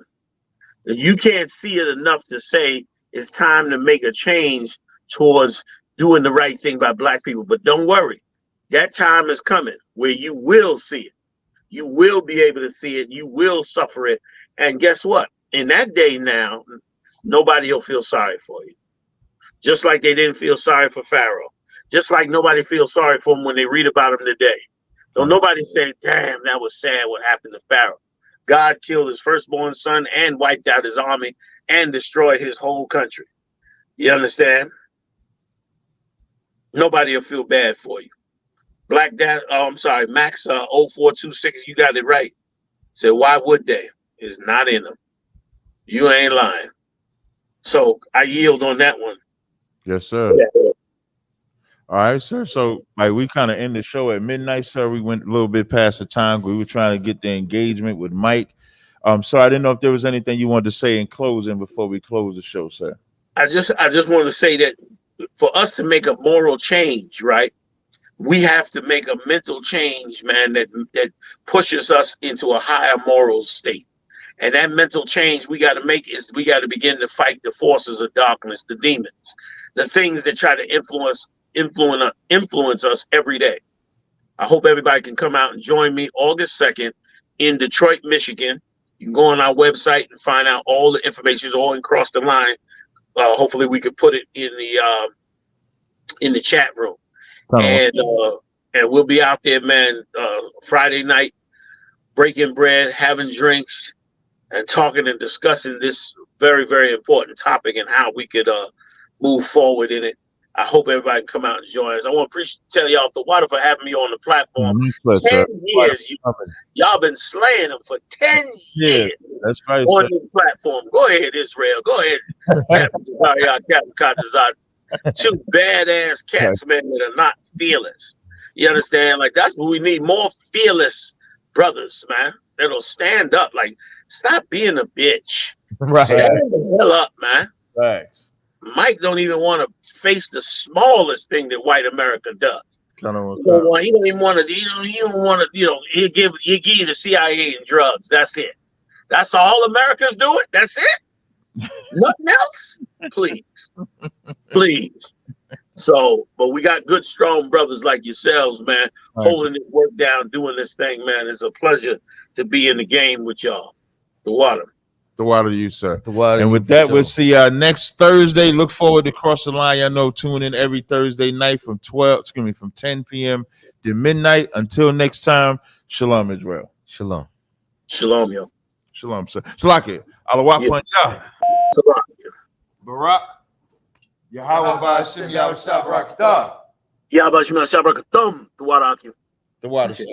You can't see it enough to say it's time to make a change towards doing the right thing by black people. But don't worry. That time is coming where you will see it. You will be able to see it. You will suffer it. And guess what? In that day now, nobody will feel sorry for you. Just like they didn't feel sorry for Pharaoh. Just like nobody feels sorry for him when they read about him today. Don't nobody say, damn, that was sad what happened to Pharaoh. God killed his firstborn son and wiped out his army and destroyed his whole country. You understand? Nobody will feel bad for you. Max 0426, you got it right. Said, why would they? It's not in them. You ain't lying. So I yield on that one. Yes, sir. Yeah. All right, sir. So we kind of end the show at midnight, sir. We went a little bit past the time. We were trying to get the engagement with Mike. So I didn't know if there was anything you wanted to say in closing before we close the show, sir. I just wanted to say that for us to make a moral change, right? We have to make a mental change, man, that pushes us into a higher moral state. And that mental change we got to make is we got to begin to fight the forces of darkness, the demons, the things that try to influence us every day. I hope everybody can come out and join me August 2nd in Detroit, Michigan. You can go on our website and find out all the information. It's all across the line. Hopefully we can put it in the chat room. And we'll be out there, man, Friday night, breaking bread, having drinks, and talking and discussing this very, very important topic and how we could move forward in it I hope everybody can come out and join us. I want to tell y'all the water for having me on the platform. 10 years. Y'all been slaying them for 10 years. That's right, on this platform. Go ahead, Israel. Go ahead. Two badass cats, man, that are not fearless. You understand? Like, that's what we need. More fearless brothers, man. That'll stand up. Like, stop being a bitch. Right. Stand the hell up, man. Thanks. Mike don't even want to face the smallest thing that white America does. He don't even want to. He don't want to. You know, he give you the CIA and drugs. That's it. That's all America's doing. That's it. Nothing else. Please. So, but we got good, strong brothers like yourselves, man, holding this work down, doing this thing, man. It's a pleasure to be in the game with y'all. The water. The water to you, sir. The water. And with that, we'll see y'all next Thursday. Look forward to Cross the Line. Y'all know, tune in every Thursday night from 10 p.m. to midnight. Until next time, shalom, Israel. Shalom. Shalom, yo. Shalom, sir. Salaki. Alawapan ya. Barak. Yahweh Ba'ashem Yahweh Shabrak. Yahweh Ba'ashem Yahweh Shabrak. The water, sir.